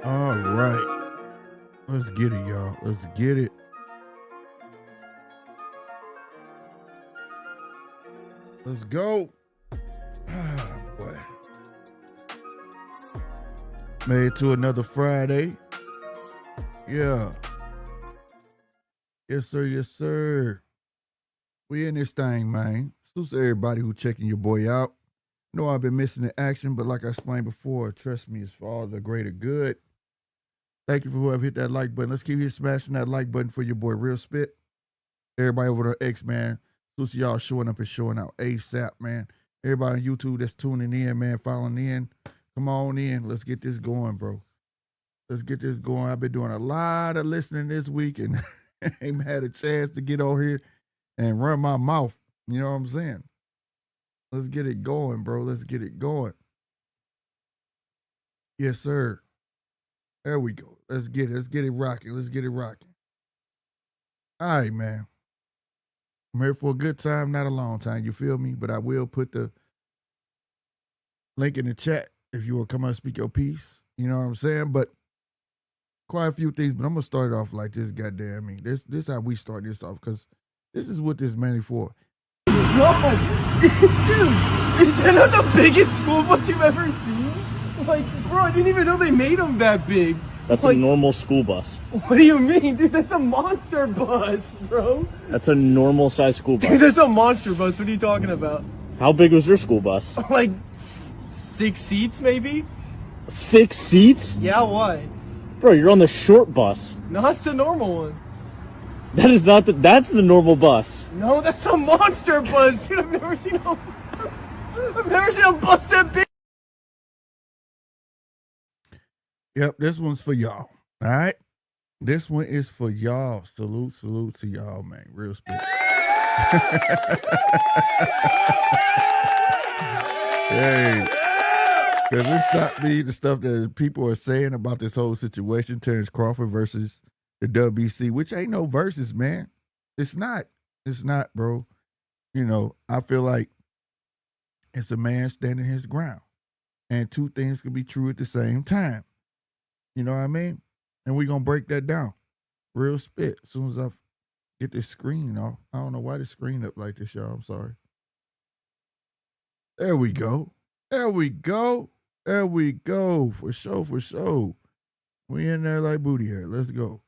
All right. Let's get it, y'all. Let's get it. Let's go. Ah, boy. Made it to another Friday. Yeah. Yes, sir. Yes, sir. We in this thing, man. Salute to everybody who checking your boy out. Know I've been missing the action, but like I explained before, trust me, it's for all the greater good. Thank you for whoever hit that like button. Let's keep smashing that like button for your boy Real Spit. Everybody over there, X, man. Salute to y'all showing up and showing out ASAP, man. Everybody on YouTube that's tuning in, man, following in. Come on in. Let's get this going, bro. Let's get this going. I've been doing a lot of listening this week and ain't had a chance to get over here and run my mouth. You know what I'm saying? Let's get it going, bro. Let's get it going. Yes, sir. There we go. Let's get it. Let's get it rocking. Let's get it rocking. All right, man. I'm here for a good time, not a long time. You feel me? But I will put the link in the chat if you will come out and speak your piece. You know what I'm saying? But quite a few things, but I'm going to start it off like this, goddamn. I mean, this is how we start this off because this is what this money for. God, dude, is that not the biggest school bus you've ever seen? Like, bro, I didn't even know they made them that big. That's like, a normal school bus. What do you mean, dude? That's a monster bus, bro. That's a normal size school bus. Dude, that's a monster bus. What are you talking about? How big was your school bus? Like 6 seats, maybe? 6 seats? Yeah, why? Bro, you're on the short bus. No, that's the normal one. That is not that's the normal bus. No, that's a monster bus, dude. I've never seen a bus that big. Yep, this one's for y'all. All right? This one is for y'all. Salute to y'all, man. Real spit. Hey. Because it shocked me, the stuff that people are saying about this whole situation, Terrence Crawford versus the WBC, which ain't no versus, man. It's not. It's not, bro. You know, I feel like it's a man standing his ground. And two things can be true at the same time. You know what I mean? And we're going to break that down. Real spit. As soon as I get this screen off. I don't know why the screen up like this, y'all. I'm sorry. There we go. There we go. There we go. For sure, for sure. We in there like booty hair. Let's go.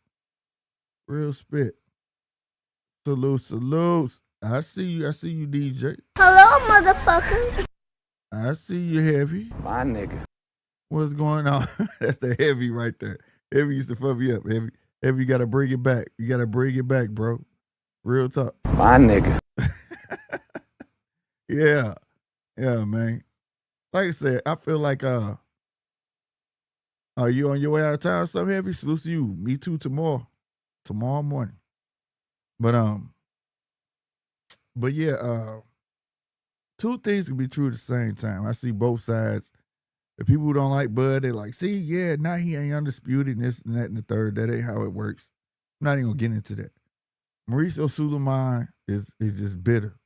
Real spit. Salutes. I see you, DJ. Hello, motherfucker. I see you, Heavy. My nigga. What's going on? That's the Heavy right there. Heavy used to fuck me up. Heavy, you gotta bring it back. You gotta bring it back, bro. Real talk. My nigga. Yeah, man. Like I said, I feel like are you on your way out of town or something, Heavy? Salute to you. Me too tomorrow morning. But yeah, two things can be true at the same time. I see both sides. The people who don't like Bud, they like, see, yeah, now he ain't undisputed and this and that and the third. That ain't how it works. I'm not even gonna get into that. Mauricio Suleiman is just bitter.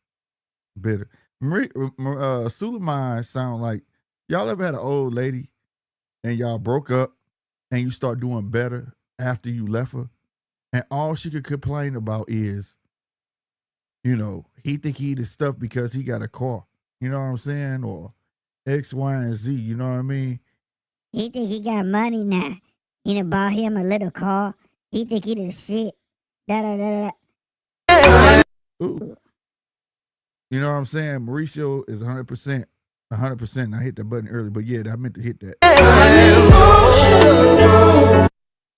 Suleiman sound like, y'all ever had an old lady and y'all broke up and you start doing better after you left her, and all she could complain about is, you know, he think he the stuff because he got a car. You know what I'm saying? Or X, Y, and Z. You know what I mean? He think he got money now. He done bought him a little car. He think he the shit. Da da da da. Ooh. You know what I'm saying? Mauricio is 100%. 100%. I hit that button early, but yeah, I meant to hit that.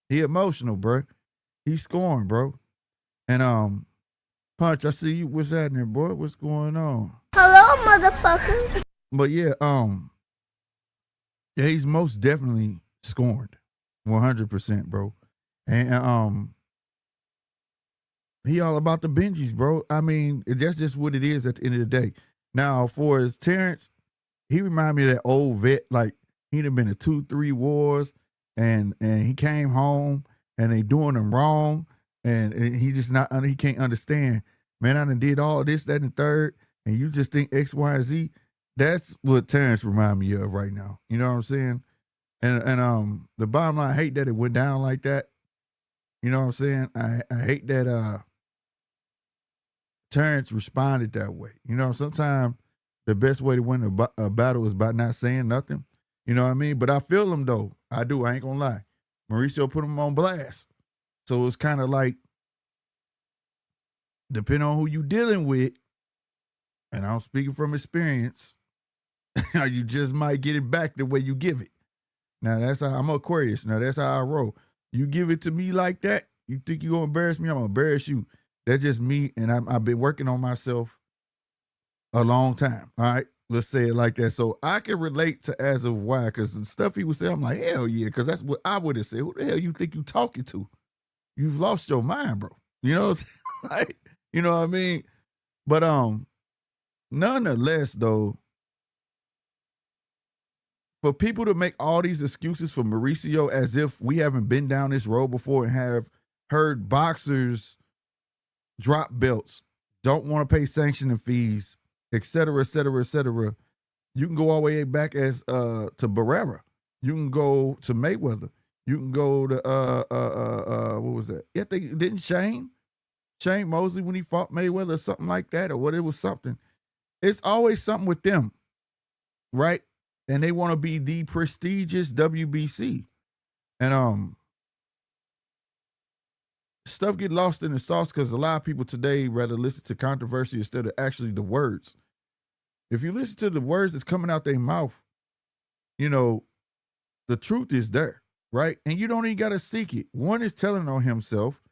He emotional, bro. He's scoring, bro. And Punch, I see you. What's happening, boy? What's going on? Hello, motherfucker. But yeah, he's most definitely scorned, 100%, bro. And he all about the Benjis, bro. I mean, that's just what it is at the end of the day. Now, for his Terrence, he remind me of that old vet. Like he'd have been in 2-3 wars, and he came home and they doing him wrong, and he just he can't understand. Man, I done did all this, that, and the third, and you just think X, Y, and Z. That's what Terrence remind me of right now. You know what I'm saying? And the bottom line, I hate that it went down like that. You know what I'm saying? I hate that Terrence responded that way. You know, sometimes the best way to win a battle is by not saying nothing. You know what I mean? But I feel him though. I do. I ain't gonna lie. Mauricio put him on blast. So it's kind of like, depending on who you dealing with, and I'm speaking from experience, you just might get it back the way you give it. Now that's how I'm Aquarius. Now that's how I roll. You give it to me like that, you think you gonna embarrass me, I'm gonna embarrass you. That's just me, and I've been working on myself a long time. All right, let's say it like that. So I can relate to as of why, because the stuff he was saying, I'm like, hell yeah, because that's what I would have said. Who the hell you think you talking to? You've lost your mind, bro. You know what I'm saying? Like, you know what I mean? But nonetheless, though, for people to make all these excuses for Mauricio as if we haven't been down this road before and have heard boxers drop belts, don't want to pay sanctioning fees, et cetera, et cetera, et cetera. You can go all the way back as to Barrera. You can go to Mayweather. You can go to what was that? Yeah, didn't Shane Mosley when he fought Mayweather or something like that, or what? It was something. It's always something with them, right? And they want to be the prestigious WBC. And stuff get lost in the sauce because a lot of people today rather listen to controversy instead of actually the words. If you listen to the words that's coming out their mouth, you know, the truth is there, right? And you don't even got to seek it. One is telling on himself,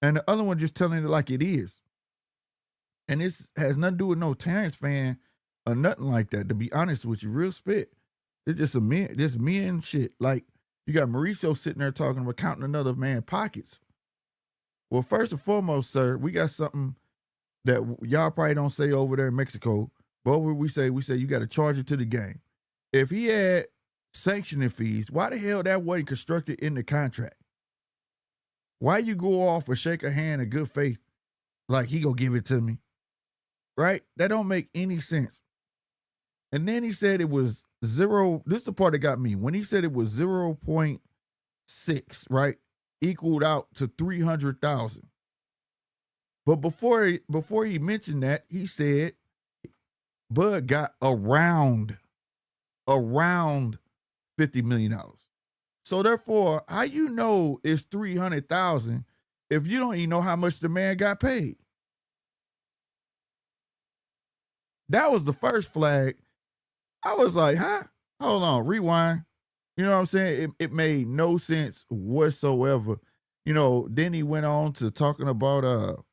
and the other one just telling it like it is. And this has nothing to do with no Terrence fan or nothing like that, to be honest with you, real spit. It's just men shit. Like, you got Mauricio sitting there talking about counting another man's pockets. Well, first and foremost, sir, we got something that y'all probably don't say over there in Mexico. But what we say you got to charge it to the game. If he had sanctioning fees, why the hell that wasn't constructed in the contract? Why you go off or shake a hand in good faith like he gonna give it to me? Right? That don't make any sense. And then he said it was zero. This is the part that got me. When he said it was 0.6, right? Equaled out to 300,000. But before he mentioned that, he said Bud got around $50 million. So therefore, how you know it's 300,000 if you don't even know how much the man got paid? That was the first flag. I was like, huh? Hold on, rewind. You know what I'm saying? It made no sense whatsoever. You know, then he went on to talking about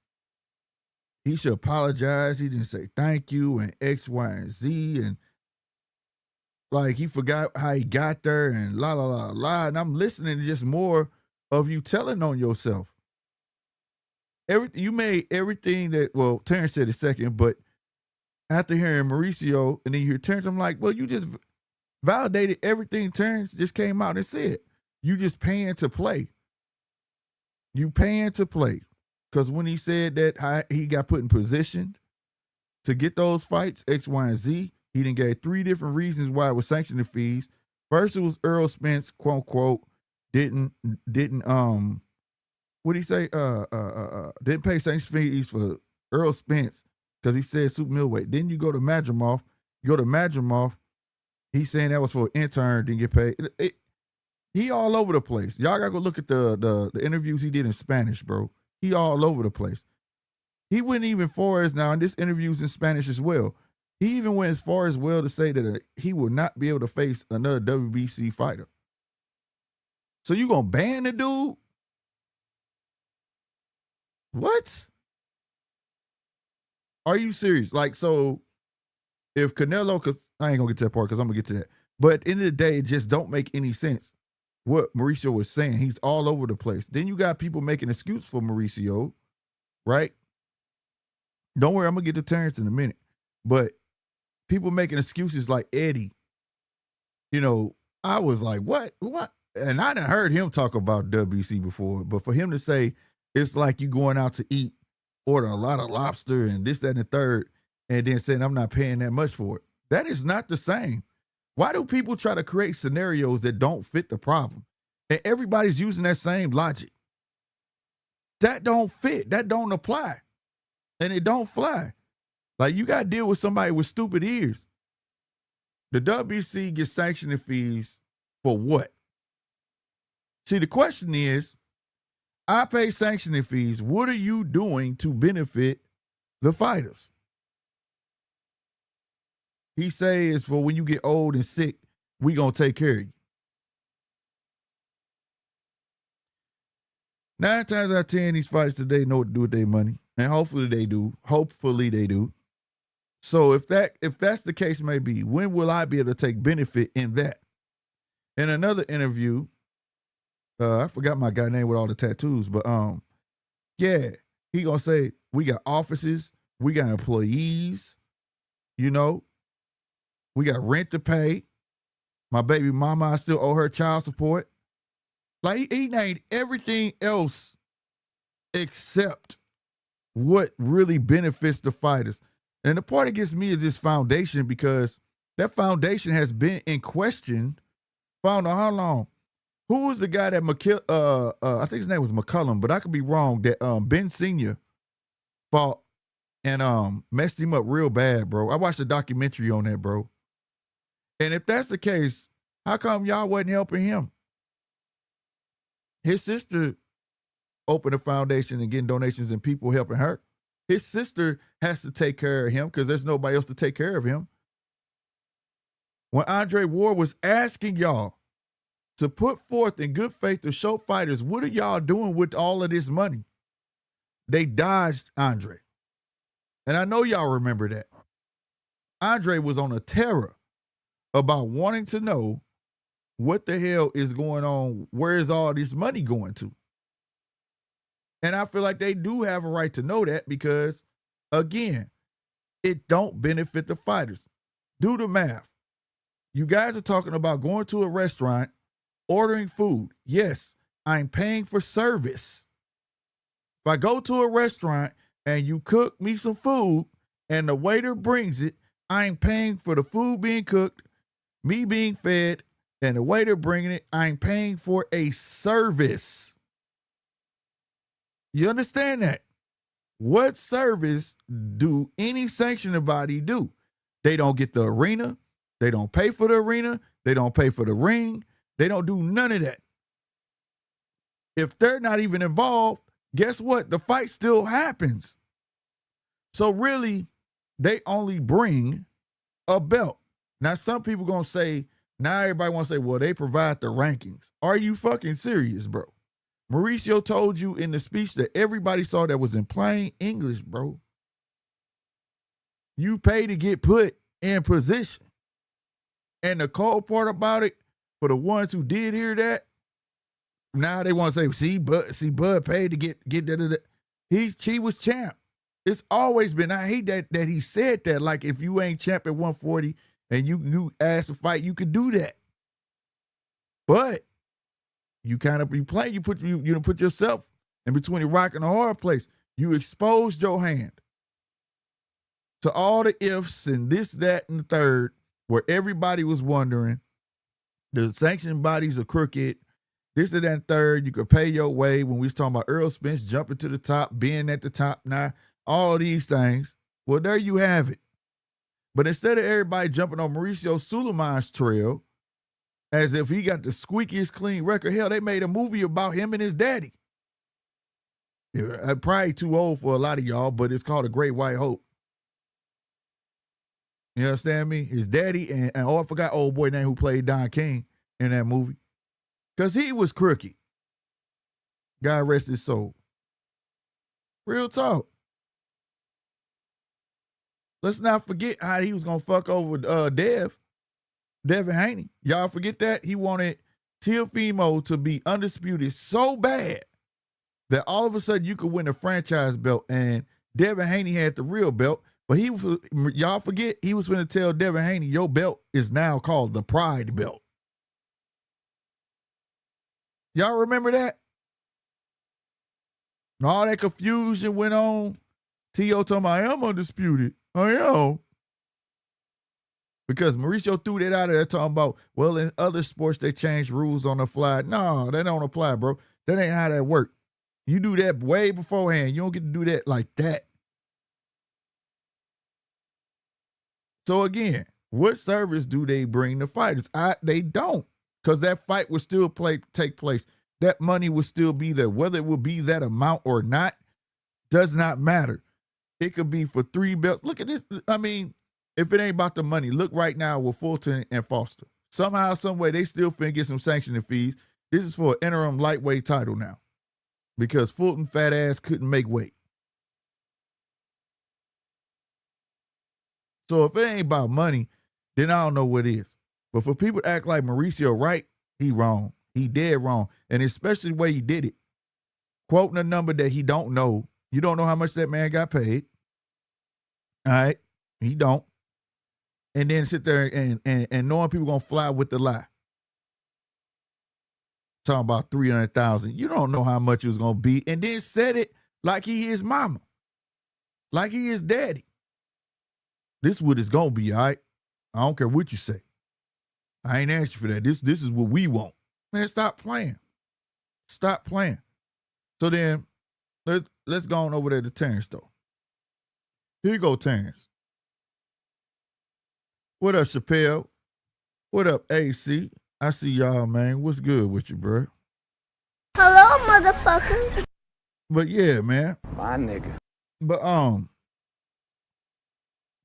he should apologize. He didn't say thank you and X, Y, and Z, and like he forgot how he got there and la la la la. And I'm listening to just more of you telling on yourself. You made everything that, well, Terrence said a second, but after hearing Mauricio and then you hear Terrence, I'm like, well, you just validated everything Terrence just came out and said. You just paying to play. You paying to play. Because when he said that he got put in position to get those fights, X, Y, and Z, he done gave 3 different reasons why it was sanctioning fees. First, it was Earl Spence, quote unquote, didn't what did he say? Didn't pay sanction fees for Earl Spence because he said super middleweight. Then you go to Madrimov. He's saying that was for an intern, didn't get paid. He all over the place. Y'all gotta go look at the interviews he did in Spanish, bro. He all over the place. He went even far as now, and this interview's in Spanish as well. He even went as far as well to say that he will not be able to face another WBC fighter. So you gonna ban the dude? What? Are you serious? Like, so if Canelo, because I ain't gonna get to that part because I'm gonna get to that. But at the end of the day, it just don't make any sense what Mauricio was saying. He's all over the place. Then you got people making excuses for Mauricio, right? Don't worry, I'm gonna get to Terrence in a minute. But people making excuses like Eddie, you know, I was like, what? And I done heard him talk about WBC before, but for him to say it's like you going out to eat, order a lot of lobster and this, that, and the third, and then saying I'm not paying that much for it. That is not the same. Why do people try to create scenarios that don't fit the problem? And everybody's using that same logic. That don't fit. That don't apply. And it don't fly. Like, you got to deal with somebody with stupid ears. The WBC gets sanctioning fees for what? See, the question is, I pay sanctioning fees. What are you doing to benefit the fighters? He says for when you get old and sick, we going to take care of you. 9 times out of 10, these fighters today know what to do with their money. And hopefully they do. Hopefully they do. So if that's the case may be, when will I be able to take benefit in that? In another interview, I forgot my guy name with all the tattoos, but yeah, he gonna say we got offices, we got employees, you know, we got rent to pay. My baby mama, I still owe her child support. Like, he named everything else except what really benefits the fighters. And the part that gets me is this foundation, because that foundation has been in question for I don't know how long. Who was the guy that I think his name was McCullum, but I could be wrong, that Ben Sr. fought and messed him up real bad, bro. I watched a documentary on that, bro. And if that's the case, how come y'all wasn't helping him? His sister opened a foundation and getting donations and people helping her. His sister has to take care of him because there's nobody else to take care of him. When Andre Ward was asking y'all to put forth in good faith to show fighters, what are y'all doing with all of this money? They dodged Andre. And I know y'all remember that. Andre was on a terror about wanting to know what the hell is going on. Where is all this money going to? And I feel like they do have a right to know that because, again, it don't benefit the fighters. Do the math. You guys are talking about going to a restaurant, ordering food. Yes, I'm paying for service. If I go to a restaurant and you cook me some food and the waiter brings it, I'm paying for the food being cooked, me being fed, and the waiter bringing it. I'm paying for a service. You understand that? What service do any sanctioning body do? They don't get the arena. They don't pay for the arena. They don't pay for the ring. They don't do none of that. If they're not even involved, guess what? The fight still happens. So really, they only bring a belt. Now, some people going to say, now everybody want to say, well, they provide the rankings. Are you fucking serious, bro? Mauricio told you in the speech that everybody saw that was in plain English, bro. You pay to get put in position. And the cold part about it, for the ones who did hear that, now they want to say, Bud paid to get that. He was champ. It's always been, I hate that he said that, like if you ain't champ at 140 and you ask to fight, you could do that. But you kind of you put yourself in between a rock and a hard place. You exposed your hand to all the ifs and this, that, and the third, where everybody was wondering, the sanctioning bodies are crooked, this, and that, and third, you could pay your way. When we was talking about Earl Spence jumping to the top, being at the top now, all these things. Well, there you have it. But instead of everybody jumping on Mauricio Suleiman's trail as if he got the squeakiest clean record, hell, they made a movie about him and his daddy. Yeah, probably too old for a lot of y'all, but it's called A Great White Hope. You understand me? His daddy and I forgot old boy name who played Don King in that movie. Because he was crooked. God rest his soul. Real talk. Let's not forget how he was going to fuck over Devin Haney. Y'all forget that? He wanted Teofimo to be undisputed so bad that all of a sudden you could win a franchise belt, and Devin Haney had the real belt. But y'all forget, he was going to tell Devin Haney, your belt is now called the Pride belt. Y'all remember that? All that confusion went on. T.O. told me, I am undisputed. I am. Because Mauricio threw that out of there talking about, well, in other sports, they change rules on the fly. No, they don't apply, bro. That ain't how that works. You do that way beforehand. You don't get to do that like that. So again, what service do they bring the fighters? They don't, because that fight would still take place. That money would still be there. Whether it would be that amount or not does not matter. It could be for 3 belts. Look at this. I mean, if it ain't about the money, look right now with Fulton and Foster. Somehow, some way, they still finna get some sanctioning fees. This is for an interim lightweight title now, because Fulton fat ass couldn't make weight. So if it ain't about money, then I don't know what is. But for people to act like Mauricio right, he wrong. He dead wrong. And especially the way he did it. Quoting a number that he don't know. You don't know how much that man got paid. All right? He don't. And then sit there and knowing people going to fly with the lie. Talking about 300,000. You don't know how much it was going to be. And then said it like he his mama. Like he his daddy. This is what it's going to be, all right? I don't care what you say. I ain't asked you for that. This is what we want. Man, stop playing. Stop playing. So then, let's go on over there to Terrence, though. Here you go, Terrence. What up, Chappelle? What up, AC? I see y'all, man. What's good with you, bro? Hello, motherfucker. But yeah, man. My nigga. But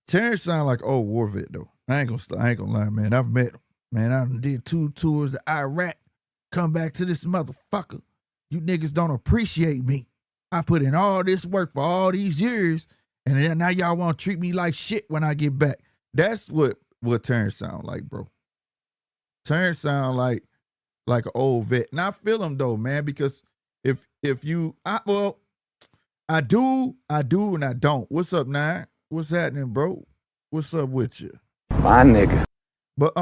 Terrence sound like old war vet, though. I ain't gonna lie, man. I've met him. Man, I did 2 tours to Iraq. Come back to this motherfucker. You niggas don't appreciate me. I put in all this work for all these years, and then now y'all want to treat me like shit when I get back. That's what Terrence sound like, bro. Terrence sound like an old vet. And I feel him, though, man, because I do, and I don't. What's up, Nine? What's happening, bro? What's up with you? My nigga. But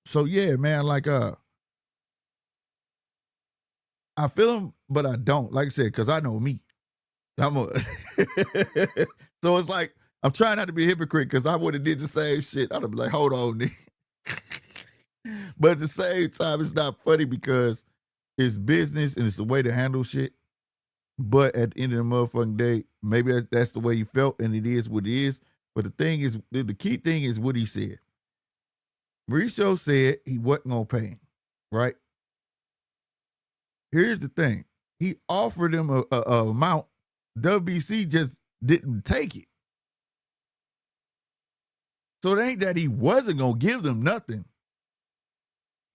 so yeah, man, like I feel him, but I don't. Like I said, because I know me. So it's like I'm trying not to be a hypocrite, because I would have did the same shit. I'd have been like, hold on, nigga. But at the same time, it's not funny because it's business and it's the way to handle shit. But at the end of the motherfucking day, maybe that's the way he felt, and it is what it is. But the thing is, the key thing is what he said. Mauricio said he wasn't going to pay him, right? Here's the thing. He offered him a amount. WBC just didn't take it. So it ain't that he wasn't going to give them nothing.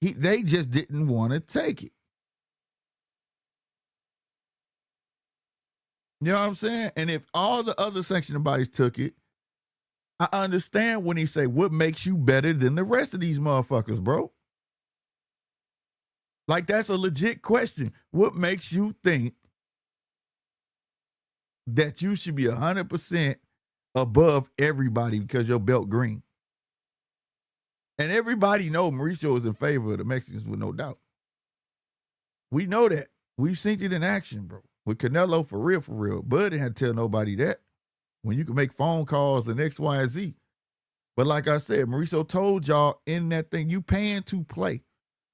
They just didn't want to take it. You know what I'm saying? And if all the other sanctioning bodies took it, I understand when he say, what makes you better than the rest of these motherfuckers, bro? Like, that's a legit question. What makes you think that you should be 100% above everybody because your belt green? And everybody know Mauricio is in favor of the Mexicans with no doubt. We know that. We've seen it in action, bro. With Canelo, for real. Bud didn't have to tell nobody that. When you can make phone calls and X, Y, and Z. But like I said, Mauricio told y'all in that thing, you paying to play.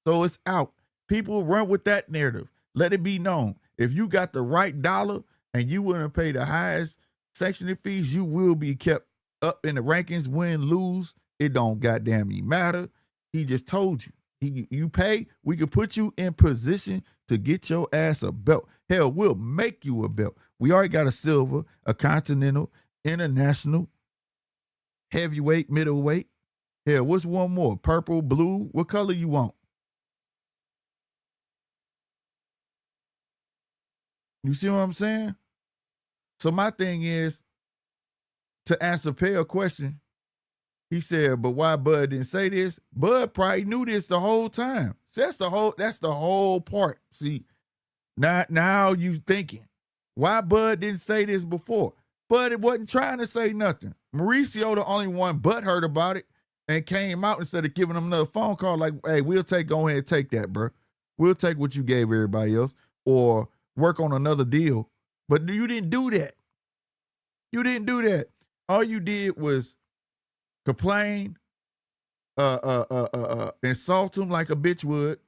So it's out. People run with that narrative. Let it be known. If you got the right dollar and you want to pay the highest sanctioning fees, you will be kept up in the rankings, win, lose, it don't goddamn matter. He just told you. You pay, we could put you in position to get your ass a belt. Hell, we'll make you a belt. We already got a silver, a continental, international, heavyweight, middleweight. Hell, what's one more? Purple, blue? What color you want? You see what I'm saying? So my thing is, to answer Pale's question, he said, but why Bud didn't say this? Bud probably knew this the whole time. So that's the whole part. See, now you thinking, why Bud didn't say this before? Bud wasn't trying to say nothing. Mauricio, the only one Bud heard about it and came out instead of giving him another phone call like, hey, go ahead and take that, bro. We'll take what you gave everybody else or work on another deal. But you didn't do that. You didn't do that. All you did was complain, insult him like a bitch would.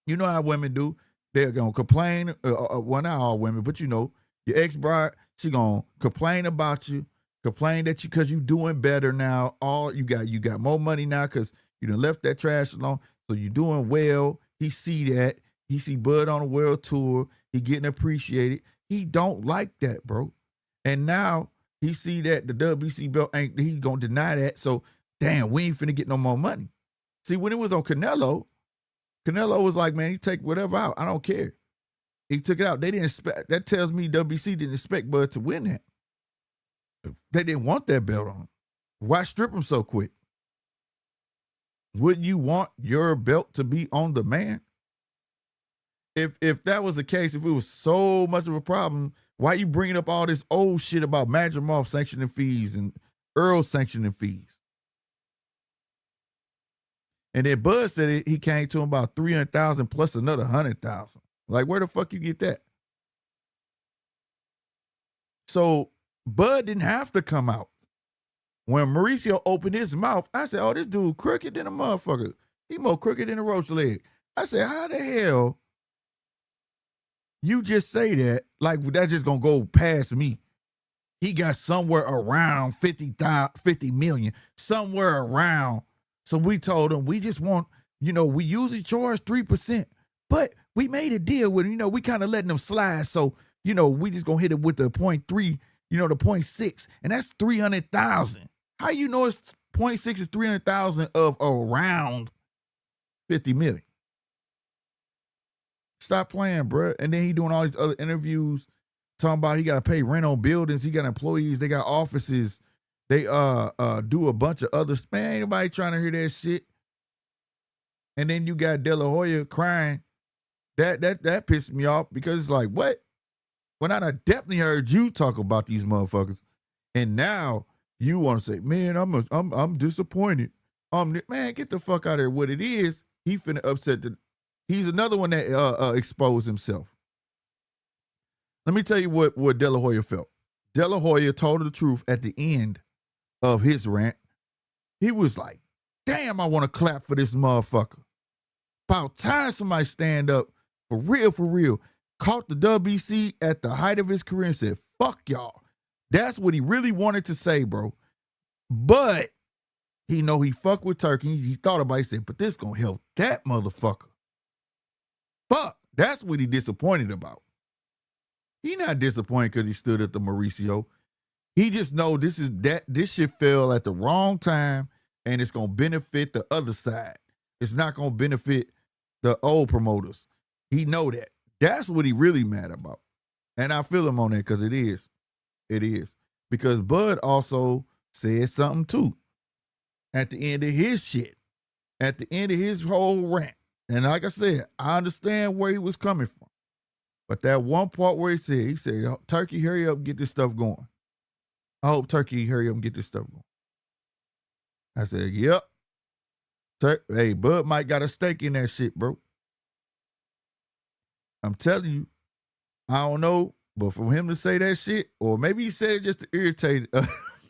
You know how women do. They're gonna complain. Well, not all women, but you know, your ex-bride, she gonna complain about you, complain that because you doing better now. You got more money now because you done left that trash alone. So you doing well. He see that. He see Bud on a world tour. He getting appreciated. He don't like that, bro. And now he see that the WBC belt he gonna deny that. So damn, we ain't finna get no more money. See, when it was on Canelo was like, man, he take whatever out. I don't care. He took it out. They didn't expect. That tells me WBC didn't expect Bud to win that. They didn't want that belt on. Why strip him so quick? Wouldn't you want your belt to be on the man? If that was the case, if it was so much of a problem, why you bringing up all this old shit about Madrimov sanctioning fees and Earl sanctioning fees? And then Bud said he came to him about 300,000 plus another 100,000. Like, where the fuck you get that? So Bud didn't have to come out. When Mauricio opened his mouth, I said, oh, this dude crooked than a motherfucker. He more crooked than a roach leg. I said, how the hell you just say that like that's just gonna go past me? He got somewhere around 50 million, somewhere around. So we told him, we just want, we usually charge 3%, but we made a deal with him. We kind of letting them slide. So, we just gonna hit it with the 0.3, the 0.6, and that's 300,000. How you know it's 0.6 is 300,000 of around 50 million? Stop playing, bro. And then he doing all these other interviews talking about he got to pay rent on buildings. He got employees. They got offices. They do a bunch of other. Man, ain't nobody trying to hear that shit. And then you got De La Hoya crying. That pissed me off because it's like, what? When I done definitely heard you talk about these motherfuckers, and now you want to say, man, I'm disappointed. Man, get the fuck out of here. What it is, he finna upset he's another one that exposed himself. Let me tell you what De La Hoya felt. De La Hoya told the truth at the end of his rant. He was like, damn, I want to clap for this motherfucker. About time somebody stand up for real. Caught the WBC at the height of his career and said, fuck y'all. That's what he really wanted to say, bro. But he know he fucked with Turkey. He thought about it. He said, but this gonna help that motherfucker. Fuck. That's what he disappointed about. He not disappointed because he stood at the Mauricio. He just know this shit fell at the wrong time and it's gonna benefit the other side. It's not gonna benefit the old promoters. He know that. That's what he really mad about. And I feel him on that because it is. It is. Because Bud also said something too. At the end of his shit. At the end of his whole rant. And like I said, I understand where he was coming from. But that one part where he said, Turkey, hurry up and get this stuff going. I hope Turkey hurry up and get this stuff going. I said, yep. Hey, Bud might got a stake in that shit, bro. I'm telling you, I don't know, but for him to say that shit, or maybe he said it just to irritate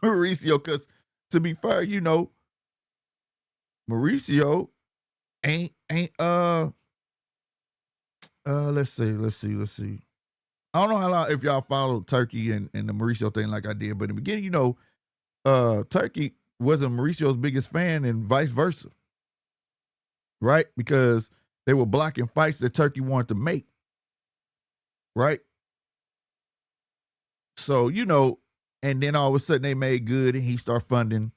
Mauricio, because to be fair, Mauricio ain't let's see. I don't know how long if y'all followed Turkey and the Mauricio thing like I did, but in the beginning, Turkey wasn't Mauricio's biggest fan and vice versa. Right? Because they were blocking fights that Turkey wanted to make. Right? So, and then all of a sudden they made good and he started funding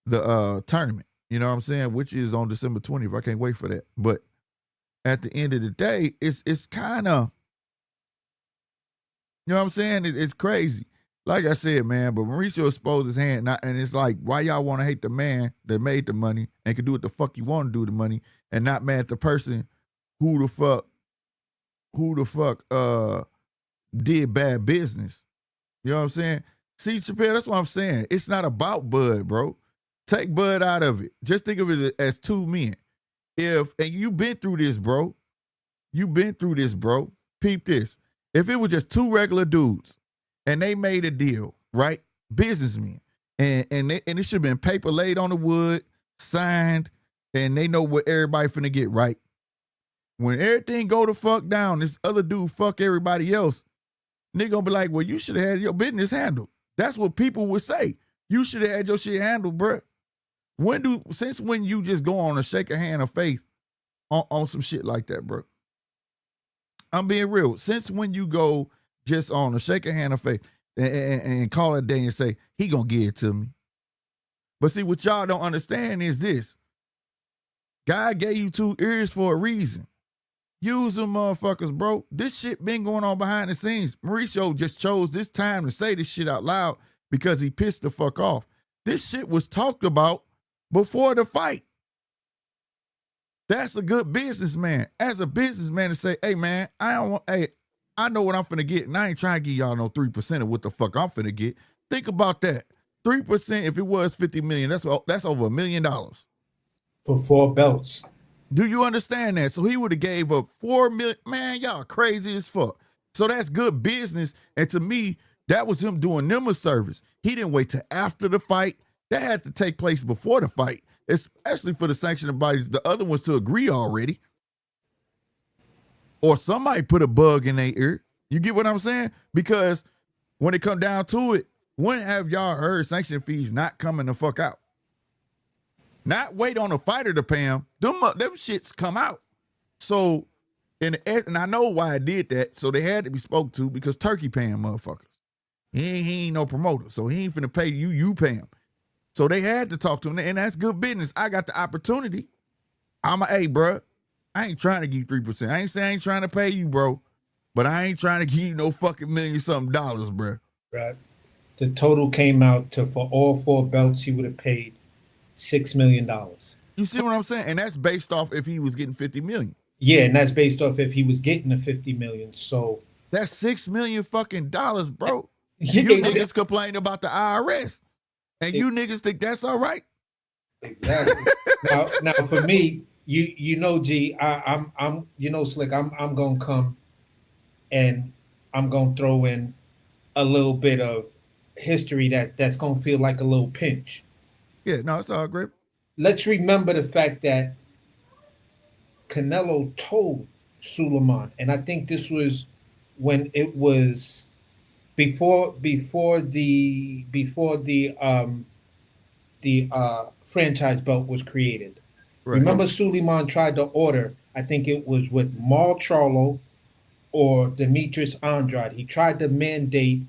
the tournament. You know what I'm saying? Which is on December 20th. I can't wait for that. But at the end of the day, it's kind of, you know what I'm saying? It's crazy. Like I said, man, but Mauricio exposed his hand, and it's like, why y'all want to hate the man that made the money and can do what the fuck you want to do with the money and not mad at the person who the fuck did bad business? You know what I'm saying? See, Chappelle, that's what I'm saying. It's not about Bud, bro. Take Bud out of it. Just think of it as two men. And you've been through this, bro. Peep this. If it was just two regular dudes and they made a deal, right? Businessmen. And it should have been paper laid on the wood, signed, and they know what everybody finna get, right? When everything go to fuck down, this other dude fuck everybody else, nigga gonna be like, well, you should have had your business handled. That's what people would say. You should have had your shit handled, bruh. Since when you just go on a shake a hand of faith on some shit like that, bro? I'm being real. Since when you go just on a shake a hand of faith and call it a day and say, he gonna give it to me. But see, what y'all don't understand is this. God gave you two ears for a reason. Use them motherfuckers, bro. This shit been going on behind the scenes. Mauricio just chose this time to say this shit out loud because he pissed the fuck off. This shit was talked about before the fight. That's a good businessman. As a businessman to say, hey man, I know what I'm finna get, and I ain't trying to give y'all no 3% of what the fuck I'm finna get. Think about that. 3%, if it was $50 million, that's over $1 million. For 4 belts. Do you understand that? So he would have gave up $4 million. Man, y'all crazy as fuck. So that's good business. And to me, that was him doing them a service. He didn't wait till after the fight. That had to take place before the fight, especially for the sanctioning bodies, the other ones to agree already. Or somebody put a bug in their ear. You get what I'm saying? Because when it come down to it, when have y'all heard sanction fees not coming the fuck out? Not wait on a fighter to pay them. Them shits come out. So, and I know why I did that. So they had to be spoke to because Turkey paying motherfuckers. He ain't no promoter. So he ain't finna pay you, you pay him. So they had to talk to him, and that's good business. I got the opportunity. Hey, bro, I ain't trying to give you 3%. I ain't saying I ain't trying to pay you, bro, but I ain't trying to give you no fucking $million-something, bro. Right. The total came out to, for all 4 belts, he would have paid $6 million. You see what I'm saying? And that's based off if he was getting $50 million. Yeah, and that's based off if he was getting the $50 million. So that's $6 million fucking dollars, bro. Yeah, you niggas complain about the IRS. And you niggas think that's all right? Exactly. now for me, you know, G, I'm you know, Slick, I'm gonna come and I'm gonna throw in a little bit of history that's gonna feel like a little pinch. Yeah, no, it's all great. Let's remember the fact that Canelo told Suleiman, and I think this was when it was before the franchise belt was created. Right. Remember, Suleiman tried to order, I think it was with Mal Charlo or Demetrius Andrade. He tried to mandate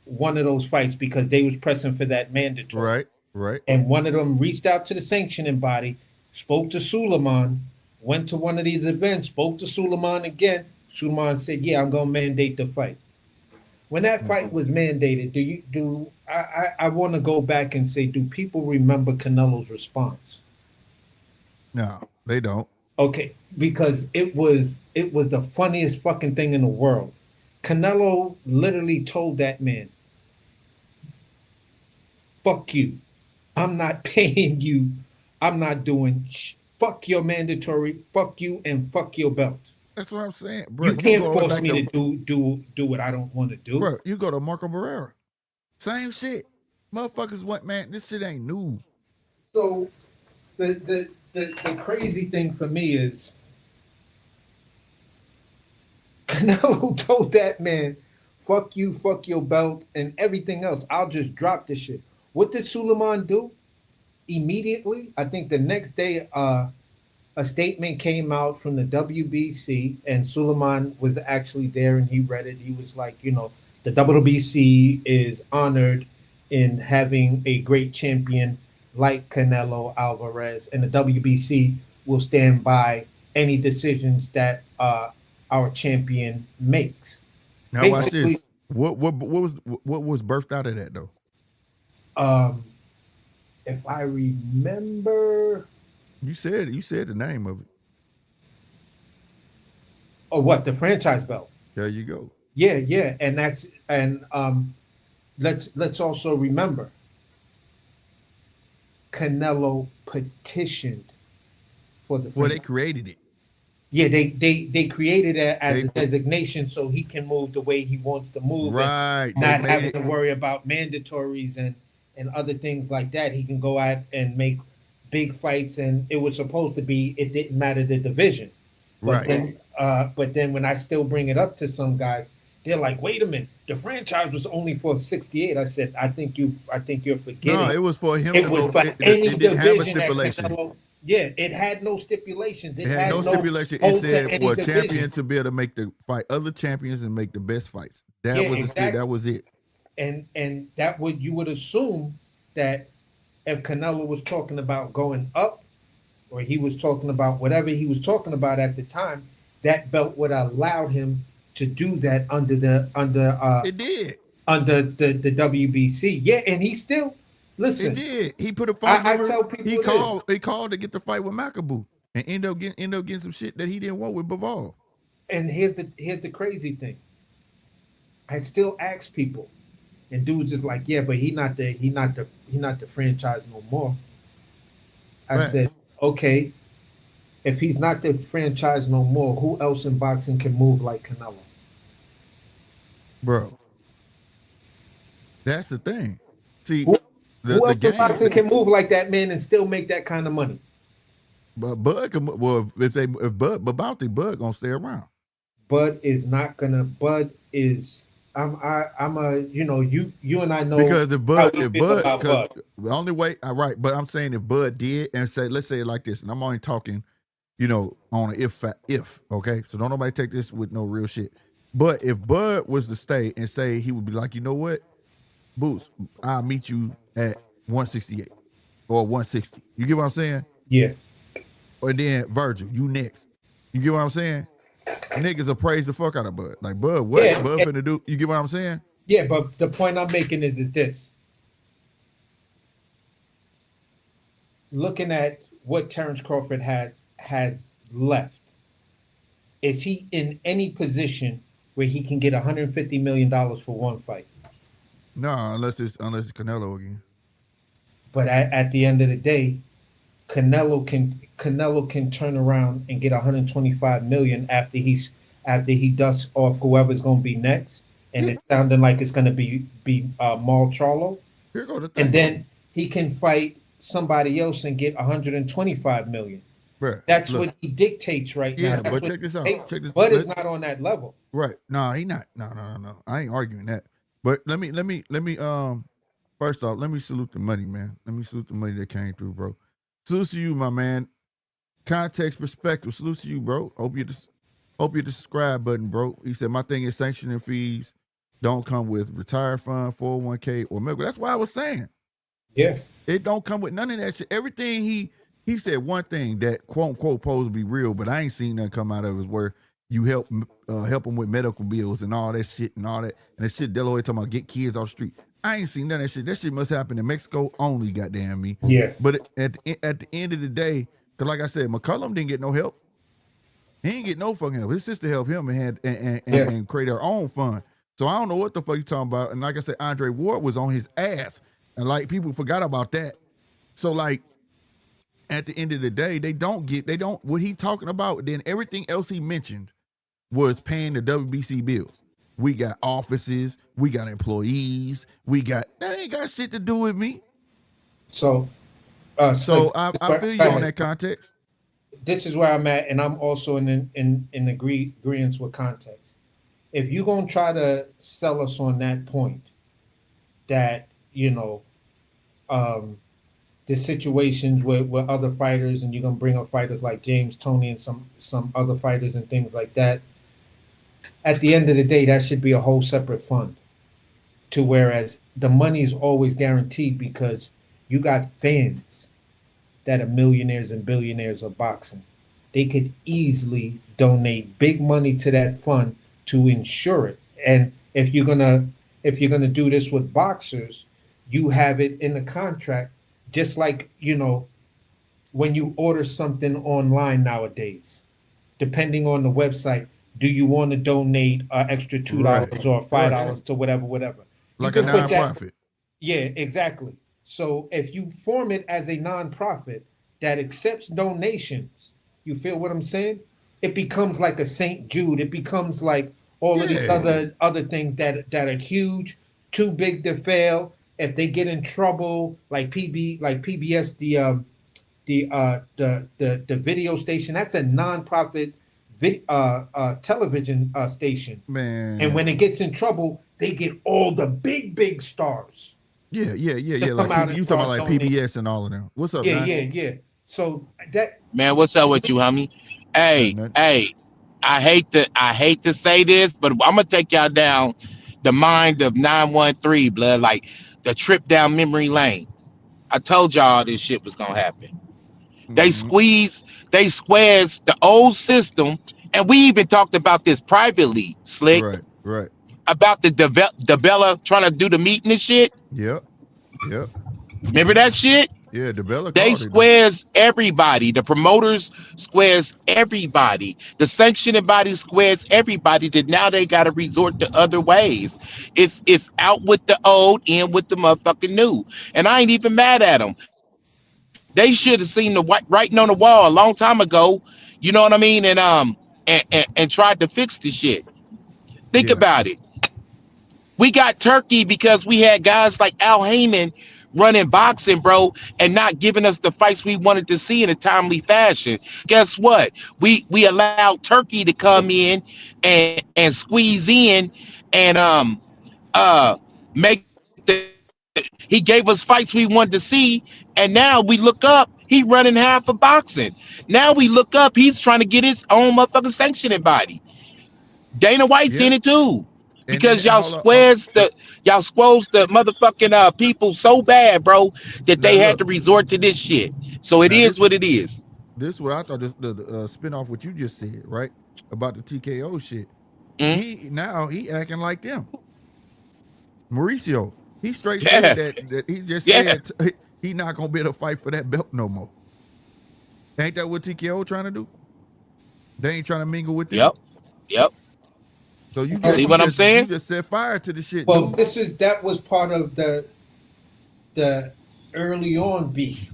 one of those fights because they was pressing for that mandatory. Right. And one of them reached out to the sanctioning body, spoke to Suleiman, went to one of these events, spoke to Suleiman again. Suleiman said, yeah, I'm going to mandate the fight. When that fight was mandated, I want to go back and say, do people remember Canelo's response? No, they don't. Okay, because it was the funniest fucking thing in the world. Canelo literally told that man, fuck you. I'm not paying you. I'm not doing fuck your mandatory, fuck you, and fuck your belt. That's what I'm saying, bro. You can't force me to do what I don't want to do. Bro, you go to Marco Barrera. Same shit. Motherfuckers what, man, this shit ain't new. So the crazy thing for me is Canelo told that man, fuck you, fuck your belt, and everything else. I'll just drop this shit. what did Suleiman do? Immediately, I think the next day, a statement came out from the WBC, and Suleiman was actually there, and he read it. He was like, the WBC is honored in having a great champion like Canelo Alvarez, and the WBC will stand by any decisions that our champion makes. Now watch this. What was birthed out of that though? If I remember, you said the name of it. Oh, what, the franchise belt? There you go. Yeah, and let's also remember, Canelo petitioned for the. Well, they created it. Yeah, they created it as a designation so he can move the way he wants to move, right? Not having to worry about mandatories and other things like that. He can go out and make big fights, and it was supposed to be. It didn't matter the division, but right? But then when I still bring it up to some guys, they're like, "Wait a minute, the franchise was only for 68." I said, "I think you're forgetting." No, it was for him. It was for any it didn't division have a stipulation. Yeah, it had no stipulations. It had no stipulation. It said for a champion to be able to make the fight other champions and make the best fights. That was exactly. That was it. And that would, you would assume that if Canelo was talking about going up, or he was talking about whatever he was talking about at the time, that belt would have allowed him to do that under it did under the WBC. Yeah, and he still. Listen, it did. He put a fight. I tell people he called to get the fight with Macaboo and end up getting some shit that he didn't want with Bivol. And here's the crazy thing. I still ask people, and dudes is like, yeah, but he not the franchise no more. I said, okay, if he's not the franchise no more, who else in boxing can move like Canelo? Bro, that's the thing. See. Who else in boxing can move like that, man, and still make that kind of money? But Bud can. Well, if Bud gonna stay around. Bud is not gonna. Bud is. I'm a. You and I know because if Bud, because the only way. Right, but I'm saying if Bud did and say, let's say it like this, and I'm only talking, on an if. Okay, so don't nobody take this with no real shit. But if Bud was to stay and say, he would be like, you know what, Boots, I'll meet you at 168 or 160. You get what I'm saying? Yeah. Or then Virgil, you next. You get what I'm saying? Niggas will praise the fuck out of Bud. Like, Bud, what Bud finna do? You get what I'm saying? Yeah, but the point I'm making is this. Looking at what Terrence Crawford has left, is he in any position where he can get $150 million for one fight? No, unless it's Canelo again. But at the end of the day, Canelo can turn around and get 125 million after he dusts off whoever's going to be next, and it's sounding like it's going to be Maul Charlo. Here go the thing. And then he can fight somebody else and get 125 million. Bruh, that's what he dictates right now. Yeah, but check this out. But it's not on that level. Right? No, he not. No. I ain't arguing that. But let me first off, let me salute the money, man. Let me salute the money that came through, bro. Salute to you, my man. Context perspective. Salute to you, bro. Hope you the subscribe button, bro. He said my thing is sanctioning fees don't come with retire fund, 401k, or medical. That's what I was saying. Yeah. It don't come with none of that shit. Everything he said one thing that quote unquote supposed to be real, but I ain't seen nothing come out of it where you help them with medical bills and all that shit and all that. And that shit Delaware talking about get kids off the street. I ain't seen none of that shit. That shit must happen in Mexico only, goddamn me. Yeah. But at the end of the day, because like I said, McCullum didn't get no help. He ain't get no fucking help. His sister helped him and create her own fund. So I don't know what the fuck you talking about. And like I said, Andre Ward was on his ass. And like people forgot about that. So like at the end of the day, they don't what he talking about, then everything else he mentioned was paying the WBC bills. We got offices, we got employees, that ain't got shit to do with me. So I feel you on that context. This is where I'm at, and I'm also in agreement with context. If you're gonna try to sell us on that point, that the situations with other fighters, and you're gonna bring up fighters like James Toney and some other fighters and things like that. At the end of the day, that should be a whole separate fund. To whereas the money is always guaranteed because you got fans that are millionaires and billionaires of boxing. They could easily donate big money to that fund to insure it. And if you're gonna do this with boxers, you have it in the contract, just like when you order something online nowadays, depending on the website, do you want to donate an extra $2 Right. or $5 to whatever? You Like a can put that- nonprofit. Yeah, exactly. So if you form it as a nonprofit that accepts donations, you feel what I'm saying? It becomes like a St. Jude. It becomes like all of these Yeah. other things that are huge, too big to fail. If they get in trouble, like PBS, the video station, that's a nonprofit television station. Man. And when it gets in trouble, they get all the big stars. Yeah. come out Like and you talking start about like donating. PBS and all of them. What's up, Yeah, man? yeah. So that Man, what's up with you, homie? Hey, Nothing. hey, I hate to say this, but I'm gonna take y'all down the mind of 913, blood, like the trip down memory lane. I told y'all this shit was gonna happen. They squares the old system, and we even talked about this privately, Slick, Right. about the Bella trying to do the meeting and shit. Yep. Remember that shit? Yeah, the Bella They called it. squares everybody. The promoters squares everybody. The sanctioning body squares everybody. That now they got to resort to other ways. It's out with the old, in with the motherfucking new. And I ain't even mad at them. They should have seen the writing on the wall a long time ago. You know what I mean? And tried to fix the shit. Think Yeah. about it. We got Turkey because we had guys like Al Heyman running boxing, bro, and not giving us the fights we wanted to see in a timely fashion. Guess what? We allowed Turkey to come in and squeeze in and make the he gave us fights we wanted to see, and now we look up, he running half of boxing. Now we look up, he's trying to get his own motherfucking sanctioning body. Dana White's Yeah. in it too. And then Because y'all hold up. squares the motherfucking people so bad, bro, that Now they had look. to resort to this shit. So it Now is what it is. this is what I thought. This the spin off what you just said, right? About the TKO shit. Mhm. He acting like them. Mauricio, he straight Yeah. said that he just Yeah. said he not gonna be able to fight for that belt no more. Ain't that what TKO trying to do? They ain't trying to mingle with them. Yep. So you See what I'm saying? You just set fire to the shit, well, dude. that was part of the early on beef.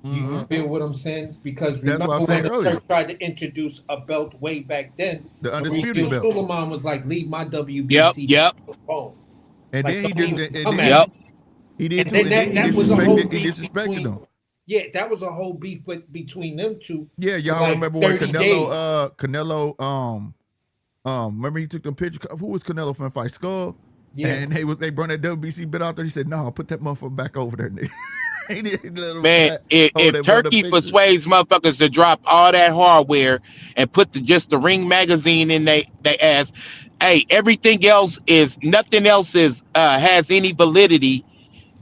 You feel what I'm saying? Because That's remember what I said when earlier. Turk tried to introduce a belt way back then, The undisputed Mauricio belt. Suleiman was like, "Leave my WBC Yep. alone." And Like, then he don't did. even And come then at Yep. he did And too. then And then he that was a whole disrespected. He beef disrespected them. Yeah, that was a whole beef between them two. Yeah, y'all Like remember when 30 Canelo, remember he took them pictures. Who was Canelo finna fight? Skull. Yeah. And they brought that WBC bit out there. He said, "No, put that motherfucker back over there, nigga." He did little Man, hold if that brother Turkey picture. persuades motherfuckers to drop all that hardware and put just the Ring magazine in they ass, hey, everything else is nothing else is has any validity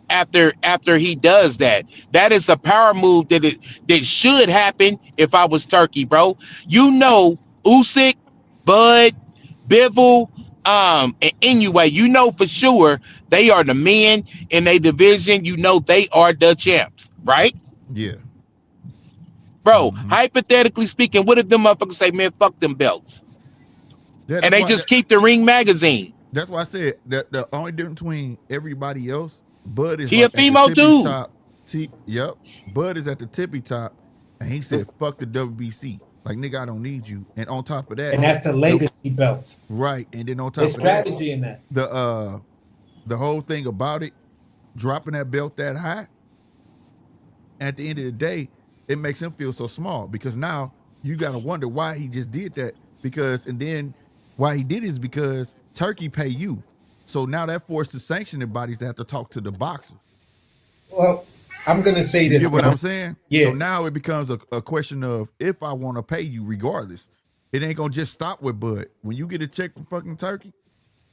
after he does that. That is a power move that should happen if I was Turkey, bro. You know, Usyk, Bud, Bivol, and anyway, you know for sure they are the men in a division. You know they are the champs, right? Yeah. Bro, hypothetically speaking, what if them motherfuckers say, man, fuck them belts? That's And they why just keep the Ring magazine. that's why I said that the only difference between everybody else, Bud is He a like at the female tippy too. top. Yep. Bud is at the tippy top, and he said, "Fuck the WBC." Like, nigga, I don't need you. And on top of that, And that's the legacy belt. right. And then on top There's of that, strategy in that. the whole thing about it, dropping that belt that high, at the end of the day, it makes him feel so small because now you got to wonder why he just did that. And then why he did it is because Turkey pay you. So now that forces sanctioning bodies to have to talk to the boxer. Well, I'm gonna say You this. get what Bro. I'm saying? Yeah. So now it becomes a question of if I want to pay you regardless. It ain't gonna just stop with Bud. When you get a check from fucking Turkey,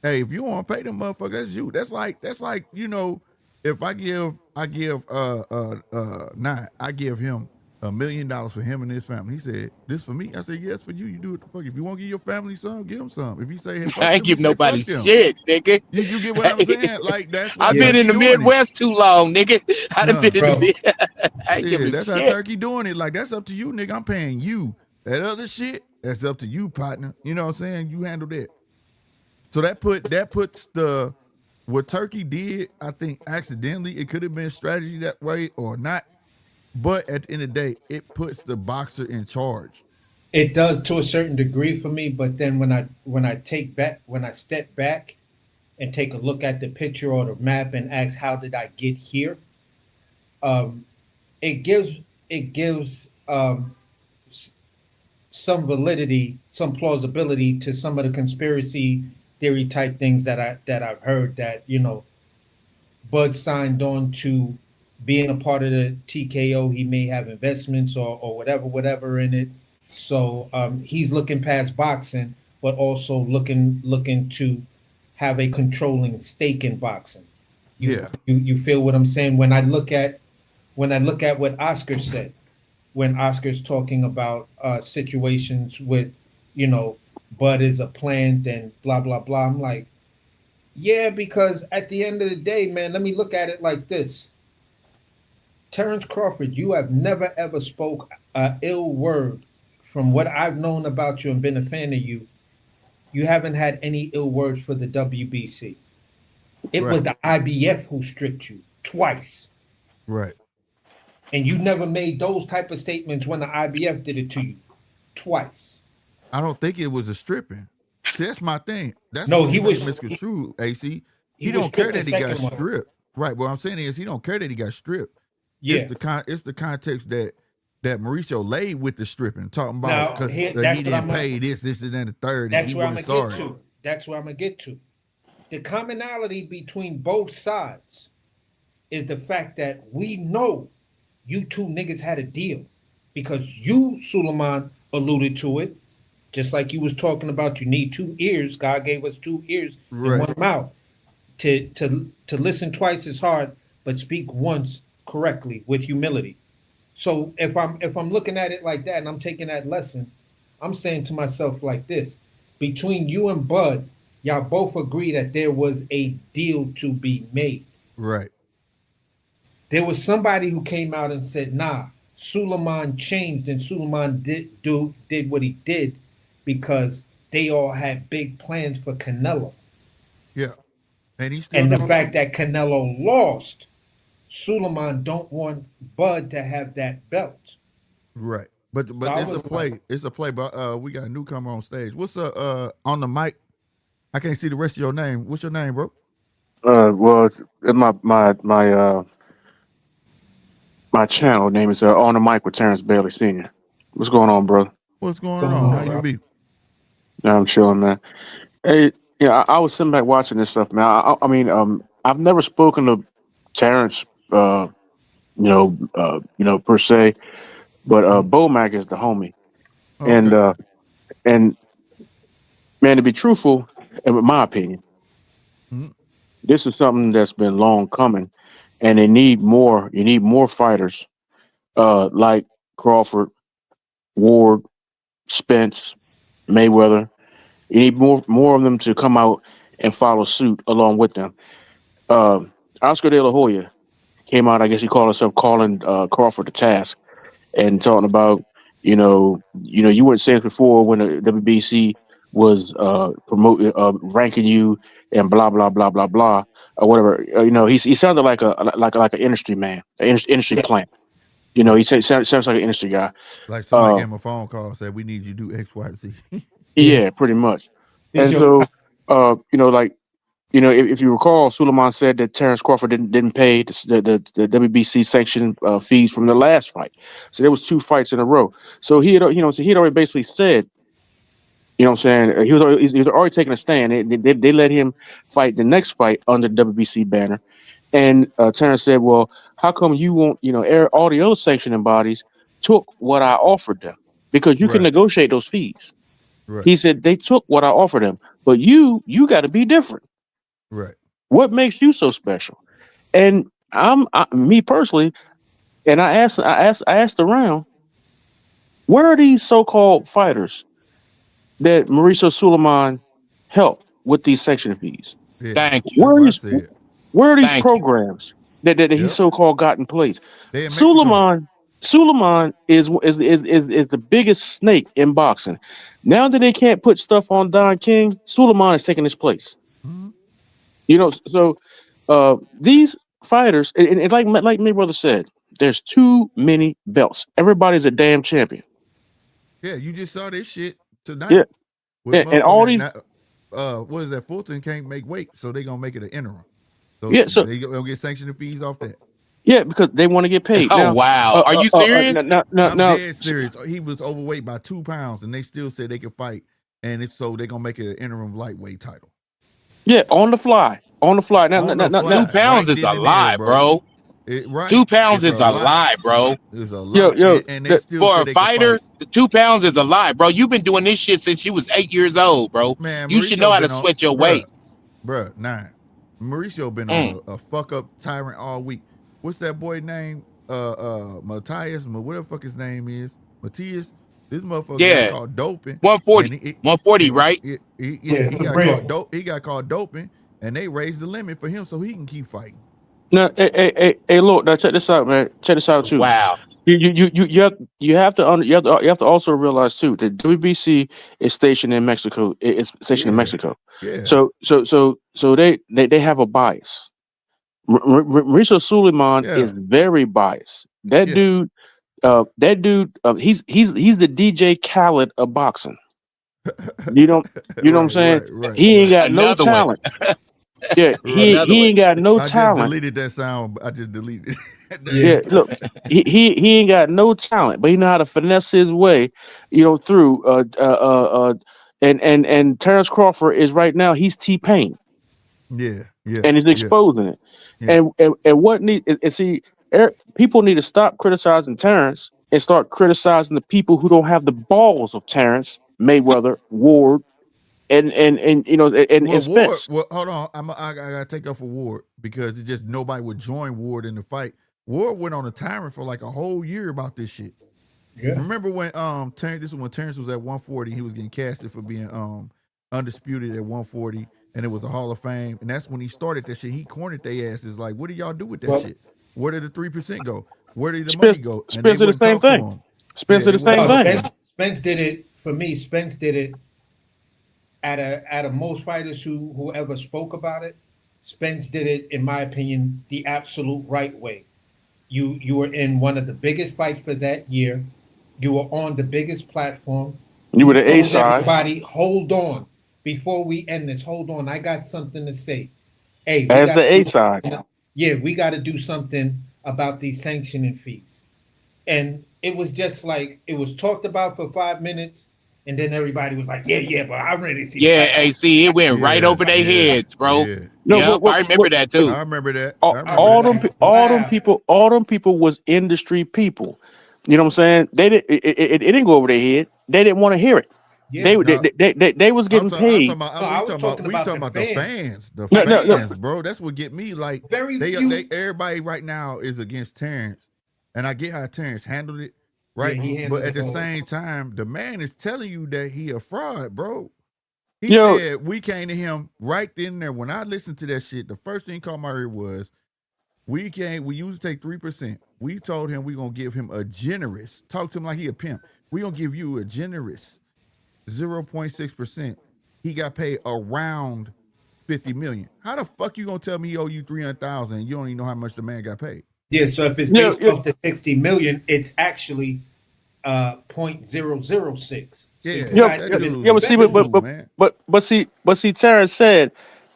hey, if you want to pay them motherfuckers, that's you. That's like if I give him $1 million for him and his family. He said, "This for me." I said, "Yes, for you. You do it the fuck. If you want to give your family some, give them some. If he say, hey, fuck I ain't them, he give say, nobody fuck them. shit, nigga. You get what I'm saying? Like that's why I've been Yeah, in Turkey the doing it. Midwest too long, nigga. I done been in the bro. Mid. I ain't Shit, giving that's how shit. Turkey doing it. Like that's up to you, nigga. I'm paying you. That other shit, that's up to you, partner. You know what I'm saying? You handle that. So that puts the what Turkey did, I think accidentally. It could have been strategy that way or not. But at the end of the day, it puts the boxer in charge. It does to a certain degree for me, but then when I step back and take a look at the picture or the map and ask how did I get here, um, it gives some validity, some plausibility to some of the conspiracy theory type things that I've heard that Bud signed on to being a part of the TKO. He may have investments or whatever in it. So he's looking past boxing, but also looking to have a controlling stake in boxing. You Yeah. you feel what I'm saying? When I look at what Oscar said, when Oscar's talking about situations with, Bud is a plant and blah blah blah. I'm like, yeah, because at the end of the day, man, let me look at it like this. Terrence Crawford, you have never ever spoke a ill word from what I've known about you and been a fan of you. You haven't had any ill words for the WBC. It was Right. the IBF who stripped you twice. Right. And you never made those type of statements when the IBF did it to you twice. I don't think it was a stripping. See, that's my thing. That's No, what he you may was misconstrue, AC. he He was don't care stripped the that he got second one. stripped. Right. What I'm saying is he don't care that he got stripped. Yeah. It's the context that Mauricio laid with the stripping, talking about Now because here he didn't pay this, and then the third, and that's he where I'm wasn't gonna get sorry. to. That's where I'm gonna get to. The commonality between both sides is the fact that we know you two niggas had a deal because you, Suleiman, alluded to it, just like you was talking about. You need two ears. God gave us two ears and Right. one mouth to listen twice as hard, but speak once correctly with humility. So if I'm looking at it like that and I'm taking that lesson, I'm saying to myself like this: between you and Bud, y'all both agree that there was a deal to be made. Right. There was somebody who came out and said, "Nah, Suleiman changed and Suleiman did what he did because they all had big plans for Canelo." Yeah. And he still And the do. fact that Canelo lost, Suleiman don't want Bud to have that belt. Right. But So I it's a was like, play. It's a play. But we got a newcomer on stage. What's on the mic? I can't see the rest of your name. What's your name, bro? Well, my channel name is On the Mic with Terrence Bailey Sr. What's going on, brother? What's going going on? on, How you bro? be? Yeah, I'm chilling, man. Hey, yeah, I was sitting back watching this stuff, man. I mean, I've never spoken to Terrence, per se, but Mhm. Bomac is the homie, and Okay. uh, and man, to be truthful, and with my opinion, Mhm. this is something that's been long coming, and they need more. You need more fighters, like Crawford, Ward, Spence, Mayweather. You need more of them to come out and follow suit along with them. Uh, Oscar De La Hoya came out. I guess he called himself calling Crawford to task and talking about you weren't saying before when the WBC was promoting ranking you and blah blah blah blah blah or whatever. He sounded like an industry man, an industry Yeah. plant. Right. He sounds like an industry guy. Like somebody Uh, gave him a phone call and said, "We need you to do X, Y, Z." Yeah. yeah, pretty much. This And your so, like if you recall, Suleiman said that Terrence Crawford didn't pay the WBC sanction fees from the last fight. So there was two fights in a row. So he'd already basically said, what I'm saying, he was already taking a stand. They let him fight the next fight under the WBC banner, And Terrence said, "Well, how come you won't? All the other sanctioning bodies took what I offered them because you can Right. negotiate those fees." Right. He said they took what I offered them, but you got to be different. Right. What makes you so special? And me personally, and I asked around, where are these so-called fighters that Mauricio Suleiman helped with these sanction fees? Yeah. Thank you. That's Where are what I these said. where are these Thank you. programs that he Yep. so-called got in place? They in Mexico. Suleiman is the biggest snake in boxing. Now that they can't put stuff on Don King, Suleiman is taking his place. Mhm. So these fighters, and like my brother said, there's too many belts. Everybody's a damn champion. Yeah, you just saw this shit Yeah, tonight with and all motherfucking. these, What is that? Fulton can't make weight, so they gonna make it an interim. So yeah, so they gonna get sanctioning fees off that. yeah, because they want to get paid. Oh Now, wow. Are you serious? I'm now, dead serious. He was overweight by 2 pounds, and they still said they could fight, and it's so they gonna make it an interim lightweight title yeah, on the fly. on the Two fly, pounds right is then a and there, lie, bro. bro. Right? 2 pounds It's is a a lot. lie, bro. It's a Yo, lot, yo, and they the, still For said a they could fighter, fight. 2 pounds is a lie, bro. You've been doing this shit since you was 8 years old, bro. Man, You should know Mauricio how to been on, sweat your weight. bruh, 9. Mauricio been on Mm. a fuck up tyrant all week. What's that boy name? Matthias, whatever the fuck his name is. Matthias. This motherfucker got Yeah. caught doping. 140. And 140, right? Yeah, he for got real. caught dope. He got caught doping, and they raised the limit for him so he can keep fighting. now, hey, look, now check this out, man. Check this out too. Wow. You have to also realize too that WBC is stationed in Mexico. It's stationed in Yeah, Mexico. yeah, So they have a bias. Mauricio Suleiman yeah, is very biased. That yeah. dude, he's the DJ Khaled of boxing. You know, you know what I'm Right, saying? right, right, He ain't right, got no Another one. talent. Yeah, he right. Another he one. ain't got no I just talent. deleted that sound. I just deleted it. Yeah. Yeah, look, he ain't got no talent, but he know how to finesse his way, through. And Terrence Crawford is right now. He's T-Pain, Yeah, yeah, and he's yeah, exposing it. yeah. And what need and see, people need to stop criticizing Terrence and start criticizing the people who don't have the balls of Terrence, Mayweather, Ward, and Well, Ward. Spence. Well, hold on. I gotta take off for Ward because it's just nobody would join Ward in the fight. Ward went on a tyrant for like a whole year about this shit. Yeah. Remember when Terrence? This is when Terrence was at 140. He was getting casted for being undisputed at 140, and it was a Hall of Fame. And that's when he started that shit. He cornered their asses like, "What do y'all do with that Well, shit? Where did the 3% go? Where did the money Spence, go?" And they Spence did the wouldn't same talk to thing. him. Spence Yeah, did they the wouldn't same no, talk to thing. him. Spence did it for me. Spence did it out of most fighters who ever spoke about it. Spence did it, in my opinion, the absolute right way. You were in one of the biggest fights for that year. You were on the biggest platform. You were the A Told side everybody, hold on. Before we end this, hold on. I got something to say. Hey, we as got the A side. yeah, we got to do something about these sanctioning fees. And it was just like it was talked about for 5 minutes, and then everybody was like, yeah, but I'm ready to see the Yeah, fight. AC, it went right Yeah, over their yeah, heads, bro. yeah. No, Yep, I remember that what too. I remember that. all, I I remember was all that. them like, wow. all them people was industry people. You know what I'm saying? They didn't it didn't go over their head. They didn't want to hear it. Yeah. They was getting I'm paid. talking about. No, I was talking We about talking the about the fans. fans. The No. fans, bro. That's what get me. Like Very they few. everybody right now is against Terrence, and I get how Terrence handled it, right? Yeah, he handled But at it the well. same time, the man is telling you that he a fraud, bro. He You know, said we came to him right then and there. When I listened to that shit, the first thing caught my ear was we used to take 3%. We told him we gonna give him a generous, talk to him like he a pimp. We gonna give you a generous 0.6%. He got paid around 50 million. How the fuck you gonna tell me he owe you 300,000 and you don't even know how much the man got paid? Yeah, so if it's you know, based off the 60 million, it's actually 0.006. So Yeah, you yeah, got that yeah, dude's yeah, a but see, fool, man. but see, Terrence said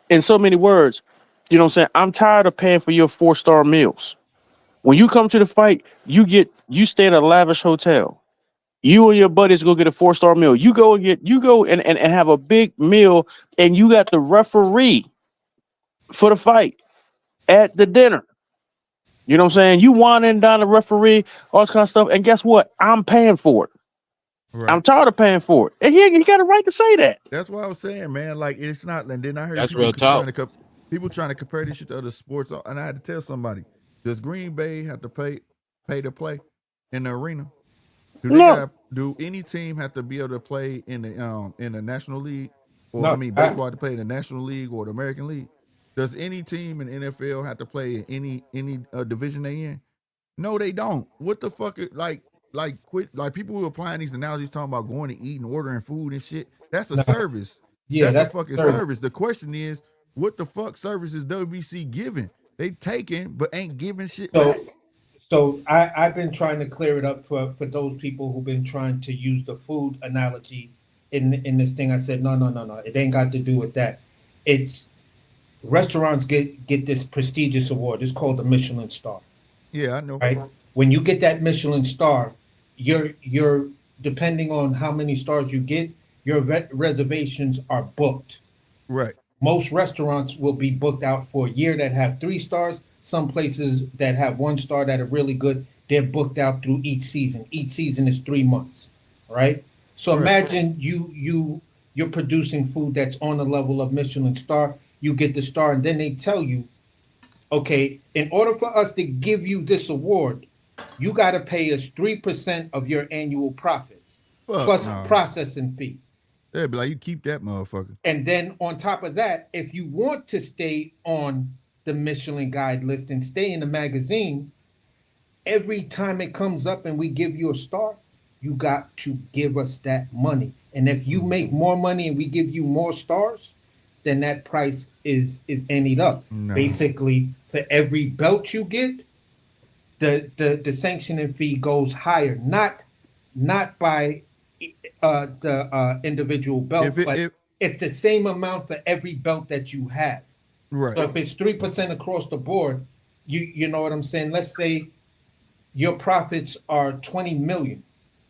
in so many words, you know what I'm saying? I'm tired of paying for your 4-star meals. When you come to the fight, you stay at a lavish hotel. You and your buddies go get a 4-star meal. You go and have a big meal, and you got the referee for the fight. at the dinner. You know what I'm saying? You want in down the referee, all this kind of stuff, and guess what? I'm paying for it. Right. I'm tired of paying for it, and he got a right to say that. That's what I was saying, man. Like it's not. And then I heard That's people real talk. trying to compare this shit to other sports, and I had to tell somebody: does Green Bay have to pay to play in the arena? No. Do any team have to be able to play in the National League, or No, I mean baseball have to play in the National League or the American League? Does any team in the NFL have to play in any division they in? No, they don't. What the fuck? Quit. Like people who are applying these analogies talking about going to eat and ordering food and shit. That's a No. service. Yeah, that's a fucking service. service. The question is, what the fuck service is WBC giving? They taking but ain't giving shit back. So I've been trying to clear it up for those people who've been trying to use the food analogy in this thing. I said, no. It ain't got to do with that. It's restaurants get this prestigious award. It's called the Michelin star. Yeah, I know. Right? When you get that Michelin star, you're depending on how many stars you get, your reservations are booked. Right. Most restaurants will be booked out for a year that have 3 stars. Some places that have 1 star that are really good, they're booked out through each season. Each season is 3 months, right? So Right. imagine you're producing food that's on the level of Michelin star. You get the star, and then they tell you, okay, in order for us to give you this award, you got to pay us 3% of your annual profits plus processing fee. Yeah, be like, you keep that motherfucker. And then on top of that, if you want to stay on the Michelin Guide list and stay in the magazine, every time it comes up and we give you a star, you got to give us that money. And if you make more money and we give you more stars, then that price is ended up. No. Basically, for every belt you get, the sanctioning fee goes higher, not by the individual belt, but it's the same amount for every belt that you have. Right. So if it's 3% across the board, you know what I'm saying? Let's say your profits are 20 million.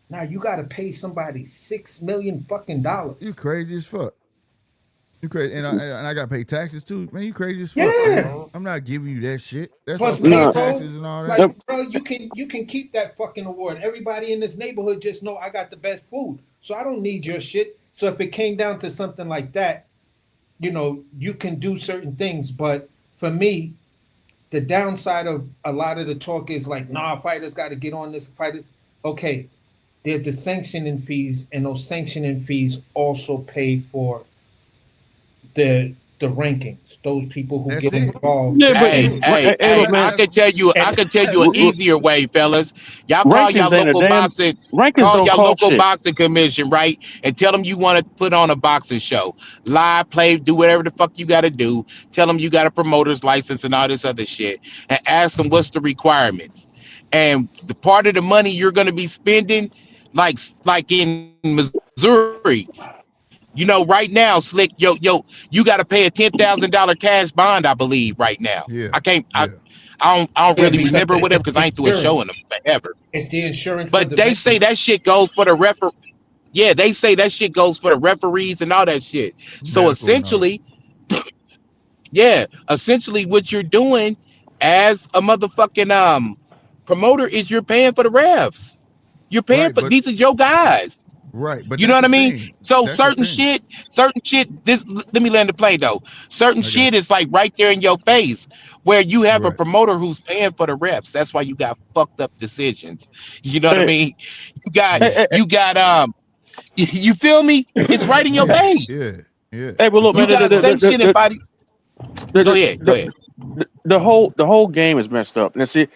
Now you got to pay somebody $6 million fucking dollars. You crazy as fuck. You crazy, and I got to pay taxes too, man. You crazy as fuck. Yeah. Man. I'm not giving you that shit. That's Plus outside payroll, taxes and all that. like, bro, you can keep that fucking award. Everybody in this neighborhood just know I got the best food, so I don't need your shit. So if it came down to something like that, you know, you can do certain things. But for me, the downside of a lot of the talk is like, nah, fighters got to get on this fighter. Okay, there's the sanctioning fees, and those sanctioning fees also pay for the rankings. Those people who get involved. Yeah, but Hey, I can tell you an easier way, fellas. Y'all call Rankings y'all ain't a local damn- boxing, rankings call don't y'all cost local shit. boxing commission, right? And tell them you want to put on a boxing show, live, play, do whatever the fuck you got to do. Tell them you got a promoter's license and all this other shit, and ask them what's the requirements. And the part of the money you're going to be spending, like in Missouri. You know, right now, Slick, you got to pay a $10,000 cash bond, I believe, right now. Yeah. I can't, Yeah. I don't really because remember whatever because I ain't doing insurance. showing them forever. It's the insurance. But for the they say that shit goes for the refer. Yeah, they say that shit goes for the referees and all that shit. So Medical and all that. essentially, what you're doing as a motherfucking promoter is you're paying for the refs. You're paying Right, for but these are your guys. right, but You know that's what I the mean? thing. So That's the certain thing. shit. This let me land the plane though. Certain I got shit you. is like right there in your face, where you have a Right. promoter who's paying for the refs. That's why you got fucked up decisions. You know what I Hey, mean? You got Yeah. you got you feel me? It's right in your Yeah. face. Yeah. Yeah. Hey, well, look, It's You man, all got fucked. sanctioning bodies. Go ahead. Go ahead. the whole game is messed up. Now, see,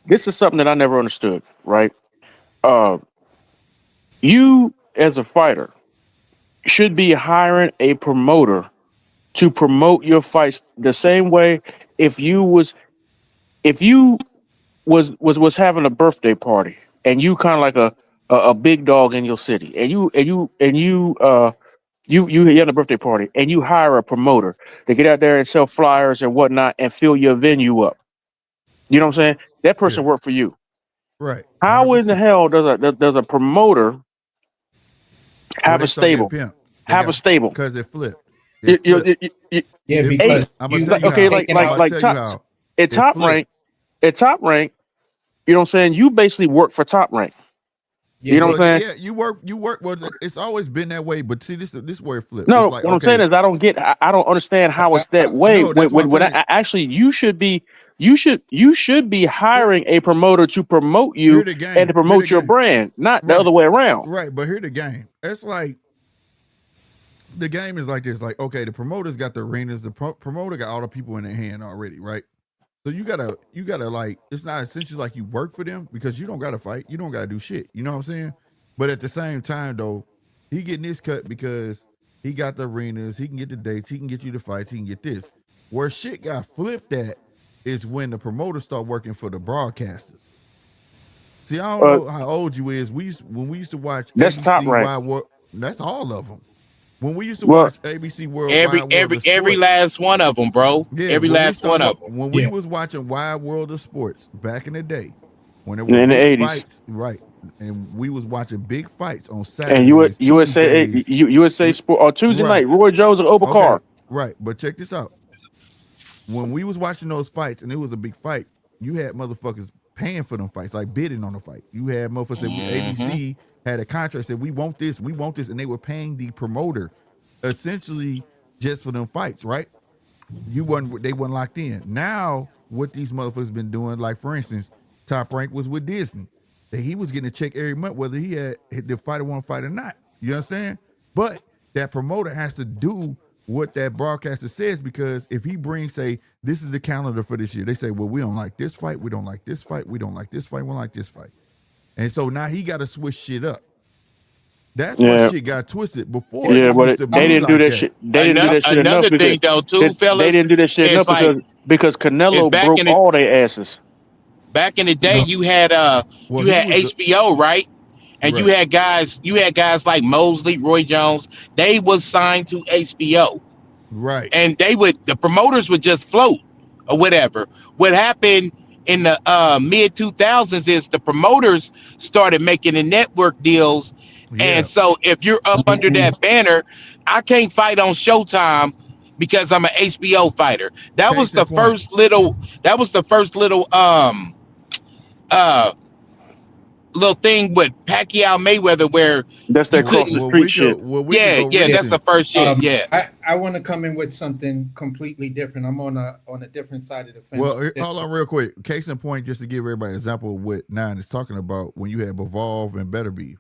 this is something that I never understood. Right? Uh, you as a fighter should be hiring a promoter to promote your fights the same way. If you was having a birthday party and you kind of like a big dog in your city, and you had a birthday party and you hire a promoter to get out there and sell flyers and whatnot and fill your venue up. You know what I'm saying? That person Yeah. worked for you. Right. How in the 100%. hell does a promoter Well, have they a start getting stable? pimped. Have a stable. Because it flipped. It You- flipped. you- you- Yeah, It because flipped. I'm gonna you tell you okay, how. like taking out I'm gonna tell you top, how. at Top Rank, you know what I'm saying? You basically work for Top Rank. Yeah, You know what I'm saying? Yeah, you work. Well, it's always been that way. But see, this where it flips. No, It's like, what I'm saying is I don't understand how it's that way. No, that's what I'm saying. Actually you should be hiring a promoter to promote you Hear the game. and to promote your brand, not the other way around. Right, but here the game. It's like the game is like this. Like, okay, the promoter's got the arenas. The promoter got all the people in their hand already, right? So you gotta like, it's not essentially like you work for them because you don't gotta fight. You don't gotta do shit. You know what I'm saying? But at the same time, though, he getting this cut because he got the arenas. He can get the dates. He can get you the fights. He can get this. Where shit got flipped at is when the promoters start working for the broadcasters. See, I don't know how old you is. When we used to watch That's ABC Top Rank. Wide World, that's all of them. When we used to watch ABC World Wide World of Sports, every last one of them, bro. yeah, Every last one of them. When we was watching Wide World of Sports back in the day, when there In were the big 80s. fights, right, and we was watching big fights on And Saturdays, Tuesdays, USA Sport or Tuesday Right. night, Roy Jones and Obakar. right. But check this out. When we was watching those fights and it was a big fight, you had motherfuckers paying for them fights, like bidding on the fight. You had motherfuckers that ABC had a contract, said we want this, and they were paying the promoter essentially just for them fights, right? They wasn't locked in. Now, what these motherfuckers been doing, like for instance, Top Rank was with Disney. That he was getting a check every month, whether he had the fighter want to fight or not. You understand? But that promoter has to do what that broadcaster says, because if he brings, say, this is the calendar for this year, they say, well, we don't like this fight, we don't like this fight, we don't like this fight, we don't like this fight. And so now he got to switch shit up. That's why shit got twisted before. Yeah, it but used to they be didn't like do that shit. They didn't do that shit enough Another because thing, though, too, fellas, they didn't do that shit enough it's like- because Canelo back broke in the- all their asses. Back in the day, you had Well, you he had was HBO, right? And you had guys like Mosley, Roy Jones. They was signed to HBO, right. and the promoters would just float or whatever. What happened in the mid 2000s is the promoters started making the network deals, and so if you're up under that banner, I can't fight on Showtime because I'm an HBO fighter. That was the first little little thing with Pacquiao Mayweather where That's that cross the street shit. That's the first shit. I want to come in with something completely different. I'm on a different side of the fence. Well, hold on real quick. Case in point, just to give everybody an example of what Nine is talking about when you had Evolve and Better Beef.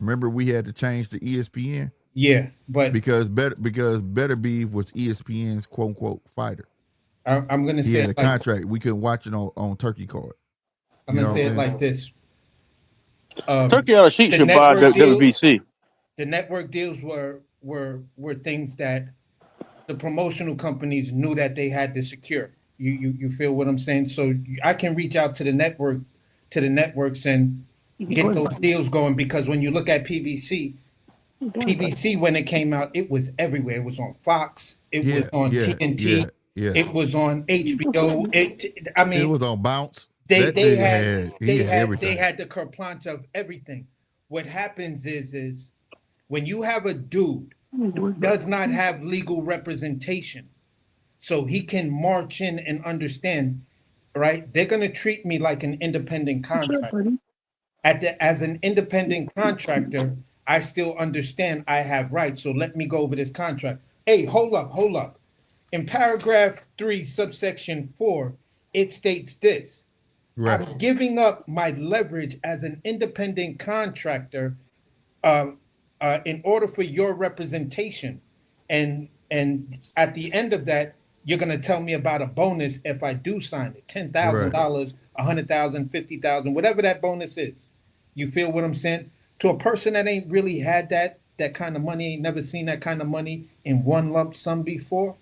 Remember we had to change to ESPN? Yeah, but because Better Beef was ESPN's quote unquote fighter. I'm gonna say he had a contract. We couldn't watch it on Turkey Card. I'm gonna say it like this. Turkey on a sheet should buy the WBC. The network deals were things that the promotional companies knew that they had to secure. You feel what I'm saying? So I can reach out to the networks and get those deals going, because when you look at PBC when it came out, it was everywhere. It was on Fox. It was on TNT. It was on HBO. It was on Bounce. They had the carte of everything. What happens is when you have a dude who does not have legal representation, so he can march in and understand, right? They're gonna treat me like an independent contractor. As an independent contractor, I still understand I have rights. So let me go over this contract. Hey, hold up. In paragraph 3, subsection 4, it states this. Right. I'm giving up my leverage as an independent contractor in order for your representation. And at the end of that, you're going to tell me about a bonus if I do sign it. $10,000, $100,000, $50,000, whatever that bonus is. You feel what I'm saying? To a person that ain't really had that kind of money, ain't never seen that kind of money in one lump sum before,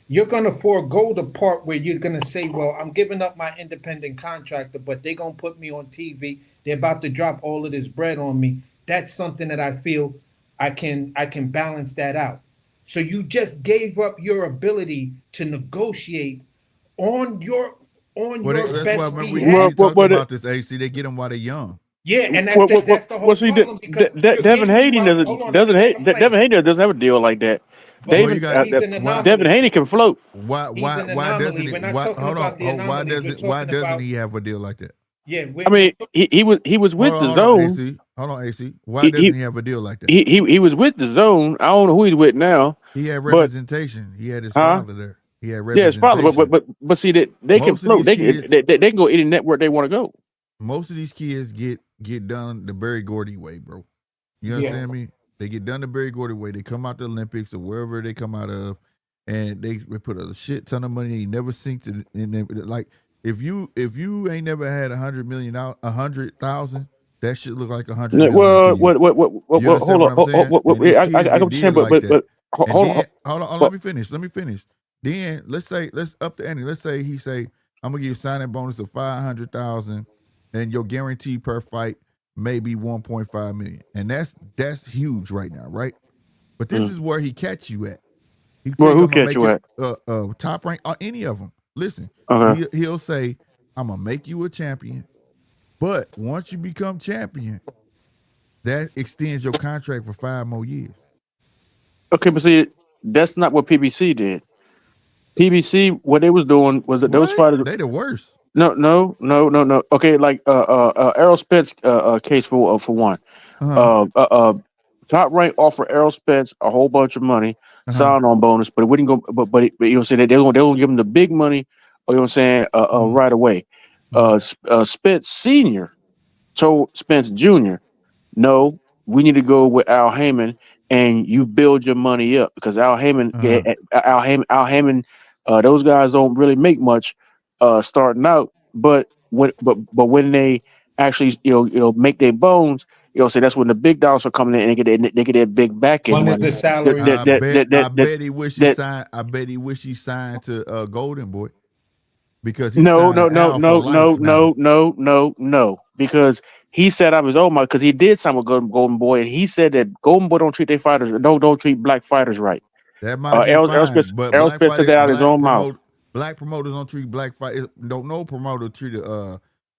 you're going to forego the part where you're going to say, well, I'm giving up my independent contractor, but they're going to put me on TV. They're about to drop all of this bread on me. That's something that I feel I can balance that out. So you just gave up your ability to negotiate on your that's best why behalf. we talked about this, AC. They get them while they're young. Yeah, and that's the whole problem. Devin Hayden doesn't have a deal like that. But Well, you David got he's an why Devin anomaly. Haney can float. He's an why doesn't anomaly. he? We're not Why talking hold on? about the anomalies. We're Why talking doesn't about he have a deal like that? yeah. I mean, he was with the Hold on, zone. AC. Hold on, AC. Why He doesn't he, he have a deal like that? he was with the zone. I don't know who he's with now, He had but representation. He had his huh? father there. He had Yeah, it's probably, representation. but see that they can Most of float. these kids, They can go any network they want to go. get done the Berry Gordy way, bro. You Yeah. understand me? They get done the Berry Gordy way. They come out the Olympics or wherever they come out of, and they put a shit ton of money. He never sinks it in them. Like if you ain't never had $100,000, that shit look like $100 million to Well, you. You what understand hold what on. I'm saying? And these I kids got get what you're saying, did like that. And hold then on. hold on, let me finish. Let me finish. Then let's up the ante. Let's say he say, I'm gonna give you a signing bonus of $500,000, and your guarantee per fight may be 1.5 million. And that's huge right now, right? But this is where he catch you at. He tell Well, you who I'm gonna catch make you you at? top rank on any of them. Listen, Okay. he'll say, I'm gonna make you a champion, but once you become champion, that extends your contract for 5 more years. Okay, but see, that's not what PBC did. PBC, what they was doing was that those What? fighters. They the worst. No. Okay, like Errol Spence case for one. Uh-huh. Uh, uh, uh, Top Rank offered Errol Spence a whole bunch of money, Uh-huh. sign on bonus, but it wouldn't go. But you know, what I'm saying they're gonna give him the big money. You know, what I'm saying right away. Spence Senior told Spence Jr., no, we need to go with Al Heyman, and you build your money up because Uh-huh. Al Heyman, those guys don't really make much starting out, but when they actually make their bones, say that's when the big dollars are coming in and they get that big back end One is money. the salary. I bet he wish he signed. I bet he wish he signed to Golden Boy because he No, signed no, to no, Al for no, no, life now. no. Because he said out of his own mouth, because he did sign with Golden Boy, and he said that Golden Boy don't treat their fighters, don't treat black fighters right. That might be fine, but Errol Spence said that out of his own mouth. black promoters don't treat black fighters. Don't no promoter treat a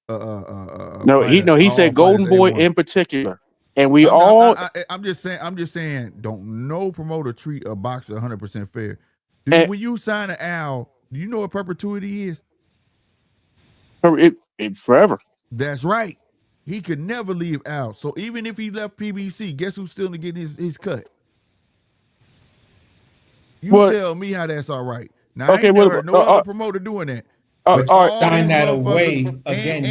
fighter No, he all said fighters Golden Boy A1. in particular, and we all I'm just saying. Don't no promoter treat a boxer 100% fair. Dude, and when you sign an Al, do you know what perpetuity is? forever. That's right. He could never leave Al. So even if he left PBC, guess who's still to get his cut? You What? tell me how that's all right. Now I Okay, ain't never what? heard no other promoter doing that. But But All right. all sign these that motherfuckers away again.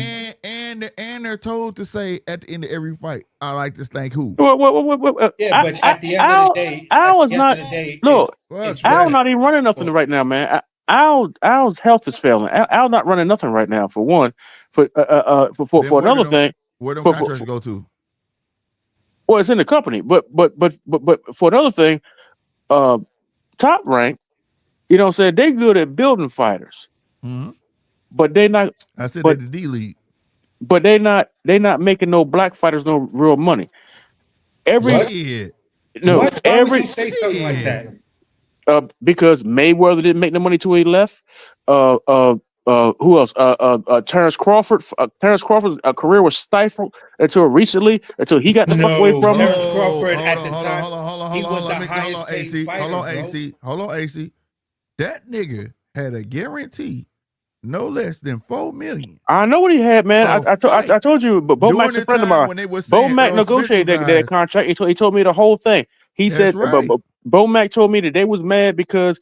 and they're told to say at the end of every fight, I like to thank who? Yeah, but at the end of the day, Al was not. Look, it's Al that. not even running nothing right now, man. Al's health is failing. Al not running nothing right now. For one, Then for another thing, where them for, contracts go to? well, it's in the company. But for another thing, Top Rank, what I'm saying, they good at building fighters, Mm-hmm. but they not. I said But that the D League. but they not making no black fighters no real money. Every Shit. no what? Why would you say something like Shit. that? Because Mayweather didn't make the money till he left. Who else? Terrence Crawford. Terrence Crawford's career was stifled until recently, until he got the fuck away No, from him. Terrence Crawford hold at on, the hold time, on, he was the hold highest on, paid AC. fighter, Hold on, bro. AC. Hold on, AC. That nigga had a guarantee no less than $4 million I know what he had, man. a fight I told you, but Bo during Mac's a the friend of time mine. when they were Bo saying Mac Earl Spence was negotiated that eyes. contract. He told me the whole thing. He That's said, right. Bo Mac told me that they was mad because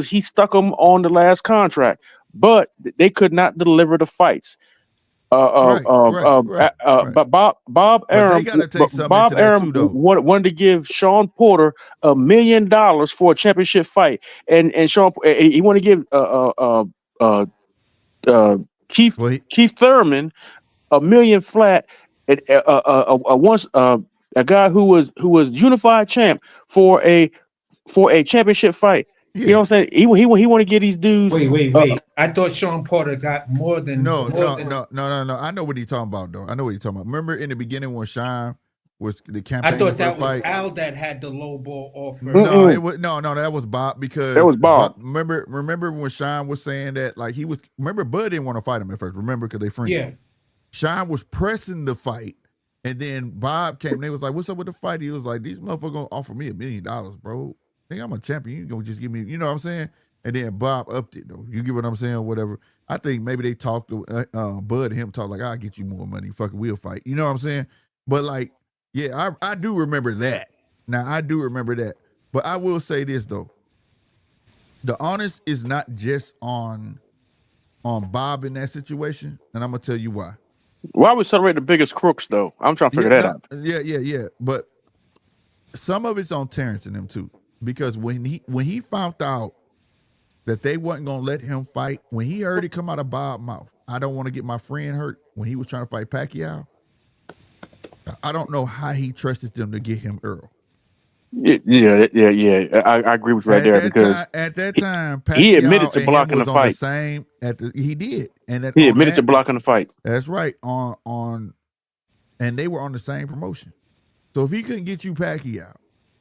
he stuck him on the last contract, but they could not deliver the fights. Right. But Bob But they Arum got to take something into that too, though. wanted to give Sean Porter $1 million for a championship fight, and Sean he wanted to give Keith Thurman $1 million flat. Once a guy who was unified champ for a championship fight. Yeah. You know what I'm saying? He want to get these dudes. Wait. I thought Sean Porter got more than No. than- I know what he's talking about, though. I know what he's talking about. Remember in the beginning when Sean was the I campaign thought for that the was fight? Al that had the low ball offer. No, it was no, that was Bob because That was Bob. Remember when Sean was saying that like he was. Remember Bud didn't want to fight him at first. Remember because they friends. Yeah. Sean was pressing the fight, and then Bob came. And they was like, "What's up with the fight?" He was like, "These motherfuckers gonna offer me $1 million, bro." think I'm a champion. You gonna just give me, you know what I'm saying? And then Bob upped it though. You get what I'm saying? Whatever. I think maybe they talked to Bud and him talk like, I'll get you more money. Fucking we'll fight. You know what I'm saying? But like, yeah, I do remember that. Now I do remember that. But I will say this though. The honest is not just on Bob in that situation, and I'm gonna tell you why. Why we celebrate the biggest crooks though? I'm trying to figure that out. Yeah. But some of it's on Terrence and them too. Because when he found out that they wasn't gonna let him fight, when he heard it come out of Bob's mouth, I don't want to get my friend hurt when he was trying to fight Pacquiao. I don't know how he trusted them to get him Earl. Yeah. I agree with you right there because at that time, Pacquiao he admitted to blocking the fight. He did, and he admitted to blocking the fight. That's right. And they were on the same promotion. So if he couldn't get you Pacquiao,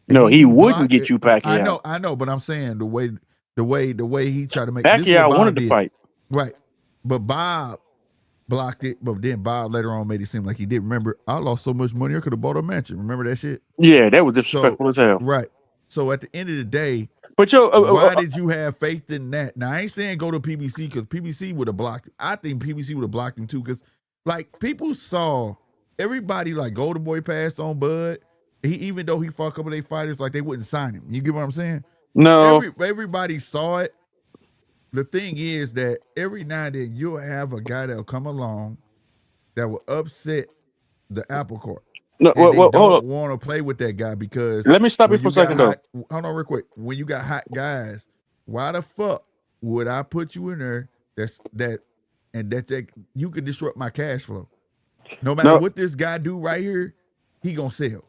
no, he wouldn't get you Pacquiao. I know, but I'm saying the way he tried to make Pacquiao wanted to fight, right? But Bob blocked it. But then Bob later on made it seem like he did. Remember, I lost so much money I could have bought a mansion. Remember that shit? Yeah, that was disrespectful as hell. Right. So at the end of the day, but why did you have faith in that? Now I ain't saying go to PBC because PBC would have blocked it. I think PBC would have blocked him too because like people saw everybody like Golden Boy passed on Bud. Even though he fought a couple of their fighters, like they wouldn't sign him. You get what I'm saying? No. Everybody saw it. The thing is that every now and then you'll have a guy that'll come along that will upset the apple cart. No, they don't want to play with that guy because let me stop you for a second though. Hold on real quick. When you got hot guys, why the fuck would I put you in there that you could disrupt my cash flow? No matter what this guy do right here, he gonna sell.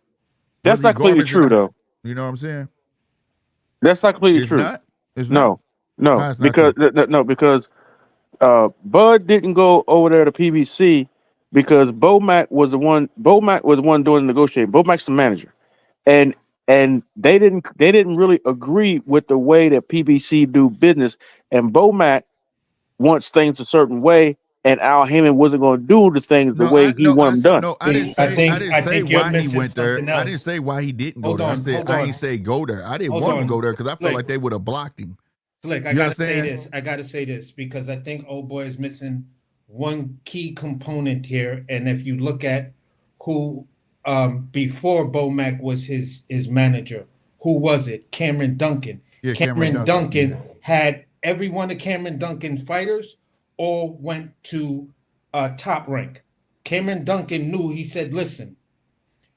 That's not completely true though. You know what I'm saying? That's not completely true. It's not. No, because Bud didn't go over there to PBC because Bomac was the one doing the negotiating. Bomac's the manager, and they didn't really agree with the way that PBC do business. And Bomac wants things a certain way, and Al Heyman wasn't going to do the things the way he wanted them done. No, I didn't say why he went there. I didn't say why he didn't go there. I ain't say go there. I didn't want him to go there because I felt like they would have blocked him. Slick, I gotta say this because I think old boy is missing one key component here. And if you look at who before Bomac was his manager, who was it? Cameron Duncan. Yeah, Cameron Duncan had every one of Cameron Duncan's fighters all went to Top Rank. Cameron Duncan knew. He said, "Listen,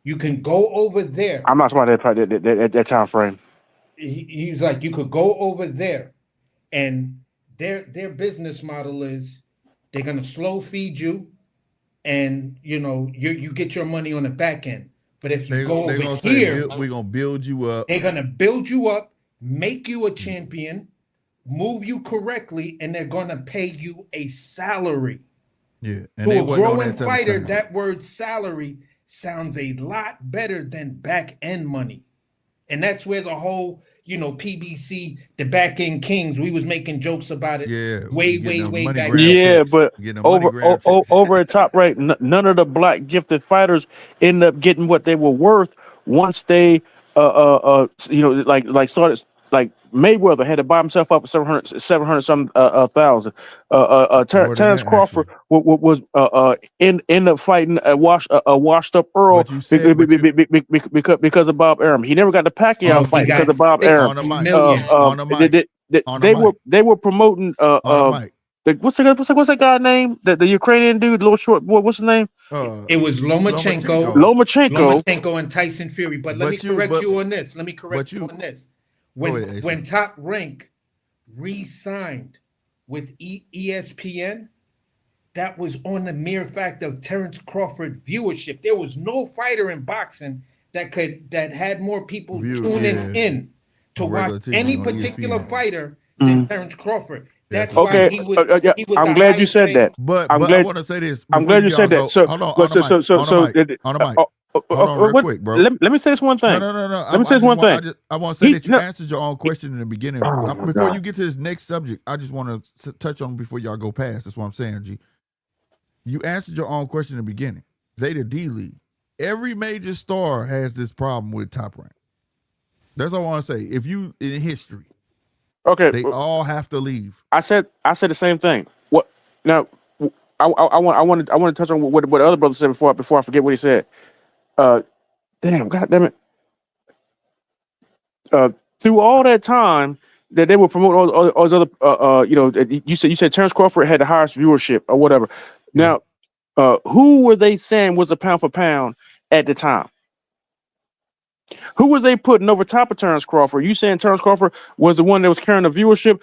you can go over there." I'm not talking about that time frame. He was like, "You could go over there." And their business model is they're gonna slow feed you, and you get your money on the back end. But if you go over here, we're gonna build you up. They're gonna build you up, make you a champion, move you correctly, and they're gonna pay you a salary. Yeah, and to a growing fighter, that word salary sounds a lot better than back end money, and that's where the whole PBC, the back end kings, we was making jokes about it. Yeah, way back. Yeah, but over at Top Rank, none of the black gifted fighters end up getting what they were worth once they started. Like Mayweather had to buy himself up for 700 some thousand. Terrence Crawford was end up fighting a washed up Earl because of Bob Arum. He never got the Pacquiao fight because of Bob Arum. They were promoting what's that guy name? The Ukrainian dude, little short boy. What's his name? It was Lomachenko. Lomachenko and Tyson Fury. But let me correct you on this. When Top Rank re-signed with ESPN, that was on the mere fact of Terrence Crawford viewership. There was no fighter in boxing that had more people tuning in to watch any particular fighter than Terrence Crawford. That's why he was. I'm glad you said that. But I want to say this. I'm glad you said that. So, on the mic. Hold on real quick, bro. Let me say this one thing. No. Let me say this one thing. I want to say that you answered your own question in the beginning. Before you get to this next subject, I just want to touch on before y'all go past. That's what I'm saying, G. You answered your own question in the beginning. Zeta D League. Every major star has this problem with Top Rank. That's all I want to say. If you in history, Okay, they all have to leave. I said the same thing. What now? I want to touch on what the other brother said before I forget what he said. Damn, God damn it. Through all that time that they were promoting all those other, you said Terrence Crawford had the highest viewership or whatever. Yeah. Now, who were they saying was a pound for pound at the time? Who was they putting over top of Terrence Crawford? You saying Terrence Crawford was the one that was carrying the viewership?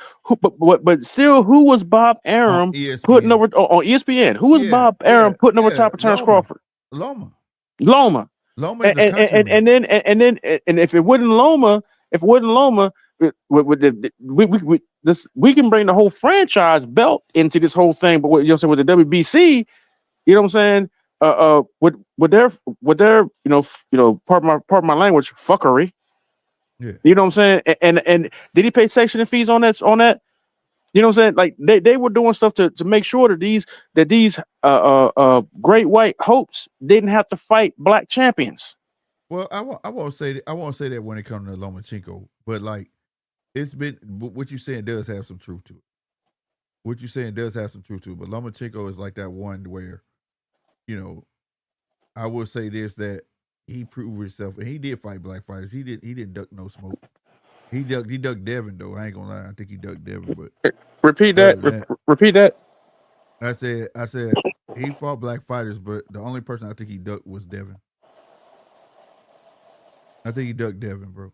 But still, who was Bob Arum putting ESPN. over on ESPN? Who was Bob Arum putting over top of Terrence Crawford? Loma. Loma. Loma is a countryman. And if it wasn't Loma, we can bring the whole franchise belt into this whole thing. But what with the WBC, you know what I'm saying? With their pardon my language, fuckery. Yeah. You know what I'm saying? And did he pay sanctioning fees on that? You know what I'm saying? Like they were doing stuff to make sure that these great white hopes didn't have to fight black champions. Well, I won't say that when it comes to Lomachenko, but like it's been what you saying does have some truth to it. What you saying does have some truth to it, but Lomachenko is like that one where, I will say this, that he proved himself and he did fight black fighters. He didn't duck no smoke. He ducked Devin though. I ain't gonna lie. I think he ducked Devin, but repeat that. Repeat that. I said he fought black fighters, but the only person I think he ducked was Devin. I think he ducked Devin, bro.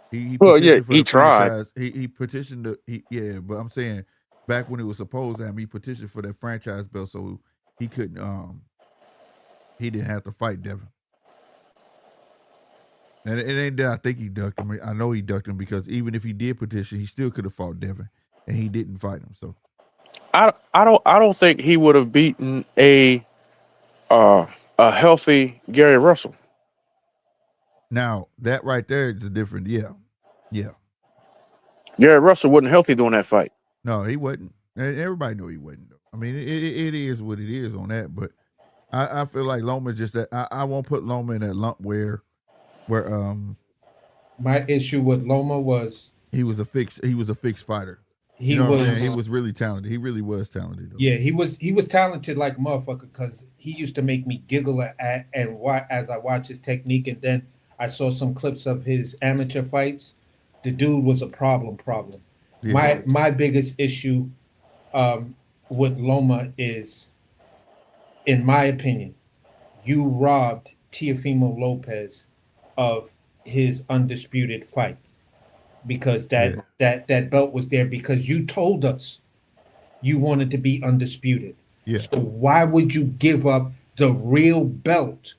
He petitioned for the franchise. He petitioned but I'm saying back when it was supposed to happen, he petitioned for that franchise belt so he couldn't he didn't have to fight Devin. And it ain't that I think he ducked him. I know he ducked him because even if he did petition, he still could have fought Devin, and he didn't fight him. So I don't think he would have beaten a healthy Gary Russell. Now that right there is a different, yeah. Gary Russell wasn't healthy during that fight. No, he wasn't. And everybody knew he wasn't. Though. I mean, it is what it is on that. But I feel like Loma just that I won't put Loma in that lump where my issue with Loma was he was a fixed fighter. He was really talented. He really was talented. Though. Yeah, he was talented like a motherfucker because he used to make me giggle as I watched his technique, and then I saw some clips of his amateur fights. The dude was a problem. Yeah. My biggest issue with Loma is, in my opinion, you robbed Teofimo Lopez of his undisputed fight because that belt was there because you told us you wanted to be undisputed. Yeah. So why would you give up the real belt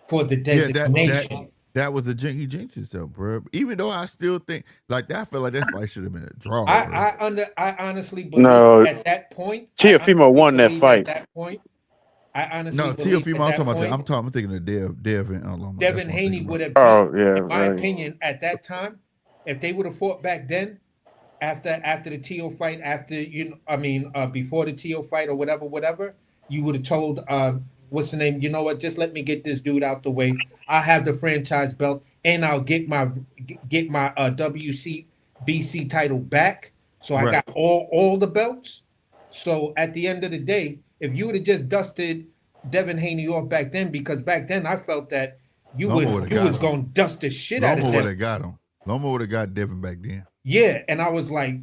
for the designation? That was a jinky jinx himself, bro. Even though I still think like that, I felt like that fight should have been a draw. I honestly believe at that point Teofimo won that fight. At that point, I honestly Teofimo. I'm thinking of Dev and Loma. Devin Haney would have been, in my opinion, at that time, if they would have fought back then, after the Teo fight, before the Teo fight or whatever, you would have told what's the name? You know what? Just let me get this dude out the way. I have the franchise belt, and I'll get my WBC title back. So I got all the belts. So at the end of the day, if you would have just dusted Devin Haney off back then, because back then I felt that you was going to dust the shit out of him. Loma would have got him. Loma would have got Devin back then. Yeah, and I was like,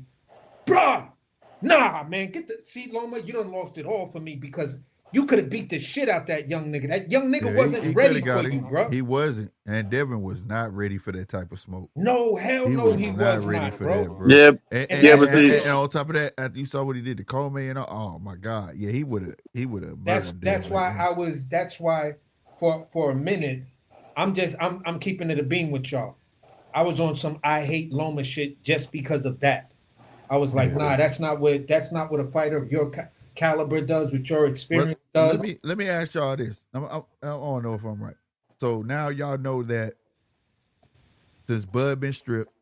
bruh, nah, man, Loma, you done lost it all for me because you could have beat the shit out that young nigga. That young nigga wasn't ready for you, bro. He wasn't, and Devin was not ready for that type of smoke. No, hell no, he was ready not, for bro. that, bro. Yeah, and on top of that, after you saw what he did to Coleman, oh my God, yeah, he would have. That's why for a minute, I'm keeping it a beam with y'all. I was on some I hate Loma shit just because of that. I was like, nah, that's not what a fighter of your caliber does, with your experience does. Let me ask y'all this. I want to know if I'm right. So now y'all know that since Bud been stripped,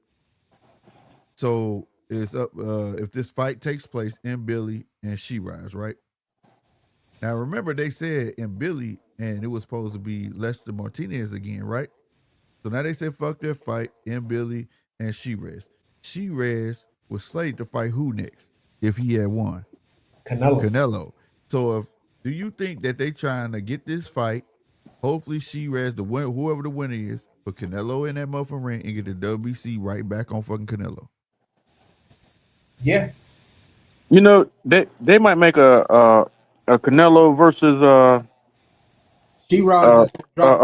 so it's up if this fight takes place in Billy and Shiraz, right? Now remember they said in Billy and it was supposed to be Lester Martinez again, right? So now they said fuck that fight in Billy and Shiraz. Shiraz was slated to fight who next if he had won? Canelo. So do you think that they trying to get this fight? Hopefully Shiraz, the winner, whoever the winner is, put Canelo in that motherfucking ring and get the WBC right back on fucking Canelo. Yeah. You know, they might make a Canelo versus Shiraz is gonna drop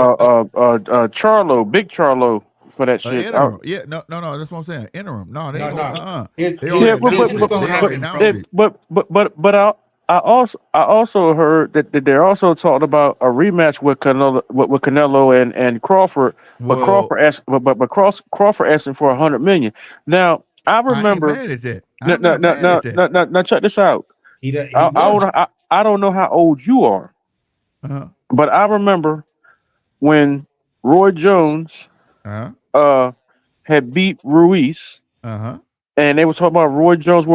Charlo, big Charlo for that shit. Interim. Yeah, no, that's what I'm saying. Interim. No, they ain't No. gonna Here's they Yeah, already here's announced what's it. gonna They happen, already announced bro. it. but I also heard that they're also talking about a rematch with Canelo and Crawford, but Well, Crawford asking for 100 million. Now I I ain't remember. mad at that. No, I'm no, not no, mad at no, that. no, no, no, check this out. He I, I, would. don't, I, I don't know how old you are, Uh-huh. but I remember when Roy Jones Uh-huh. uh had beat Ruiz, Uh-huh. and they were talking about Roy Jones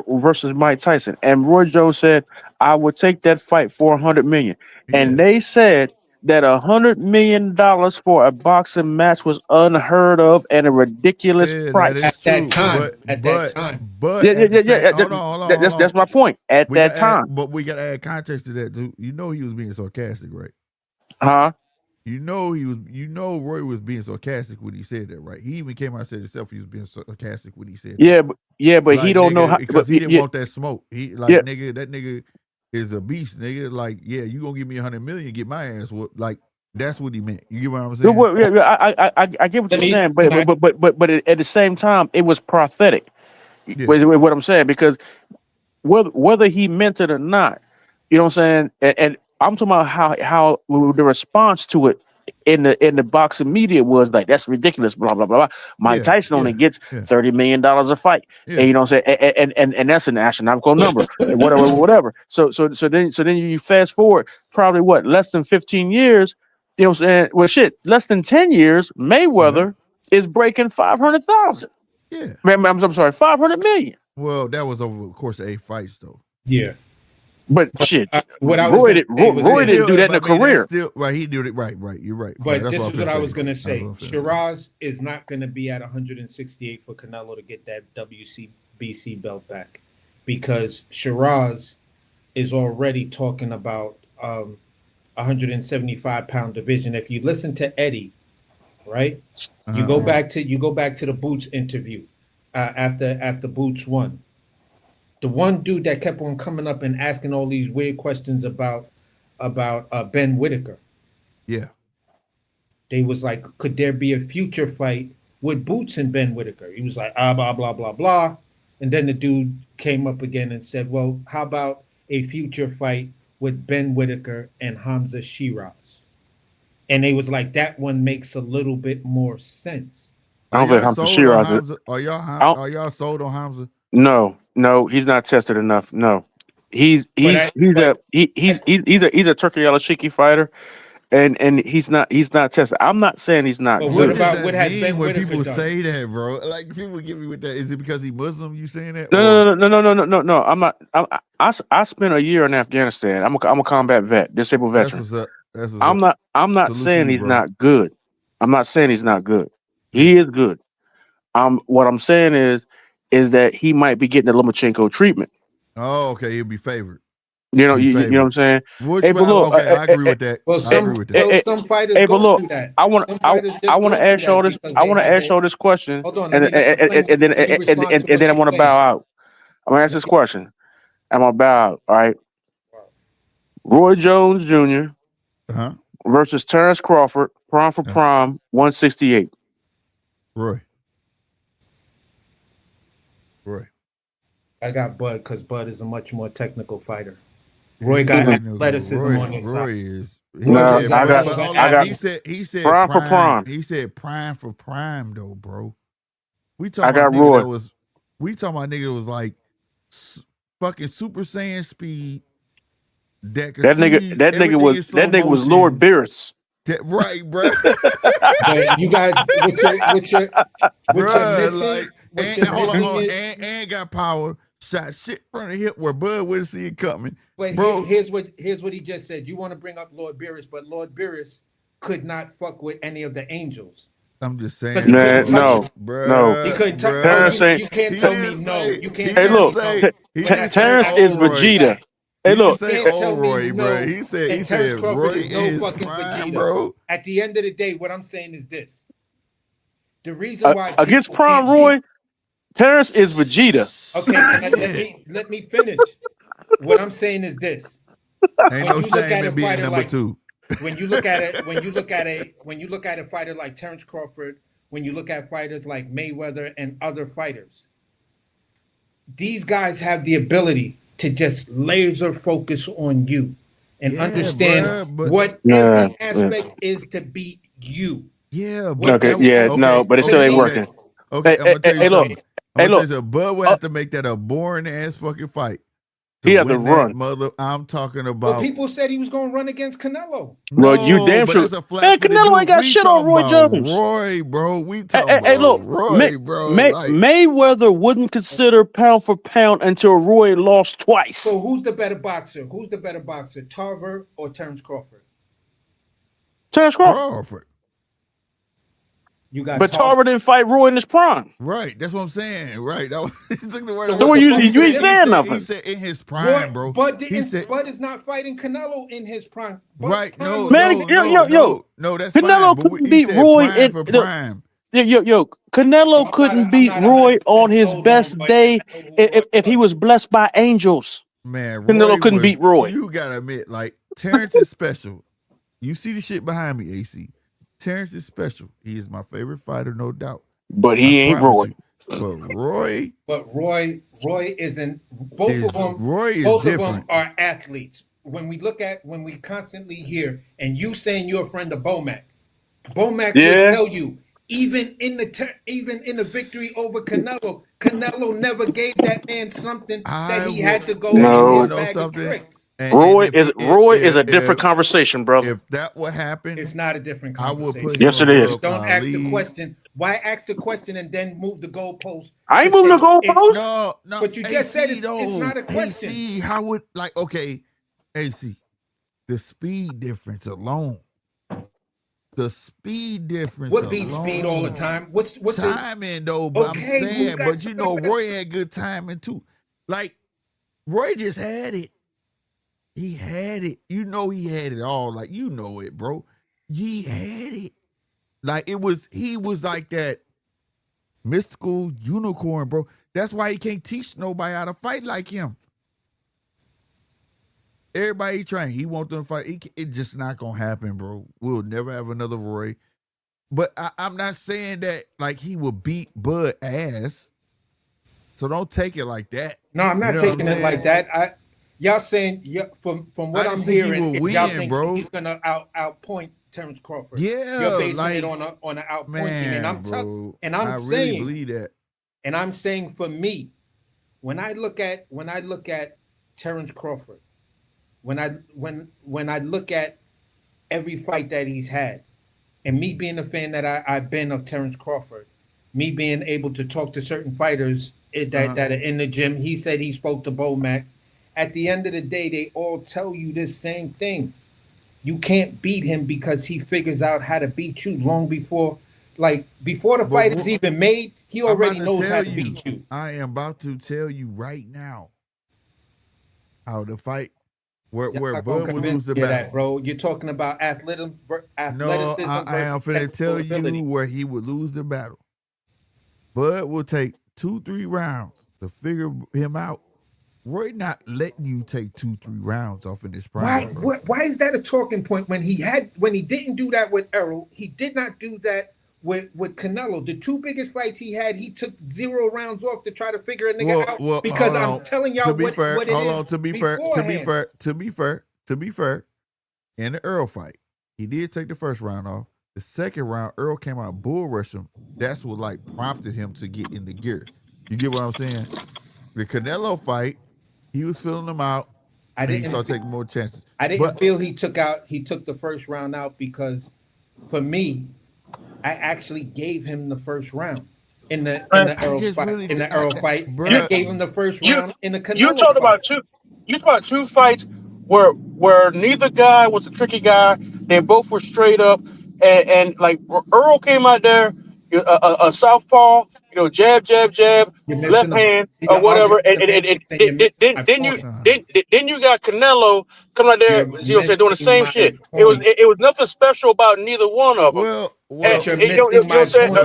versus Mike Tyson, and Roy Jones said, "I would take that fight for 100 million." And Yeah. they said that $100 million for a boxing match was unheard of and a ridiculous Yeah, that price. is At that true. time. But At that but time. but Yeah, yeah, at the yeah, same yeah. hold on. That's my point. At We that got add, time, but we gotta add context to that too. You know he was being sarcastic, right? huh? You know Roy was being sarcastic when he said that, right? He even came out and said himself he was being sarcastic when he said that. But he Like don't know nigga, how. because he didn't Yeah, want that smoke. He yeah. like nigga, that nigga is a beast, nigga. Like, yeah, you gonna give me 100 million, get my ass whooped. Like, that's what he meant. You get what I'm saying? I get what Let you're me saying, can I but at the same time, it was pathetic. Yeah. What I'm saying, because whether he meant it or not, you know what I'm saying, and I'm talking about how the response to it in the boxing media was like, that's ridiculous, blah blah blah blah. Mike Yeah. Tyson only Yeah. gets Yeah. $30 million a fight, Yeah. and you know what I'm saying, and that's an astronomical number, and whatever. So then you fast forward probably what, less than 15 years, you know what I'm saying? Well, shit, less than 10 years, Yeah. Mayweather is breaking 500,000. Yeah. I'm sorry, 500 million. Well, that was over the course of 8 fights though. Yeah. But shit, What I was gonna say was Roy That's this. didn't still, do that in a I mean, that's career. still right. He did it right. You're right. Right. But That's this what is I'm what I finna was say. gonna That's what say. I'm finna say. Shiraz is not gonna be at 168 for Canelo to get that WBC belt back, because Shiraz is already talking about 175-pound division. If you listen to Eddie, right? You Uh-huh. go back to the Boots interview after Boots won. The one dude that kept on coming up and asking all these weird questions about Ben Whitaker. Yeah. They was like, could there be a future fight with Boots and Ben Whitaker? He was like, blah blah blah blah. And then the dude came up again and said, well, how about a future fight with Ben Whitaker and Hamza Shiraz? And they was like, that one makes a little bit more sense. I Are don't think y'all Hamza sold on Shiraz. Hamza? I don't, Are y'all sold on Hamza? no, he's not tested enough. No, he's But he's I he's but a he, he's a Turkey Shiki fighter, and he's not tested. I'm not saying he's not but what What good. does about that what has mean Ben when Whitaker people done? say that, bro? Like people get me with that. Is it because he Muslim? You saying that, or No. I'm not. I spent a year in Afghanistan. I'm a combat vet, disabled that's veteran. what's up? That's what's I'm up. not. I'm not Salute to saying you, he's bro. not good. I'm not saying he's not good. Yeah. He is good. What I'm saying is that he might be getting the Lomachenko treatment. Oh, okay. He'll be favored. You Be know what favored. I'm saying? Which Hey, way? but look, Okay, I agree with that. Well, I agree with that. some fighters hey, but go look, through that. I want Some fighters I just want go to through ask y'all that this. because I they want to have ask their. y'all this question, Hold on, let and me just explain. Let me respond to what then you're I want to saying. bow out. I'm gonna ask Let this me- question. I'm gonna bow out. All right. Roy Jones Jr. Uh-huh. versus Terrence Crawford, prime for Yeah. prime, 168. Roy. Roy. I got Bud because Bud is a much more technical fighter. He Roy is got technical. athleticism on his Roy side. is. He Roy No, was said, a I but got hell of but an hold I on. got athlete. He said prime for prime. prime. He said prime for prime though, bro. We I talking about got nigga Roy. that was. We talking about nigga that was like fucking Super Saiyan speed that could see everything in slow That nigga was Lord motion. Beerus. Right, bro. But you guys, what you're Bruh, missing, like, what and you're hold on, missing is. and got power, shot shit from the hip where Bud wouldn't see it coming, But bro. here's what he just said. You want to bring up Lord Beerus, but Lord Beerus could not fuck with any of the angels. I'm just Because saying, he Nah, couldn't touch bro, him. no, no. He bruh, couldn't touch. No, Terrence bruh. ain't. you can't He tell me didn't no. say. You He can't Hey, tell didn't look, me say. no. He When didn't I say said Terrence I is didn't Roy. Vegeta. respect, Hey, He didn't look, you say can't tell me Roy, bro. no. He said. He And Terrence said Crawford Roy is in no his fucking prime, Vegeta. bro. At the end of the day, what I'm saying is this: the reason why against people Prime can't beat. Roy, Terrence is Vegeta. Okay, can I, let Shit. me let me finish. What I'm saying is this: Ain't when no you look shame at a in being fighter number like two. when you look at it, when you look at a fighter like Terrence Crawford, when you look at fighters like Mayweather and other fighters, these guys have the ability to just laser focus on you and Yeah, understand bruh. But what Nah, every yeah. aspect is to beat you. yeah, What but Okay, that every yeah, aspect no, okay, but it to still ain't okay, me. okay, working. okay. Hey, I'm hey, gonna hey, tell you hey, look, something. I'm hey, gonna tell you look. something. Bud would Uh, have to make that a boring ass fucking fight to he had to win that run. mother. I'm talking Well, about. people said he was going to run against Canelo. Well, you No, damn but sure. that's a Man, flat footed Canelo ain't dude. got We shit on talking Roy about Jones. Roy, bro. We Hey, talking hey, hey, about look, Roy, bro. Like, Mayweather wouldn't consider pound for pound until Roy lost twice. So who's the better boxer? Who's the better boxer, Tarver or Terrence Crawford? Terrence Crawford. Crawford. You got But Tarver. Tarver didn't fight Roy in his prime. Right. That's what I'm saying. Right. That was, he took the word So out. So what the you, fuck He is the you said, ain't he difference? saying said, he nothing. said in his Roy prime, bro. Bud He didn't. said, Bud is not fighting Canelo in his prime. Bud's right. prime No, was Man, no, over. no, yo, no, that's fine. Canelo But couldn't he beat said Roy prime in for prime. Canelo couldn't I'm beat not Roy 100% on his sold on best Roy. day I know who Roy if he was. was blessed by angels. Man, Canelo Roy couldn't beat was, Roy. you gotta admit, like, Terrence is special. You see the shit behind me, AC. Terrence is special. He is my favorite fighter, no doubt. But I he ain't promise Roy. you. But Roy But Roy isn't. Both of is them. Roy is Both of them different. are athletes. When we constantly hear, and you saying you're a friend of Bomac would Yeah. tell you, even in the victory over Canelo, Canelo never gave that man something that I he will, had to go and and you do No. a want to know bag of something? tricks. And if he, Roy is a different conversation, brother. if that would happen, It's not a different I would put conversation. him Yes, it is. above Just don't ask the Ali. question. Why ask the question and then move the goalpost I to ain't moving the say it's? goalpost. No, But you just said AC it's though. not a question. AC, how would like okay, AC, the speed difference alone. The speed difference What beats speed all the alone. time? What's the Timing though, but I'm okay? Who saying, got but you somebody know, better? Roy had good timing too. Like Roy just had it. He had it. You know he had it all. Like you know it, bro. He had it. Like he was like that mystical unicorn, bro. That's why he can't teach nobody how to fight like him. Everybody he train, he want them to fight. It's just not gonna happen, bro. We'll never have another Roy. But I'm not saying that like he will beat Bud ass. So don't take it like that. No, I'm You not know what I'm taking it like saying? that. Y'all saying from I what I'm just think he hearing, will is y'all win, think bro. he's gonna outpoint Terrence Crawford. You're Yeah, basing it like on a outpointing, and man, bro. I'm I really saying, believe that. and I'm saying for me, when I look at Terrence Crawford, when I look at every fight that he's had, and me being a fan that I've been of Terrence Crawford, me being able to talk to certain fighters that are in the gym, he said he spoke to Bomac. At the end of the day, they all tell you this same thing. You can't beat him because he figures out how to beat you long before, before the But fight is even made, he I'm about already to knows how tell to you. beat you. I am about to tell you right now how the fight where You're not gonna Bud would convince lose the me of battle. that, bro. You're talking about No, athleticism I versus am finna technical tell you ability. where he would lose the battle. Bud will take 2-3 rounds to figure him out. Roy not letting you take 2-3 rounds off in this Why? prime, bro. Why is that a talking point when he didn't do that with Errol? He did not do that with Canelo. The two biggest fights he had, he took 0 rounds off to try to figure a nigga out Well, because hold I'm on. telling To y'all be fair, what it hold is on. beforehand. To be fair, in the Earl fight, he did take the first round off. The second round, Earl came out and bull rushed him. That's what like prompted him to get in the gear. You get what I'm saying? The Canelo fight, he was filling them out, I and he didn't started taking more chances. I didn't But feel he took the first round out because for me, I actually gave him the first round in the I Earl just fight really, and I You bruh, gave him the first you round in the you Canelo talked fight. about two. You talked about two fights where neither guy was a tricky guy. They both were straight up. and like Earl came out there, a southpaw, jab, jab, jab, You're missing left the hand see or the whatever, argument and, the and, man and, makes, and you're and missing then my then you point. then you got Canelo coming out there, You're saying doing the missing same my shit. point. It was nothing special about neither one of them. Well, But you're missing You know what my I'm saying? point.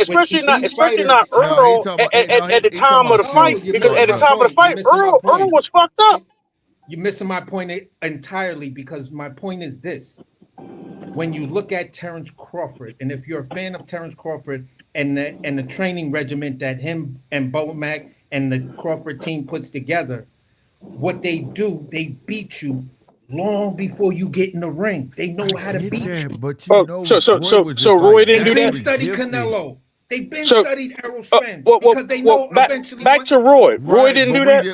When Especially elite especially fighters, not no, he Earl talking about no, at the he talking time of about the no, fight, sport, you're because missing at the sport. my No, time of the point. You're fight, missing my Earl point. was fucked up. You're missing my point entirely because my point is this. When you look at Terrence Crawford, and if you're a fan of Terrence Crawford and the training regimen that him and Bomac and the Crawford team puts together, what they do, they beat you long before you get in the ring. They I know how to get beat that, you. but Oh, Roy was just Roy like didn't do They've been that. naturally studied gifted. Canelo. They've been So studied Errol Spence well, because they know back eventually back when to Roy. Roy Right, didn't but do that.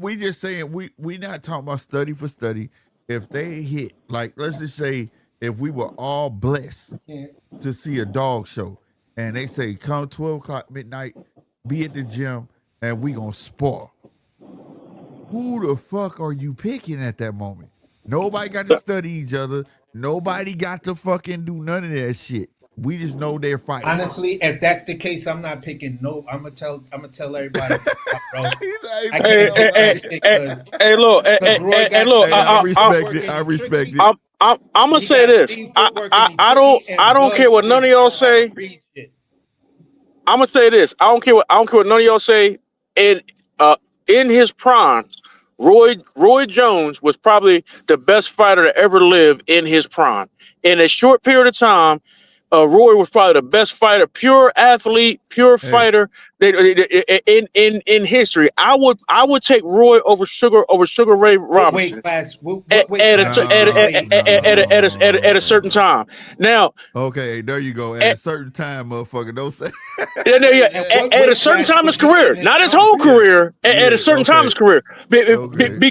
we just saying we not talking about study for study. If they hit, like, let's just say if we were all blessed to see a dog show and they say come 12 o'clock midnight, be at the gym and we gonna spar. Who the fuck are you picking at that moment? Nobody got to study each other. Nobody got to fucking do none of that shit. We just know they're fighters. honestly, if that's the case, I'm not picking no. I'm gonna tell everybody, bro. He's like, I picking Hey, can't hey, pick nobody. that hey, shit hey, because hey, look, Roy got look. Hey, I speed respect footwork it. and I he respect tricky. it. I'm gonna He say got this. speed footwork and he I tricky. don't care Bud what none of just y'all know how to say. read shit. I'm gonna say this. I don't care what none of y'all say. In in his prime, Roy Jones was probably the best fighter to ever live in his prime. In a short period of time, Roy was probably the best fighter, pure athlete, pure Hey, fighter in history. I would take Roy over Sugar Ray What weight Robinson class? What weight at class would you say? a certain time. Now, okay, there you go. At a certain time, motherfucker, don't say. yeah, And what at a weight certain class time in his was he in career, his not his prime? whole Yeah, career, at a yeah, certain time in his okay, career, okay.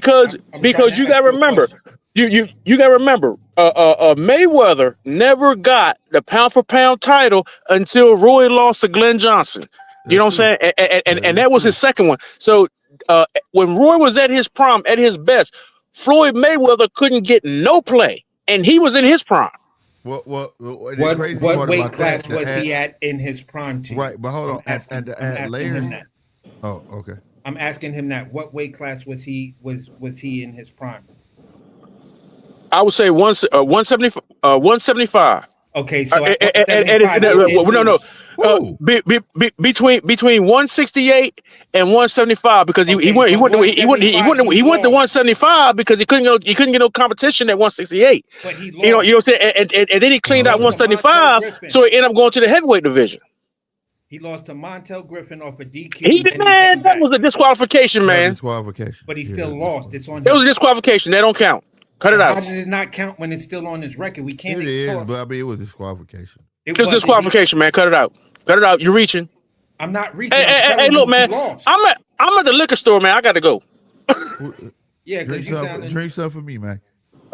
I'm trying because you to got ask to you a remember, question. you got to remember, Mayweather never got the pound for pound title until Roy lost to Glenn Johnson. You know That's what I'm true. saying? That And is that was his true. second one. So when Roy was at his prime, at his best, Floyd Mayweather couldn't get no play, and he was in his prime. The crazy What part weight about that, class was he at in his prime to you? right? But hold on, and to I'm add asking him layers. that. Oh, okay. I'm asking him that. What weight class was he in his prime? I would say 175. Okay, so at 175 he did No, no. lose. Who? Between 168 and 175, because Okay, but 175 he he went to lost, 175 because he couldn't get no competition at 168. but he You know what lost. I'm saying? And then he He cleaned out Okay. lost to Montel 175, Griffin. so he ended up going to the heavyweight division. He lost to Montel Griffin off a DQ, He and did, then he man. came That back. was a disqualification, That man. disqualification. But he Yeah, still that lost. It's on It was his. a disqualification. That don't count. Cut it How out. does it not count when it's still on his record? We can't it is, ignore but I mean, it was disqualification. it. It was Wasn't he? disqualification, man. Cut it out. Cut it out. You're reaching. I'm not Hey, reaching. I'm hey, hey, hey, telling look, you, he man. lost. I'm at the liquor store, man. I got to go. Yeah, Drink because you something. sounding. Drink something for me, man.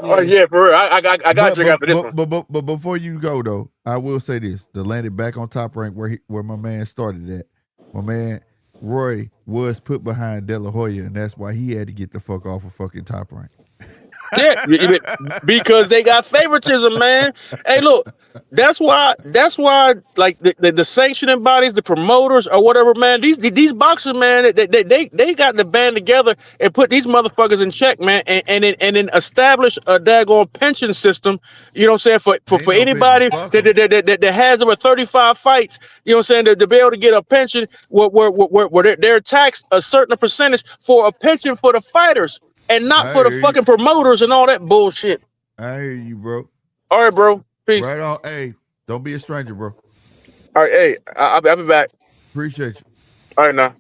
Oh Yeah. yeah, for real. I got to drink after this one. But before you go though, I will say this: to land it back on Top Rank where my man started at. My man Roy was put behind De La Hoya, and that's why he had to get the fuck off of fucking Top Rank. Yeah, because they got favoritism, man. Hey, look, like the sanctioning bodies, the promoters or whatever, man. These boxers, man, they got to band together and put these motherfuckers in check, man, and then establish a daggone pension system. You know what I'm saying? For Ain't no pension. anybody Fuck that, them. that has over 35 fights, you know what I'm saying, to be able to get a pension where they're taxed a certain percentage for a pension for the fighters and not I for the hear you. fucking promoters and all that bullshit. I hear you, bro. All right, bro. Peace. Right on. Hey, don't be a stranger, bro. All right, hey, I'll be back. Appreciate you. All right, now.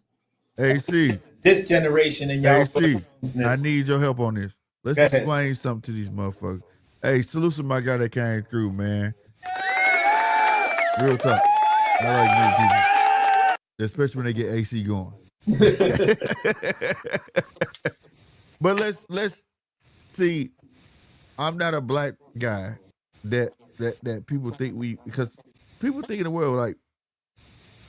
AC, This generation and y'all AC, I business. need your help on this. Let's Go ahead. explain something to these motherfuckers. Hey, salute to my guy that came through, man. Real talk. I like new people, especially when they get AC going. But let's see. I'm not a black guy that people think because people think in the world like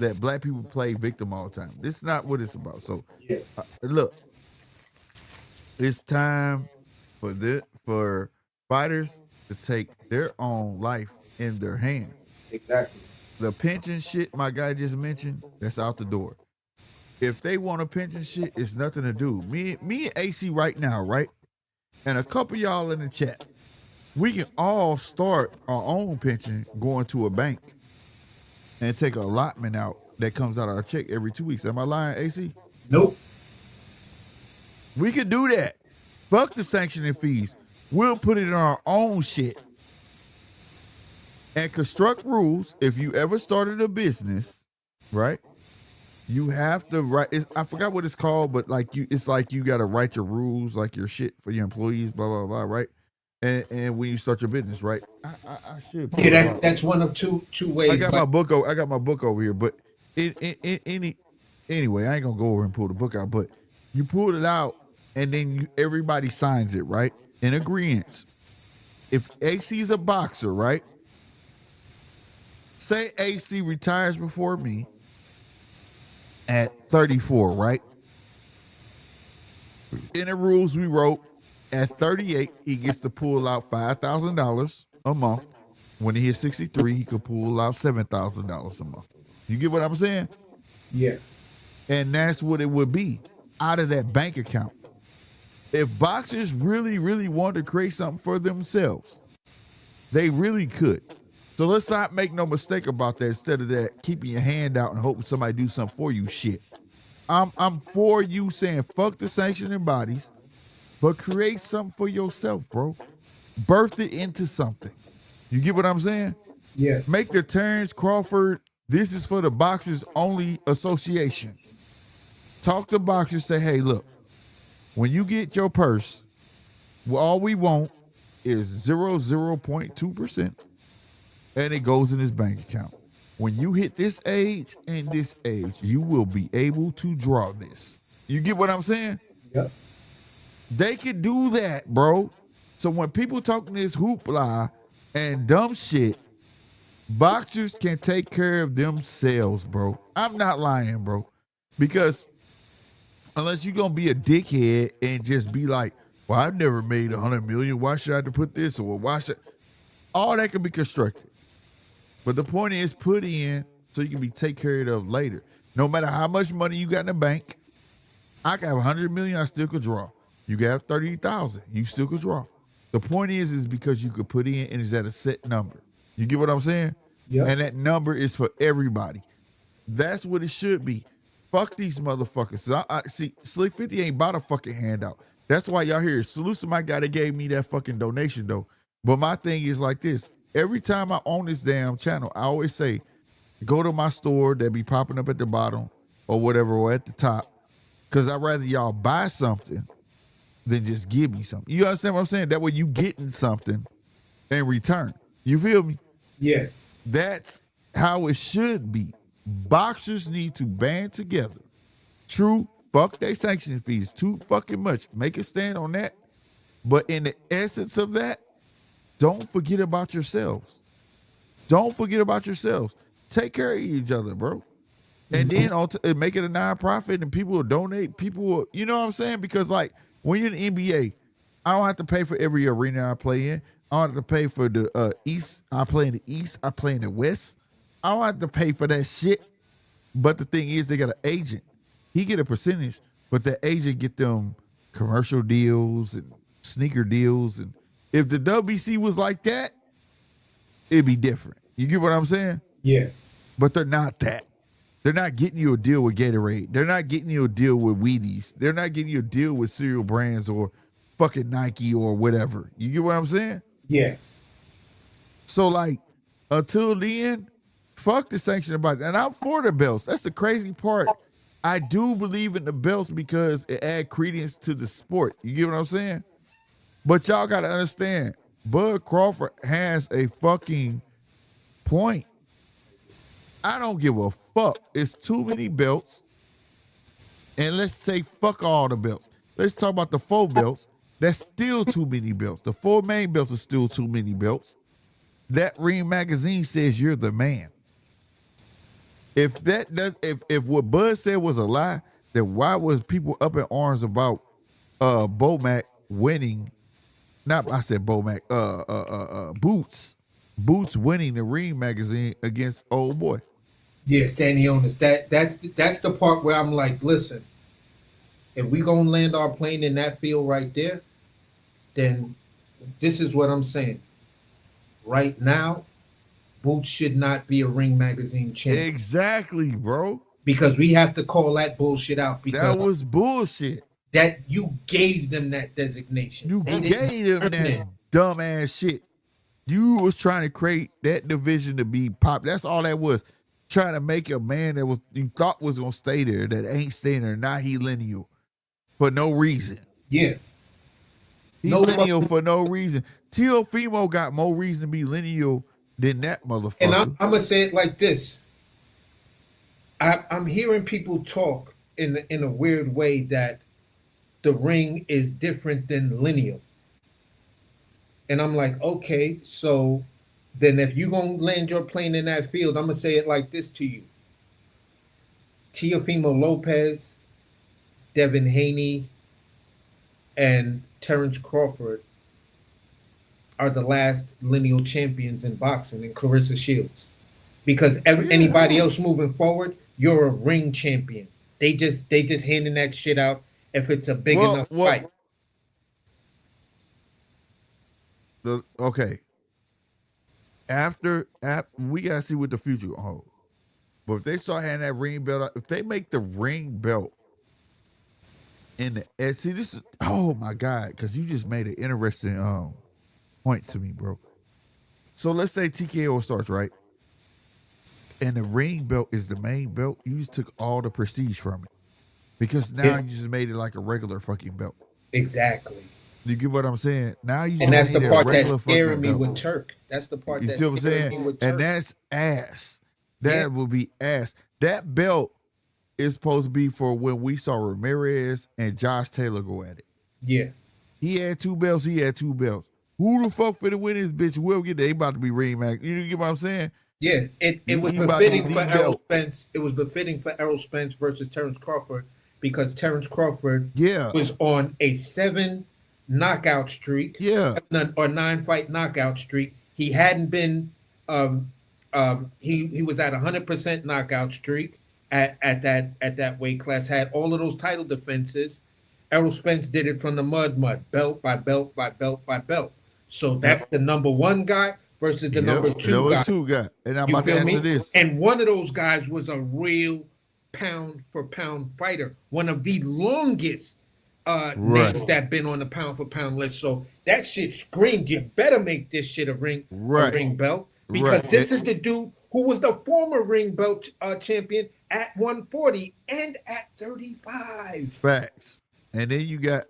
that black people play victim all the time. This is not what it's about. So look, it's time for fighters to take their own life in their hands. Exactly. The pension shit my guy just mentioned, that's out the door. If they want a pension shit, it's nothing to do. Me and AC right now, right? And a couple y'all in the chat, we can all start our own pension going to a bank and take an allotment out that comes out of our check every 2 weeks. Am I lying, AC? Nope. We could do that. Fuck the sanctioning fees. We'll put it in our own shit and construct rules. If you ever started a business, right? You have to write. I forgot what it's called, but like it's like you got to write your rules, like your shit for your employees, blah blah blah, right? And when you start your business, right? I should. Yeah, that's one of two ways. I got my book. I got my book over here, but anyway, I ain't gonna go over and pull the book out. But you pull it out, and then everybody signs it, right? In agreement. If AC is a boxer, right? Say AC retires before me at 34, right? In the rules we wrote, at 38, he gets to pull out $5,000 a month. When he hits 63, he could pull out $7,000 a month. You get what I'm saying? Yeah. And that's what it would be out of that bank account. If boxers really, really want to create something for themselves, they really could. So let's not make no mistake about that. Instead of that, keeping your hand out and hoping somebody do something for you shit. I'm for you saying fuck the sanctioning bodies, but create something for yourself, bro. Birth it into something. You get what I'm saying? Yeah. Make the Terrence Crawford, this is for the boxers only association. Talk to boxers, say, hey, look, when you get your purse, well, all we want is 0.2%. And it goes in his bank account. When you hit this age and this age, you will be able to draw this. You get what I'm saying? Yep. They could do that, bro. So when people talking this hoopla and dumb shit, boxers can take care of themselves, bro. I'm not lying, bro. Because unless you're going to be a dickhead and just be like, well, I've never made 100 million. Why should I have to put this? Or why should... All that can be constructed. But the point is put in so you can be taken care of later. No matter how much money you got in the bank, I can have 100 million, I still could draw. You can have 30,000, you still could draw. The point is because you could put in and it's at a set number. You get what I'm saying? Yeah. And that number is for everybody. That's what it should be. Fuck these motherfuckers. So I see, Slick 50 ain't bought a fucking handout. That's why y'all hear. Salute to my guy that gave me that fucking donation though. But my thing is like this. Every time I own this damn channel, I always say, go to my store that be popping up at the bottom or whatever, or at the top. Because I'd rather y'all buy something than just give me something. You understand what I'm saying? That way you getting something in return. You feel me? Yeah. That's how it should be. Boxers need to band together. True, fuck they sanctioning fees too fucking much. Make a stand on that. But in the essence of that, don't forget about yourselves. Don't forget about yourselves. Take care of each other, bro. And then make it a nonprofit and people will donate. People will, you know what I'm saying? Because like when you're in the NBA, I don't have to pay for every arena I play in. I don't have to pay for the East. I play in the East. I play in the West. I don't have to pay for that shit. But the thing is, they got an agent. He get a percentage, but the agent get them commercial deals and sneaker deals. And if the WBC was like that, it'd be different. You get what I'm saying? Yeah. But they're not that. They're not getting you a deal with Gatorade. They're not getting you a deal with Wheaties. They're not getting you a deal with cereal brands or fucking Nike or whatever. You get what I'm saying? Yeah. So like, until then, fuck the sanctioning body. And I'm for the belts. That's the crazy part. I do believe in the belts because it adds credence to the sport. You get what I'm saying? But y'all got to understand, Bud Crawford has a fucking point. I don't give a fuck. It's too many belts. And let's say fuck all the belts. Let's talk about the 4 belts. That's still too many belts. The 4 main belts are still too many belts. That Ring magazine says you're the man. If that does, if what Bud said was a lie, then why was people up in arms about Bomac winning? Not I said Bomac, Boots Boots winning the Ring magazine against old boy. Yeah, Stanionis. That's the part where I'm like, listen, if we gonna land our plane in that field right there, then this is what I'm saying. Right now, Boots should not be a Ring magazine champion. Exactly, bro. Because we have to call that bullshit out That because was bullshit. that you gave them that designation. You They didn't gave them earn that it. dumbass shit. You was trying to create that division to be pop. That's all that was. Trying to make a man that was you thought was gonna stay there that ain't staying there. Now he lineal for no reason. Yeah. He No lineal fucking- for no reason. Teofimo got more reason to be lineal than that motherfucker. And I'm gonna say it like this. I'm hearing people talk in a weird way that the Ring is different than lineal. And I'm like, okay, so then if you're gonna land your plane in that field, I'm gonna say it like this to you. Teofimo Lopez, Devin Haney, and Terrence Crawford are the last lineal champions in boxing, and Clarissa Shields. Because anybody else moving forward, you're a Ring champion. They just handing that shit out if it's a big enough fight. Okay. After we gotta see what the future holds. But if they start having that ring belt, if they make the ring belt in the see this is oh my god, because you just made an interesting point to me, bro. So let's say TKO starts, right? And the ring belt is the main belt. You just took all the prestige from it. Because now you just made it like a regular fucking belt. Exactly. You get what I'm saying? Now you And that's just the made part a regular that's scaring fucking me belt. with Turk. That's the part You that's feel what I'm scaring saying? me with Turk. And that's ass. That Yeah. will be ass. That belt is supposed to be for when we saw Ramirez and Josh Taylor go at it. Yeah. He had two belts. He had two belts. Who the fuck finna win this bitch? Whoever get there, they about to be ring mag. You get what I'm saying? Yeah, it was You about to befitting be for the Errol belt. Spence. It was befitting for Errol Spence versus Terrence Crawford because Terrence Crawford Yeah. was on a 7 knockout streak. Yeah. Or 9 fight knockout streak. He hadn't been he was at 100% knockout streak at that weight class, had all of those title defenses. Errol Spence did it from the mud, belt by belt by belt by belt. So that's the number 1 guy versus the number 2 guy. And I'm You about to feel answer me? this. And one of those guys was a real pound for pound fighter, one of the longest names that been on the pound for pound list. So that shit screamed, you better make this shit a ring belt. Because this is the dude who was the former ring belt champion at 140 and at 35. Facts. And then you got,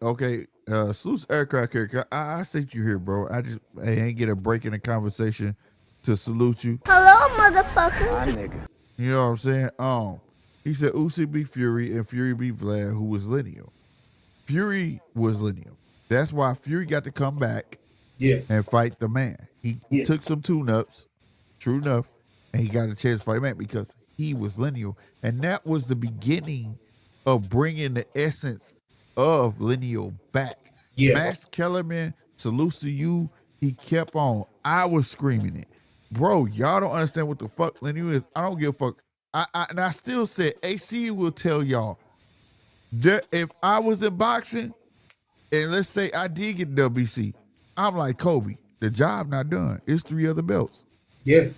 Sluice Aircraft Carrier. I see you here, bro. I ain't get a break in the conversation to salute you. Hello, motherfucker. You know what I'm saying? He said Usyk beat Fury and Fury beat Vlad, who was lineal. Fury was lineal. That's why Fury got to come back and fight the man. He took some tune-ups, true enough, and he got a chance to fight the man because he was lineal. And that was the beginning of bringing the essence of lineal back. Yeah. Max Kellerman, salutes to you. He kept on. I was screaming it. Bro, y'all don't understand what the fuck lineal is. I don't give a fuck. And I still said, AC will tell y'all, if I was in boxing, and let's say I did get the WBC, I'm like Kobe. The job not done. It's 3 other belts. Yeah.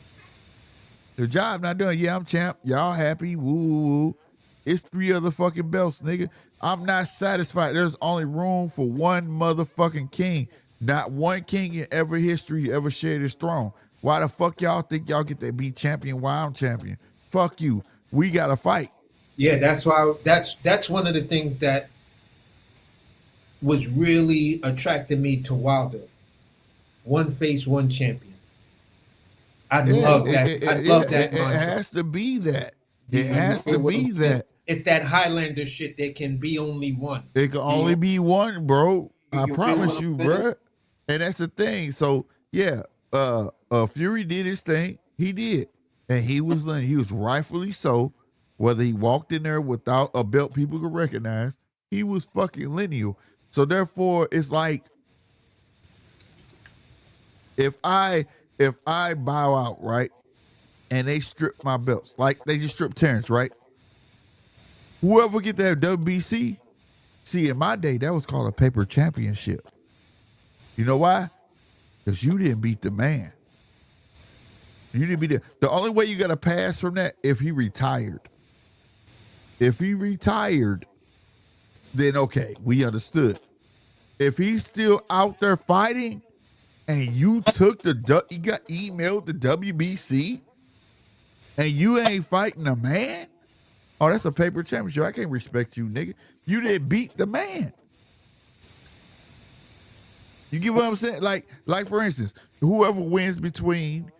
The job not done. Yeah, I'm champ. Y'all happy. Woo, woo, woo. It's 3 other fucking belts, nigga. I'm not satisfied. There's only room for one motherfucking king. Not one king in ever history ever shared his throne. Why the fuck y'all think y'all get to be champion while I'm champion? Fuck you. We gotta fight. Yeah, that's why that's one of the things that was really attracting me to Wilder. One face, one champion. I love that. I love that It mantra. has to be that. It has to be that. It's that Highlander shit. There can be only one. It can only be one, bro. I You promise feel you, what I'm saying? bro. And that's the thing. So yeah, Fury did his thing. He did, and he was rightfully so. Whether he walked in there without a belt people could recognize, he was fucking lineal. So therefore, it's like if I if I bow out, right, and they strip my belts, like they just stripped Terrence, right? Whoever get that WBC, see, in my day, that was called a paper championship. You know why? Because you didn't beat the man. You didn't beat the only way you got to pass from that if he retired. If he retired, then okay, we understood. If he's still out there fighting and you took you got emailed the WBC and you ain't fighting a man, oh, that's a paper championship. I can't respect you, nigga. You didn't beat the man. You get what I'm saying? Like for instance, whoever wins between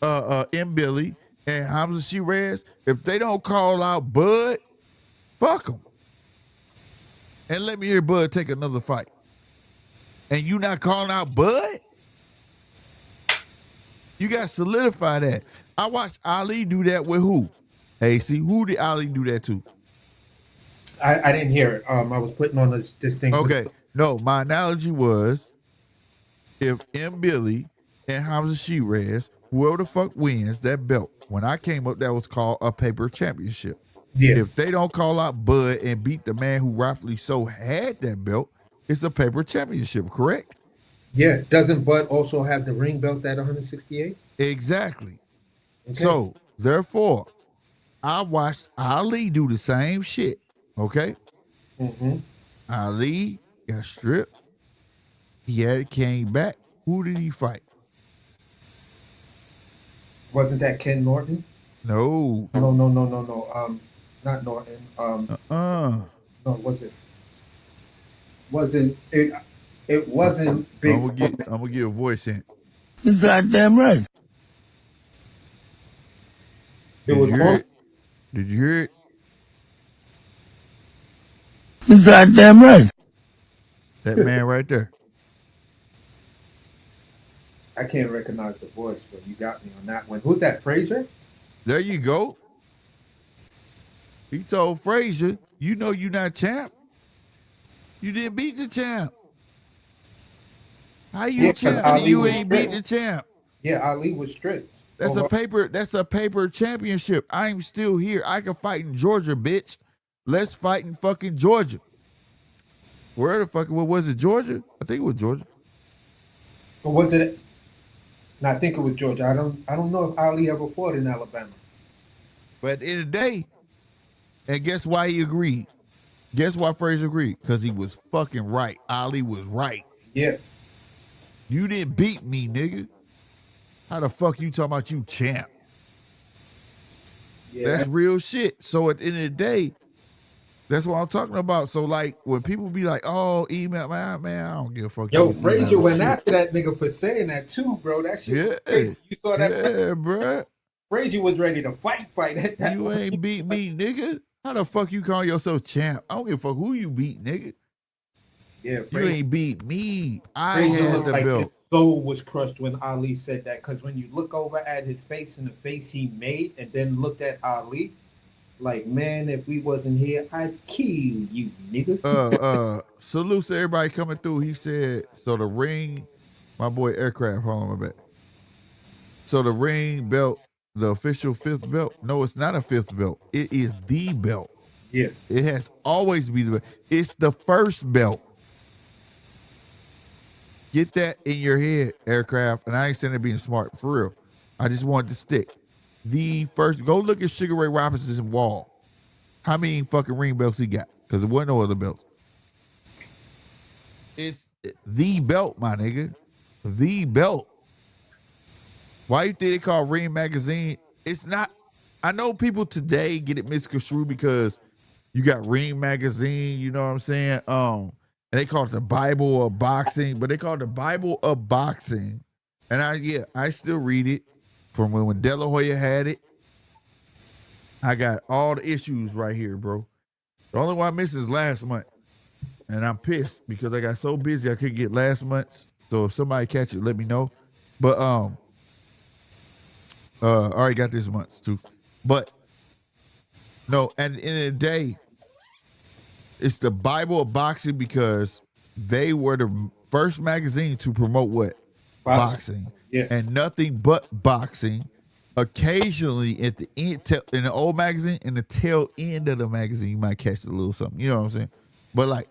M. Billy and Hamza Shiraz, if they don't call out Bud, fuck them. And let me hear Bud take another fight. And you not calling out Bud? You got to solidify that. I watched Ali do that with who? Hey, see, who did Ali do that to? I didn't hear it. I was putting on this thing. Okay. No, my analogy was if M. Billy and Hamza Shiraz, whoever the fuck wins that belt, when I came up, that was called a paper championship. Yeah. If they don't call out Bud and beat the man who rightfully so had that belt, it's a paper championship, correct? Yeah. Doesn't Bud also have the ring belt at 168? Exactly. Okay. So, therefore, I watched Ali do the same shit, okay? Mm-hmm. Ali got stripped. He had it, came back. Who did he fight? Wasn't that Ken Norton? No. No. Not Norton. No, was it? Wasn't it? It wasn't Big. I'm gonna get a voice in. You goddamn right. It was. Did you hear it? You goddamn right. That man right there. I can't recognize the voice, but you got me on that one. Who's that? Frazier? There you go. He told Frazier, you know you not champ. You didn't beat the champ. How you champ and you ain't beat the champ? Yeah, Ali was strict. That's a paper championship. I'm still here. I can fight in Georgia, bitch. Let's fight in fucking Georgia. Where the fuck, what was it, Georgia? I think it was Georgia. But was it? No, I think it was Georgia. I don't know if Ali ever fought in Alabama. But at the end of the day, and guess why he agreed? Guess why Frazier agreed? Because he was fucking right. Ali was right. Yeah. You didn't beat me, nigga. How the fuck you talking about you champ? Yeah. That's real shit. So at the end of the day, that's what I'm talking about. So like when people be like, "Oh, email, man, I don't give a fuck." Yo, Frazier went after that nigga for saying that too, bro. That shit. Was crazy. You saw that? Yeah, bro. Frazier was ready to fight at that. You ain't beat me, nigga. How the fuck you call yourself champ? I don't give a fuck who you beat, nigga. Yeah, Frazier. You ain't beat me. I Frazier had the belt. His soul was crushed when Ali said that, because when you look over at his face and the face he made, and then looked at Ali, like, man, if we wasn't here, I'd kill you, nigga. Salute to everybody coming through. He said, so the ring, my boy Aircraft, hold on my back. So the ring belt, the official fifth belt. No, it's not a fifth belt. It is the belt. Yeah. It has always been the belt. It's the first belt. Get that in your head, Aircraft. And I ain't saying it being smart, for real. I just wanted to stick. The first, go look at Sugar Ray Robinson's wall. How many fucking ring belts he got? Because there wasn't no other belts. It's the belt, my nigga. The belt. Why you think they call Ring Magazine? It's not. I know people today get it misconstrued because you got Ring Magazine, you know what I'm saying? And they call it the Bible of boxing, but they call it the Bible of boxing. And I still read it from when De La Hoya had it. I got all the issues right here, bro. The only one I missed is last month. And I'm pissed because I got so busy I couldn't get last month's. So if somebody catch it, let me know. But I already got this month's too. But no, at the end of the day, it's the Bible of boxing because they were the first magazine to promote what? Boxing. and nothing but boxing. Occasionally at the end, in the old magazine, in the tail end of the magazine, you might catch a little something. You know what I'm saying? But like,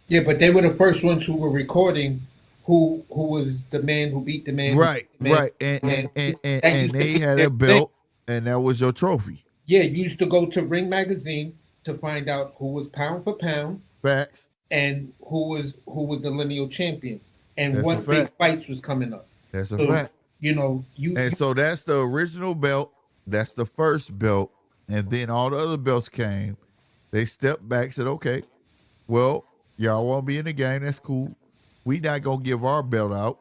Yeah, but they were the first ones who were recording who was the man who beat the man. right, Who beat the man, right, That and used to they be had their a thing. belt, and that was your trophy. Yeah, you used to go to Ring Magazine to find out who was pound for pound Facts. and who was the lineal champions and That's a what big fact. fights was coming up. That's a So, fact. you know, And so that's the original belt. That's the first belt. And then all the other belts came. They stepped back, said, okay, well, y'all want to be in the game. That's cool. We not going to give our belt out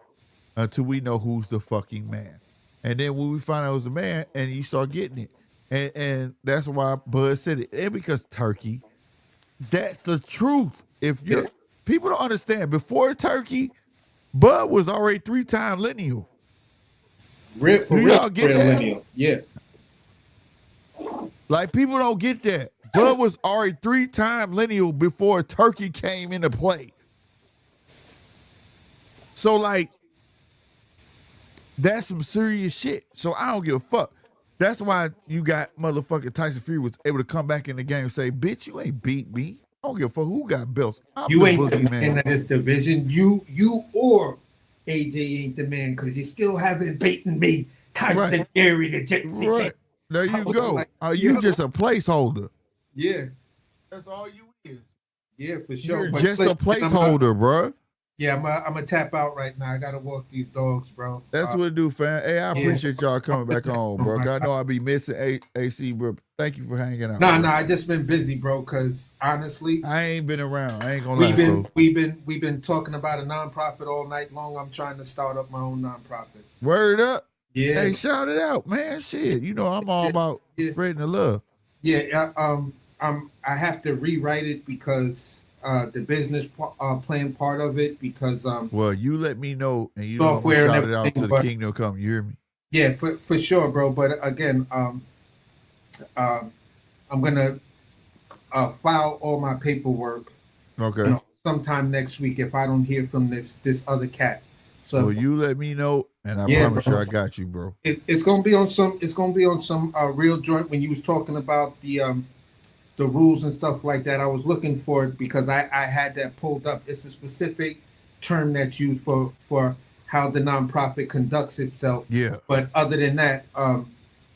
until we know who's the fucking man. And then when we find out who's the man, and you start getting it. And that's why Bud said it. And because Turkey, that's the truth. If you people don't understand, before Turkey, Bud was already 3-time lineal. real for Do real, y'all get real that? lineal. Yeah. Like, people don't get that. Bud was already 3-time lineal before Turkey came into play. So, like, that's some serious shit. So I don't give a fuck. That's why you got motherfucking Tyson Fury was able to come back in the game and say, bitch, you ain't beat me. I don't give a fuck who got belts. I'm You the ain't the man boogeyman. of this division. You or AJ ain't the man because you still haven't beaten me. Tyson Fury, the Gypsy Right. King. There you was go. like, You yo. just a placeholder. Yeah, That's all you is. yeah, for sure. You're But just a listen, placeholder, bruh. Yeah, I'm gonna tap out right now. I gotta walk these dogs, bro. That's what it do, fam. Hey, I yeah. appreciate y'all coming back on, bro. I know I be missing AC, bro. Thank you for hanging out. Nah, bro. I just been busy, bro. Cause honestly, I ain't been around. I ain't gonna lie. we've been talking about a nonprofit all night long. I'm trying to start up my own nonprofit. Word up. Yeah, Hey, shout it out, man. Shit, you know I'm all about spreading the love. yeah. I have to rewrite it because the business plan part of it because Well, you let me know, and you know I'm gonna software and shout it out everything, to the but- kingdom come. You hear me? yeah, for sure, bro. But again, I'm gonna file all my paperwork. Okay. You know, sometime next week if I don't hear from this other cat. So Well, you let me know, and I Yeah, promise bro. you I got you, bro. it's gonna be on some real joint. When you was talking about the rules and stuff like that, I was looking for it because I had that pulled up. It's a specific term that's used for how the nonprofit conducts itself. Yeah. But other than that,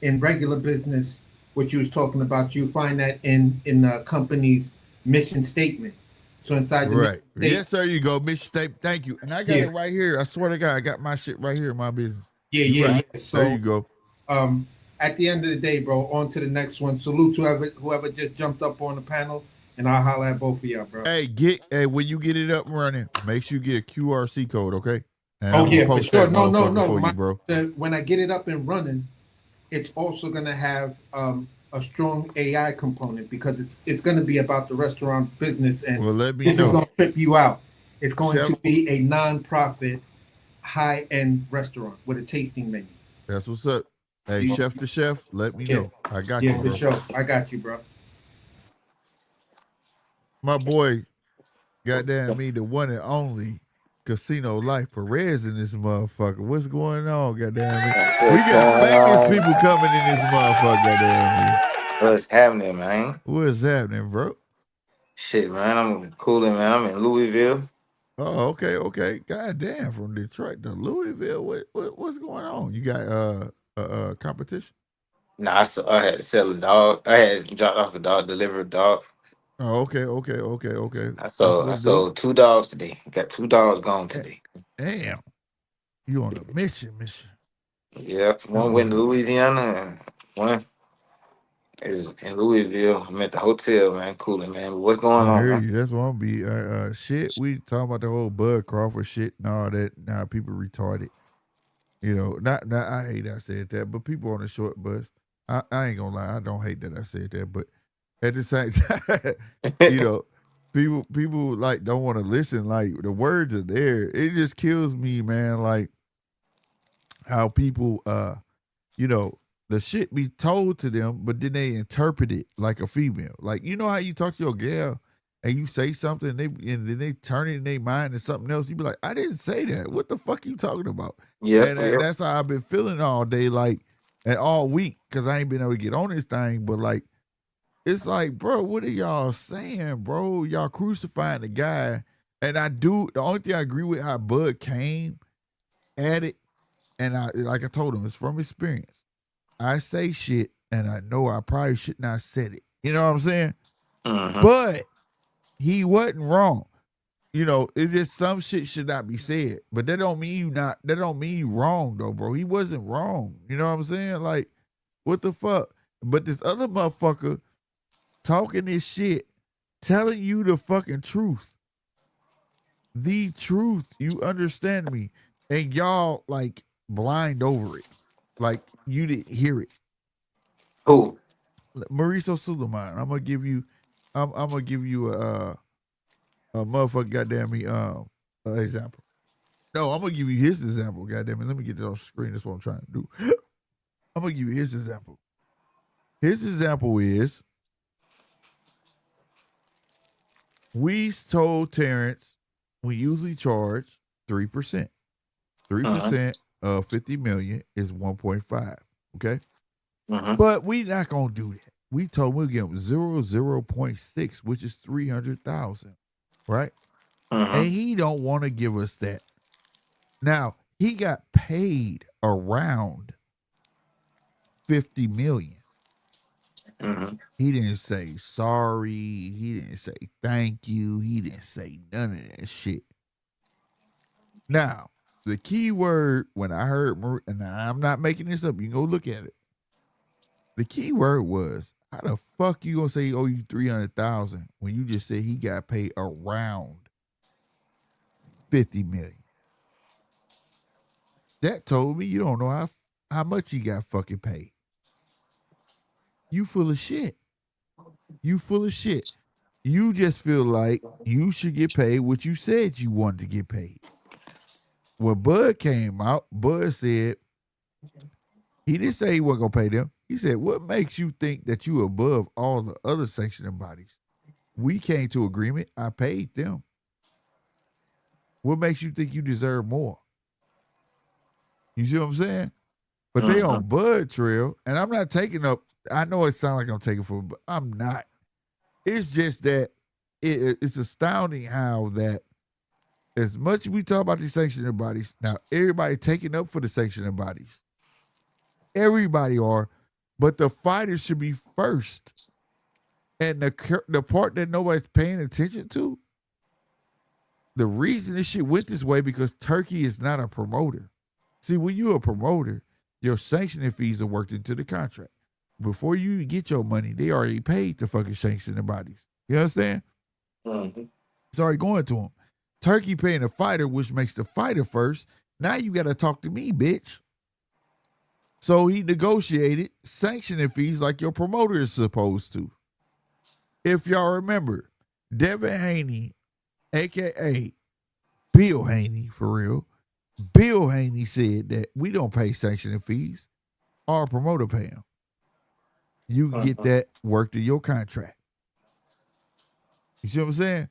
in regular business, what you was talking about, you find that in the company's mission statement. So inside the Right. mission Yes, sir. You go, Mission State. Thank you. And I got Yeah. it right here. I swear to God, I got my shit right here in my business. Yeah, You yeah, right. yeah. So there you go. At the end of the day, bro, on to the next one. Salute to whoever just jumped up on the panel, and I'll holler at both of y'all, bro. Hey, when you get it up and running, make sure you get a QRC code, okay? And Oh I'm yeah, gonna for post sure. that No, motherfucker for you, bro. When I get it up and running, it's also gonna have a strong AI component because it's gonna be about the restaurant business, and Well, let me this is know. gonna trip you out. It's going Chef- to be a non-profit, high-end restaurant with a tasting menu. That's what's up. Hey, Yeah. chef to chef, let me Yeah. know. I got Yeah, you, for bro. sure. I got you, bro. My boy, goddamn me, the one and only Casino Life Perez in this motherfucker. What's going on, goddamn me? We got famous people coming in this motherfucker, goddamn me. What's happening, man? What is happening, bro? Shit, man, I'm cooling, man. I'm in Louisville. Oh, okay. Goddamn, from Detroit to Louisville. What's going on? You got competition? Nah, I had to sell a dog. I had dropped off a dog, delivered a dog. Oh, okay. I That's sold what it do. 2 dogs today. Got 2 dogs gone today. Damn. You on a mission. Yep. One went to Louisiana and one is in Louisville. I'm at the hotel, man. Cooling, man. But what's going I on, hear man? you. That's what I'm be. Shit. We talking about the whole Bud Crawford shit and all that. Now people retarded. You know, not. I hate I said that, but people on the short bus. I ain't gonna lie. I don't hate that I said that, but at the same time, you know, people like don't want to listen. Like the words are there. It just kills me, man. Like how people, you know, the shit be told to them, but then they interpret it like a female. Like, you know how you talk to your girl and you say something and then they turn it in their mind to something else, you be like, I didn't say that. What the fuck you talking about? Yep, And that's how I've been feeling all day, like, and all week, because I ain't been able to get on this thing. But like, it's like, bro, what are y'all saying, bro? Y'all crucifying the guy. And the only thing I agree with how Bud came at it, and like I told him, it's from experience. I say shit, and I know I probably should not have said it. You know what I'm saying? But he wasn't wrong. You know, it's just some shit should not be said. But that don't mean you wrong though, bro. He wasn't wrong. You know what I'm saying? Like, what the fuck? But this other motherfucker talking this shit, telling you the fucking truth. The truth. You understand me? And y'all like blind over it. Like you didn't hear it. Who? Mauricio Suleiman. I'm gonna give you a motherfucker goddamn me example. No, I'm gonna give you his example, goddamn it. Let me get that off the screen. That's what I'm trying to do. I'm gonna give you his example. His example is, we told Terrence we usually charge 3%. 3% of 50 million is 1.5. Okay? But we not gonna do that. We told him we'll give him 0.6, which is 300,000. Right? And he don't want to give us that. Now, he got paid around 50 million. He didn't say sorry. He didn't say thank you. He didn't say none of that shit. Now, the key word when I heard, and I'm not making this up, you can go look at it. The key word was, how the fuck you gonna say he owe you 300,000 when you just said he got paid around 50 million? That told me you don't know how much he got fucking paid. You full of shit. You full of shit. You just feel like you should get paid what you said you wanted to get paid. When Bud came out, Bud said, he didn't say he wasn't going to pay them. He said, what makes you think that you above all the other sanctioning bodies? We came to agreement. I paid them. What makes you think you deserve more? You see what I'm saying? But they on Bud trail, and I'm not taking up, I know it sounds like I'm taking for, but I'm not. It's just that it's astounding how that as much as we talk about these sanctioning bodies, now everybody taking up for the sanctioning bodies. Everybody are, but the fighters should be first. And the part that nobody's paying attention to, the reason this shit went this way because Turkey is not a promoter. See, when you're a promoter, your sanctioning fees are worked into the contract. Before you get your money, they already paid the fucking sanctioning bodies. You understand? It's already going to them. Turkey paying the fighter, which makes the fighter first. Now you got to talk to me, bitch. So he negotiated sanctioning fees like your promoter is supposed to. If y'all remember, Devin Haney, a.k.a. Bill Haney, for real, Bill Haney said that we don't pay sanctioning fees. Our promoter pay them. You can get that worked in your contract. You see what I'm saying?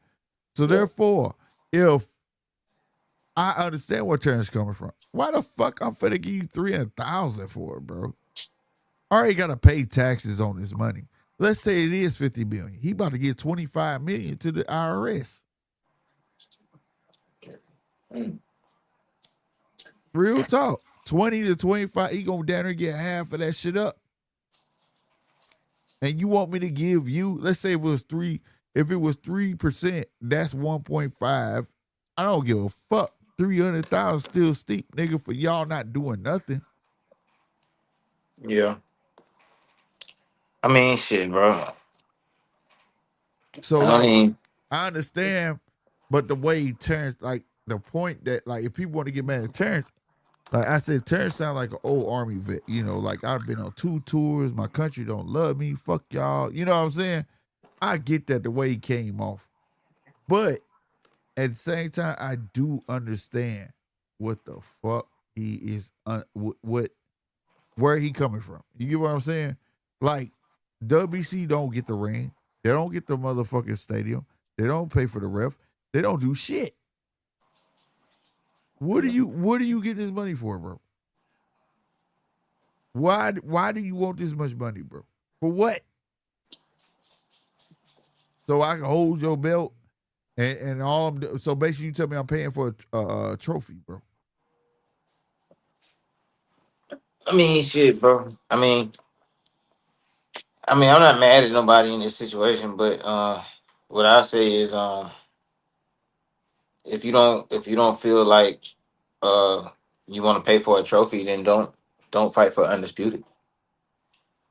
So therefore, if I understand where Terrence coming from, why the fuck I'm finna give you 300,000 for it, bro? I already gotta pay taxes on this money. Let's say it is 50 million. He about to get 25 million to the IRS. Real talk. 20 to 25, he gonna down there get half of that shit up. And you want me to give you, let's say if it was 3%, that's 1.5. I don't give a fuck. 300,000 still steep, nigga, for y'all not doing nothing. Yeah. I mean, shit, bro. So like, I understand, but the way Terrence, like the point that, like, if people want to get mad at Terrence, like I said, Terrence sound like an old Army vet. You know, like I've been on 2 tours. My country don't love me. Fuck y'all. You know what I'm saying? I get that the way he came off. But at the same time, I do understand what the fuck he is, where he coming from. You get what I'm saying? Like, WBC don't get the ring. They don't get the motherfucking stadium. They don't pay for the ref. They don't do shit. What do you get this money for, bro? Why do you want this much money, bro? For what? So I can hold your belt and all I'm so basically you tell me I'm paying for a trophy, bro. I mean, shit, bro. I'm not mad at nobody in this situation, but what I say is, if you don't feel like you want to pay for a trophy, then don't fight for undisputed.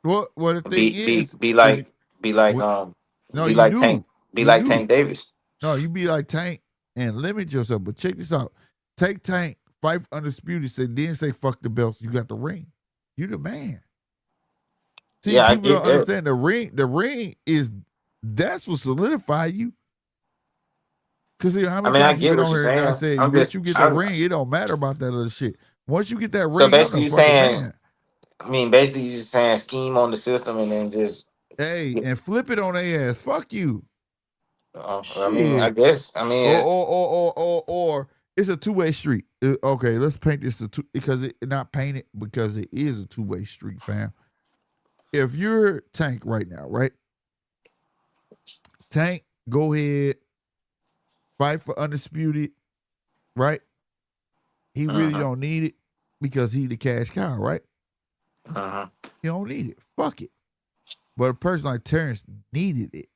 Well, the thing Be be is, be if like be like what, no, be you like Tank do, be you like do. Tank Davis. No, you be like Tank and limit yourself. But check this out: take Tank, fight for undisputed, then say fuck the belts. You got the ring. You the man. See, Yeah, I people get don't that. understand the ring. The ring that's what solidify you. Because how many I times you get been what on you're here and I saying. said, once you get that ring, it don't matter about that other shit. Once you get that So ring, you're basically, the you fucking saying, man. basically, you're saying scheme on the system and then just. Hey, and flip it on their ass. Fuck you. I Shit. guess. Or it's a two-way street. Okay, let's paint this because it not paint it because it is a two-way street, fam. If you're Tank right now, right? Tank, go ahead, fight for undisputed, right? He really don't need it because he the cash cow, right? He don't need it. Fuck it. But a person like Terrence needed it.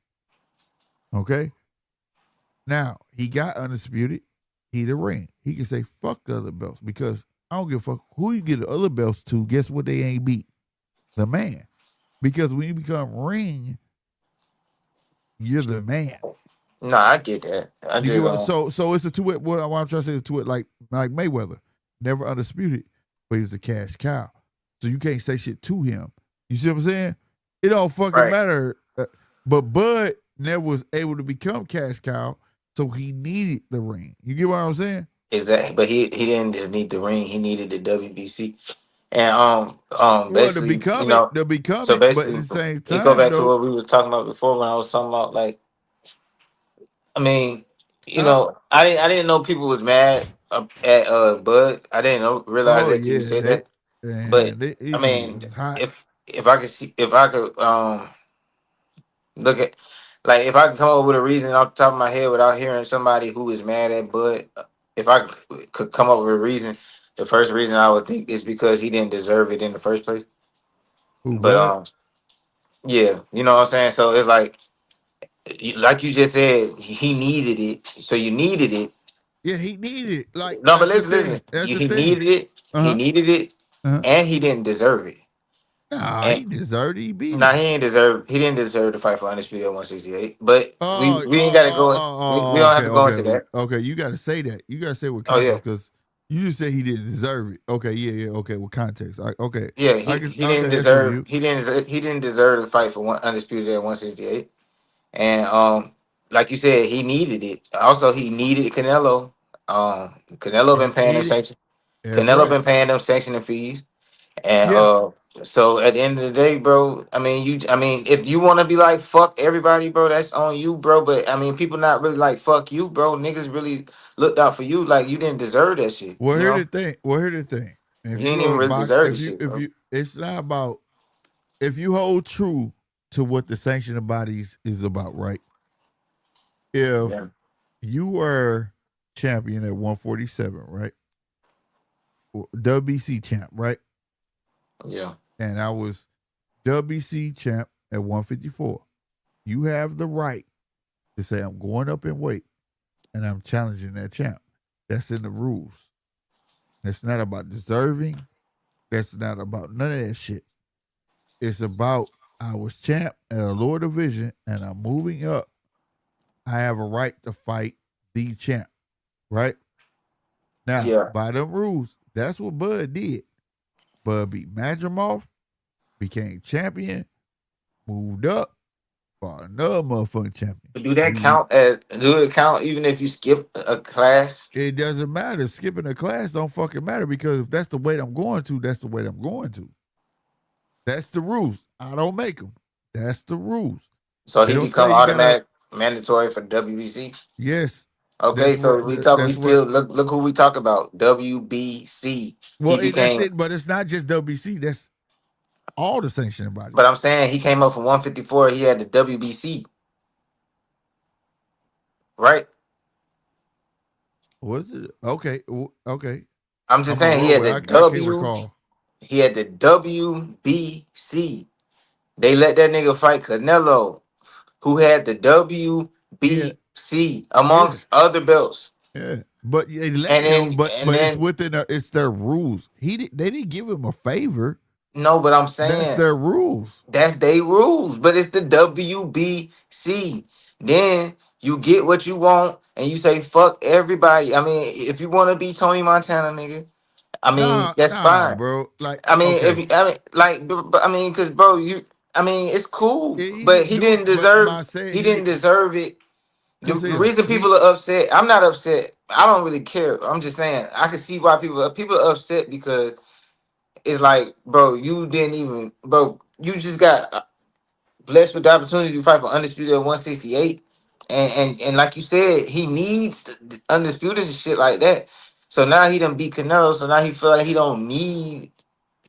Okay? Now, he got undisputed. He the ring. He can say fuck the other belts because I don't give a fuck who you get the other belts to. Guess what they ain't beat? The man. Because when you become ring, you're the man. No, I get that. You get what, so it's a two-way. What I'm trying to say is two-way, like Mayweather, never undisputed, but he was a cash cow. So you can't say shit to him. You see what I'm saying? It don't fucking matter. But Bud never was able to become cash cow, so he needed the ring. You get what I'm saying? Exactly, but he didn't just need the ring; he needed the WBC, and Well, to basically, become you it, know, so but at basically, the same you go time, back to though, what we was talking about before when I was talking about like, I mean, huh? I didn't know people was mad at Bud. I didn't realize Oh that till you yeah, said that. But he I mean, was hot. if I could see if I could look at like if I can come up with a reason off the top of my head without hearing somebody who is mad at Bud, if I could come up with a reason, the first reason I would think is because he didn't deserve it in the first place. Who But Bud? yeah, you know what I'm saying. So it's like you just said, he needed it. So you needed it. Yeah, he needed it. Like No, but that's the listen. thing. That's the He thing. needed it. He Uh needed it, huh. and he didn't deserve it. Nah, And he deserved it. He beat nah, him. he ain't deserve. He didn't deserve to fight for undisputed at 168. But Oh, we ain't got to go. We don't have okay, to go into okay, that. okay. You got to say that. You got to say with Oh yeah, context because you just said he didn't deserve it. Okay, yeah. Okay, with context. Okay, yeah. I guess. He didn't Okay, that's for deserve. you. He didn't deserve to fight for one undisputed at 168. And like you said, he needed it. Also, he needed Canelo. Canelo He been paying them needed. sanction. That's Canelo right. been paying them sanctioning fees. And Yeah. so at the end of the day, bro, I mean, if you want to be like fuck everybody, bro, that's on you, bro. But I mean, people not really like fuck you, bro. Niggas really looked out for you, like you didn't deserve that shit. Well, You here's know, the thing. Well, here's the thing. If you you ain't go even to really box, deserve the shit, bro. it's not about if you hold true to what the sanctioning bodies is about, right? Yeah, If you were champion at 147, right? WBC champ, right? yeah, And I was WBC champ at 154. You have the right to say, I'm going up in weight and I'm challenging that champ. That's in the rules. That's not about deserving. That's not about none of that shit. It's about I was champ at a lower division and I'm moving up. I have a right to fight the champ, right? Now, yeah. by them rules, that's what Bud did. Bud beat Madrimov, became champion, moved up, for another motherfucking champion. But do it count even if you skip a class? It doesn't matter. Skipping a class don't fucking matter because if that's the weight I'm going to, that's the weight I'm going to. That's the rules. I don't make them. That's the rules. So They he don't say become you gotta. automatic. mandatory for WBC? Yes. Okay, That's so what. we That's what. still look who we talk about. WBC. He Well, that's became, it. But it's not just WBC. That's all the sanctioning bodies. but I'm saying he came up from 154. He had the WBC, right? Was it okay? Okay. I'm just I'm gonna saying he roll had with the it. I can't recall. He had the WBC. They let that nigga fight Canelo, who had the Yeah. WBC Yeah. amongst other belts. Yeah. But they let And him. then and But it's then within it's their rules. They didn't give him a favor. no, but I'm That's saying their rules. that's they rules, but it's the WBC. Then you get what you want and you say fuck everybody. I mean, if you want to be Tony Montana, nigga, I mean, that's Nah, fine. bro. Like, I mean, okay. I mean, because bro, I mean, it's cool, He but didn't do it. But by saying he he didn't didn't, deserve it. The consider reason he. people are upset, I'm not upset. I don't really care. I'm just saying I can see why people are upset because it's like, bro, you didn't even, bro, you just got blessed with the opportunity to fight for undisputed at 168, and like you said, he needs the undisputed and shit like that. So now he done beat Canelo. So now he feel like he don't need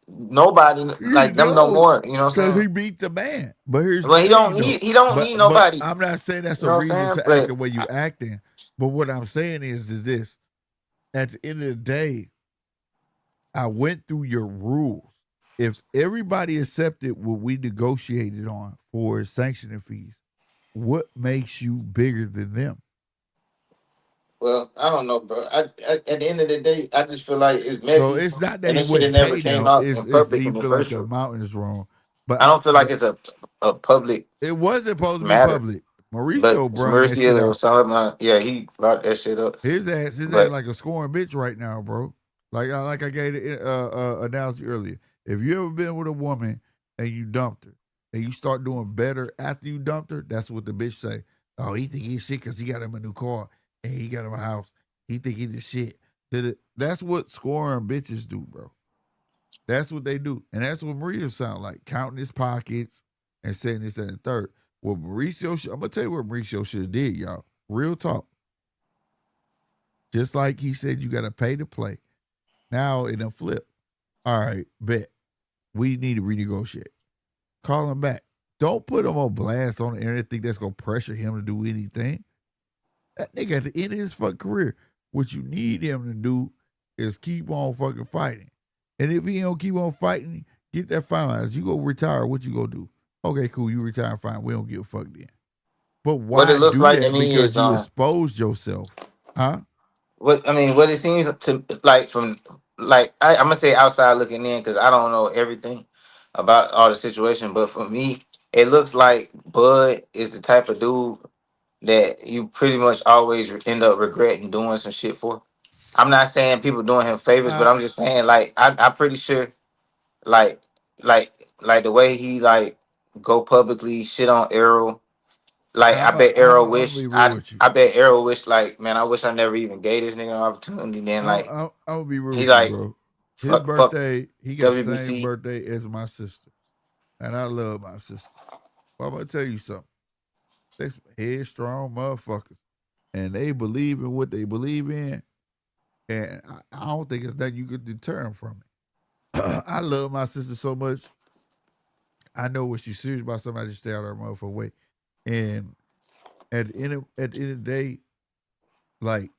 nobody You like them no know, more. You know what I'm because saying? he beat the man. But here's the Well, thing, though. he don't need But nobody. I'm not saying that's You a know what I'm reason saying? to act But the way you acting. But what I'm saying is this: at the end of the day, I went through your rules. If everybody accepted what we negotiated on for sanctioning fees, what makes you bigger than them? well, I don't know, bro. At the end of the day, I just feel like it's So messy, it's not that and he it should have wouldn't never pay came them. out in It's that public you in the feel like first the place. amount is wrong. I don't feel like But it's a public it wasn't supposed to be matter. public. But Mauricio brung that shit Mauricio out. Solomon, yeah, he brought that shit up. His ass But like a scoring bitch right now, bro. Like I gave the analogy earlier. If you ever been with a woman and you dumped her and you start doing better after you dumped her, that's what the bitch say. Oh, he think he's shit because he got him a new car and he got him a house. He think he the shit. That's what scoring bitches do, bro. That's what they do. And that's what Mauricio sound like, counting his pockets and saying this and the third. What Mauricio, I'm going to tell you what Mauricio should have did, y'all. Real talk. Just like he said, you got to pay to play. Now it done flip. All right, bet. We need to renegotiate. Call him back. Don't put him on blast on the internet. Think that's going to pressure him to do anything. That nigga at the end of his fucking career, what you need him to do is keep on fucking fighting. And if he don't keep on fighting, get that finalized. You go retire, what you go do? Okay, cool, you retire, fine. We don't give a fuck then. But what it why looks do like to that? me Because is you exposed yourself. Huh? what it seems to like from like I'm gonna say outside looking in because I don't know everything about all the situation, but for me, it looks like Bud is the type of dude that you pretty much always end up regretting doing some shit for. I'm not saying people doing him favors, but Uh, I'm just saying like I'm pretty sure like like like the way he like go publicly shit on Arrow. Like I bet I'm Arrow gonna wish be real with you. I bet Arrow wish like, man, I wish I never even gave this nigga an opportunity. Then like I'm gonna be real he with you, like bro. His fuck birthday, he got the same WBC. birthday as my sister, and I love my sister. But I'm gonna tell you something. They some headstrong motherfuckers, and they believe in what they believe in, and I don't think it's that you could deter them from it. I love my sister so much. I know when she's serious about something, I just stay out of her motherfucking way. And at the end of the day, like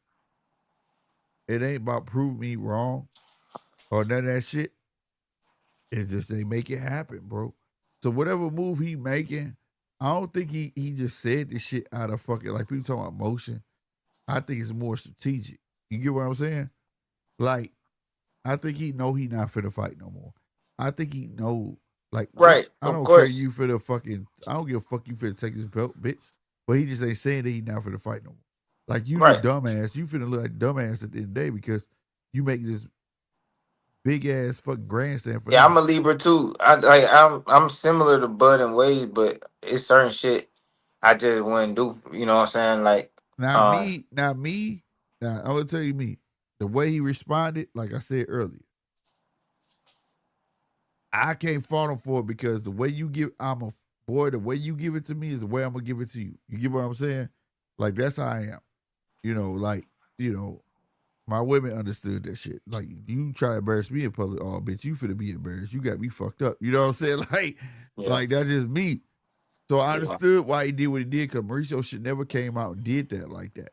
it ain't about proving me wrong or none of that shit. It's just they make it happen, bro. So whatever move he making, I don't think he just said this shit out of fucking like people talking about motion. I think it's more strategic. You get what I'm saying? Like, I think he know he not finna fight no more. I think he know, like, Right, bitch, I of don't care course. you finna fucking, I don't give a fuck you finna take this belt, bitch. But he just ain't saying that he not finna fight no more. Like, you the Right. dumbass. You finna look like dumbass at the end of the day because you make this big ass fucking grandstand for Yeah, I'm nothing. a Libra too. I'm similar to Bud and Wade, but it's certain shit I just wouldn't do. You know what I'm saying? Like Now um me, now I will tell you me, the way he responded, like I said earlier, I can't fault him for it because the way you give, boy, the way you give it to me is the way I'm gonna give it to you. You get what I'm saying? Like that's how I am. You know, like my women understood that shit. Like you try to embarrass me in public, oh bitch, you finna be embarrassed. You got me fucked up. You know what I'm saying? Yeah. Like that's just me. So I Yeah. understood why he did what he did because Mauricio shit never came out and did that like that.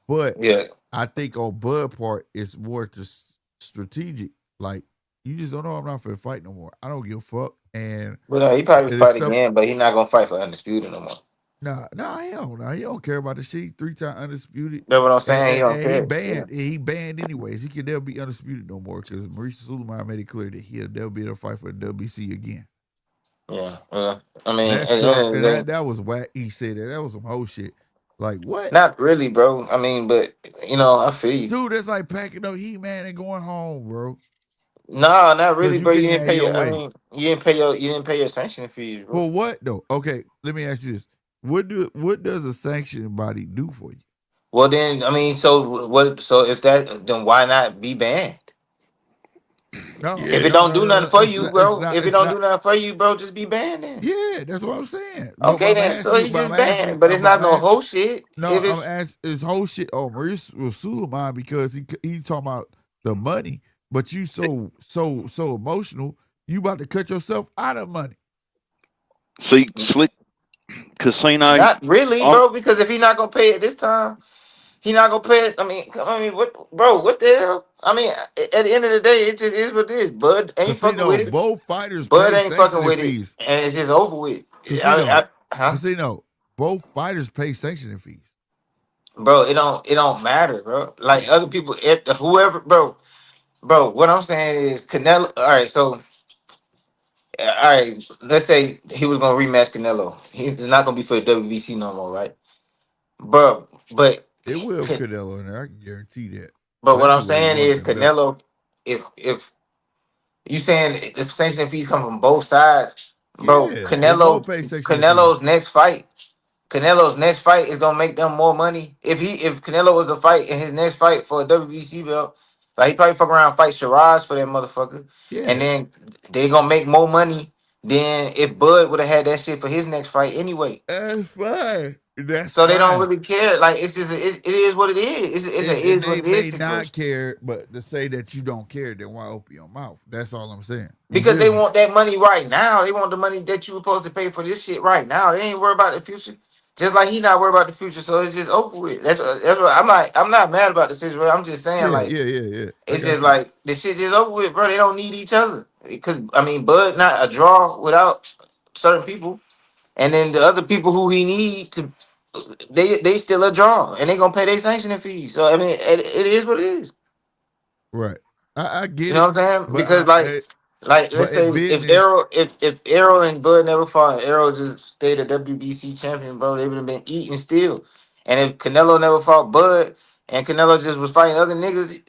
But Yeah. I think on Bud part, it's more just strategic. Like you just don't know I'm not finna fight no more. I don't give a fuck. And Well, he probably it's fight stuff. again, but he's not gonna fight for undisputed no more. Nah, he don't. Nah, he don't care about the shit. 3-time undisputed. That's what I'm And, saying. He and, don't and he care. Yeah. banned. He banned anyways. He can never be undisputed no more because Mauricio Suleiman made it clear that he'll never be able to fight for the WBC again. Yeah. I mean, That at the end sucked. of And the day, that was whack. He said that. That was some whole shit. Like what? not really, bro. I mean, but I feel you. Dude, that's like packing up Heat Man and going home, bro. No, not really, Because you bro. You can't didn't have pay your your. I way. mean, you didn't pay your sanctioning fees, bro. For what though? Okay, let me ask you this: what does a sanctioning body do for you? Well, then, I mean, so what? So if that, then why not be banned? No, If Yeah. it no, don't no, do no, nothing no. for It's you, not. It's bro. not. If it It's don't not. do nothing for you, bro, just be banned then. Yeah, that's what I'm saying. But Okay, I'm then. So asking you. he But just I'm asking you. banned, but it's not no I'm whole shit. no, If I'm it's asking this whole shit. Oh, Maurice was Suleiman because he talking about the money, but you so emotional. You about to cut yourself out of money. See, Slick Casino. not really, I'm bro, because if he not gonna pay it this time, he not gonna pay it. I mean, what, bro? What the hell? I mean, at the end of the day, it just is what it is. Bud ain't fucking Casino. with it. Both fighters Bud pay ain't fucking sanctioning with it, fees. and it's just over with. Casino. Huh? Casino. Both fighters pay sanctioning fees. Bro, it don't matter, bro. Like other people, whoever, bro. What I'm saying is Canelo. All right, so all right, let's say he was gonna rematch Canelo. He's not gonna be for the WBC no more, right, bro? But It will have Canelo in there. I can guarantee that. what Especially I'm where he saying won is that belt. Canelo. If you saying if sanctioning fees come from both sides, bro, Yeah, they both pay sanctioning fees. Canelo's next fight. Canelo's next fight is gonna make them more money. If Canelo was to fight in his next fight for a WBC belt, like he probably fuck around and fight Shiraz for that motherfucker, and Yeah, then they gonna make more money than if Bud would have had that shit for his next fight anyway. that's fine. That's So they don't fine. really care. Like it's just it is what it is. It And is what they it is may not situation. care, but to say that you don't care, then why open your mouth? That's all I'm saying. You Because feel they me? want that money right now. They want the money that you were supposed to pay for this shit right now. They ain't worried about the future. Just like he not worried about the future, so it's just over with. That's what I'm not mad about the situation. I'm just saying Yeah, like yeah. I it's just got you. like the shit just over with, bro. They don't need each other because I mean, Bud not a draw without certain people, and then the other people who he need to, they still a draw, and they gonna pay their sanctioning fees. So I mean, it is what it is. Right. I You get know it, what I'm saying? but Because like let's but say in business, if Arrow and Bud never fought, and Arrow just stayed a WBC champion, bro, they would have been eating still. And if Canelo never fought Bud and Canelo just was fighting other niggas,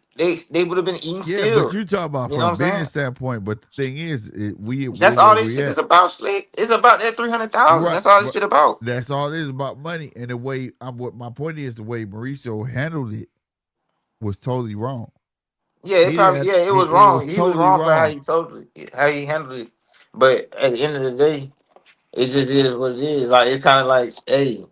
they would have been eating yeah. But still. you talk about You know from what a I'm saying? business standpoint. But the thing is, we're That's all where this we shit at. is about, Slick. It's about that 300,000. Right. That's all this Right. shit about. That's all it is about money. And the way what my point is, the way Mauricio handled it was totally wrong. Yeah, He didn't have, it was it was wrong. He was totally wrong for wrong. how he handled it. But at the end of the day, it just is what it is. Like it's kind of like, hey,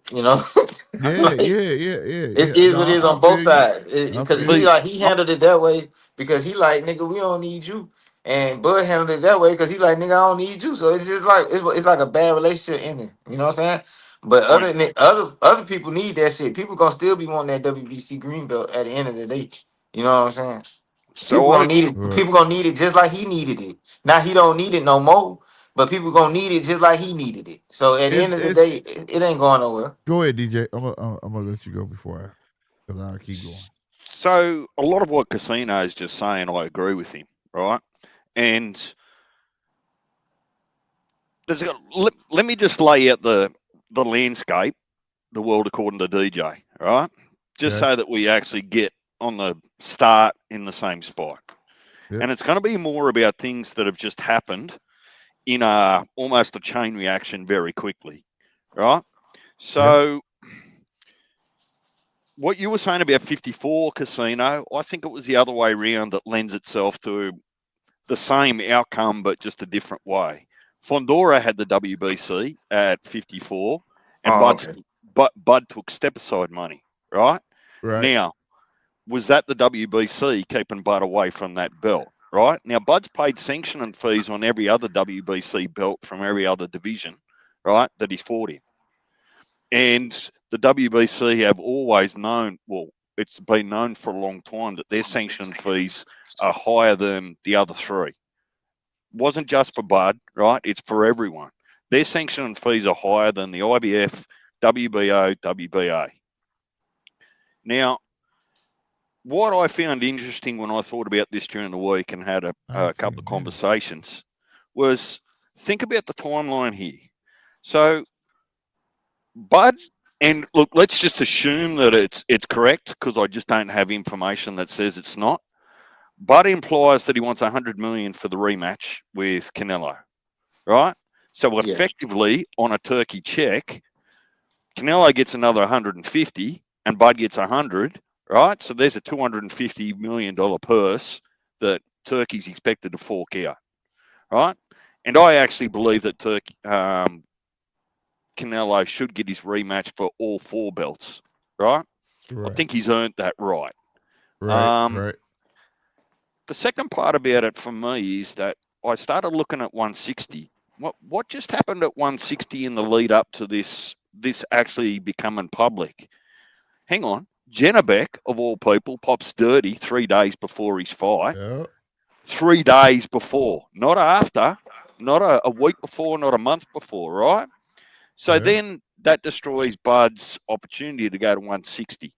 Yeah, like yeah. it is No, what it is I on both feel you. sides. I Because feel you. he handled it that way because he like nigga, we don't need you, and Bud handled it that way because he like nigga, I don't need you. So it's just like it's like a bad relationship ending. You know what I'm saying? But point. other people need that shit. People gonna still be wanting that WBC green belt at the end of the day. You know what I'm saying? People So gonna I need it. Right. People gonna need it just like he needed it. Now he don't need it no more, but people gonna need it just like he needed it. So at the end of the day, It's it ain't going nowhere. Go ahead, DJ. I'm gonna let you go before because I'll keep going. so a lot of what Casino is just saying, I agree with him, right? And let me just lay out the landscape, the world according to DJ, right? Just Okay. so that we actually get on the start in the same spot. Yep. And it's going to be more about things that have just happened in almost a chain reaction very quickly, right? Yeah. So what you were saying about 54 Casino, I think it was the other way around that lends itself to the same outcome, but just a different way. Fondora had the WBC at 54, and Oh, okay. Bud took step aside money, right? Right. Now, was that the WBC keeping Bud away from that belt, right? Now, Bud's paid sanctioning fees on every other WBC belt from every other division, right, that he's fought in. And the WBC have always known, well, it's been known for a long time that their sanctioning fees are higher than the other three. Wasn't just for Bud, right? It's for everyone. Their sanctioning fees are higher than the IBF, WBO, WBA. Now, what I found interesting when I thought about this during the week and had a couple of conversations was think about the timeline here. So, Bud, and look, let's just assume that it's correct because I just don't have information that says it's not. Bud implies that he wants 100 million for the rematch with Canelo, right? So effectively, on a turkey check, Canelo gets another 150 and Bud gets 100, right? So there's a $250 million purse that Turkey's expected to fork out, right? And I actually believe that Canelo should get his rematch for all four belts, right? I think he's earned that right. Right. The second part about it for me is that I started looking at 160. What just happened at 160 in the lead up to this actually becoming public? Hang on. Jennebeck, of all people, pops dirty 3 days before his fight. Yep. 3 days before, not after, not a week before, not a month before, right? So then that destroys Bud's opportunity to go to 160,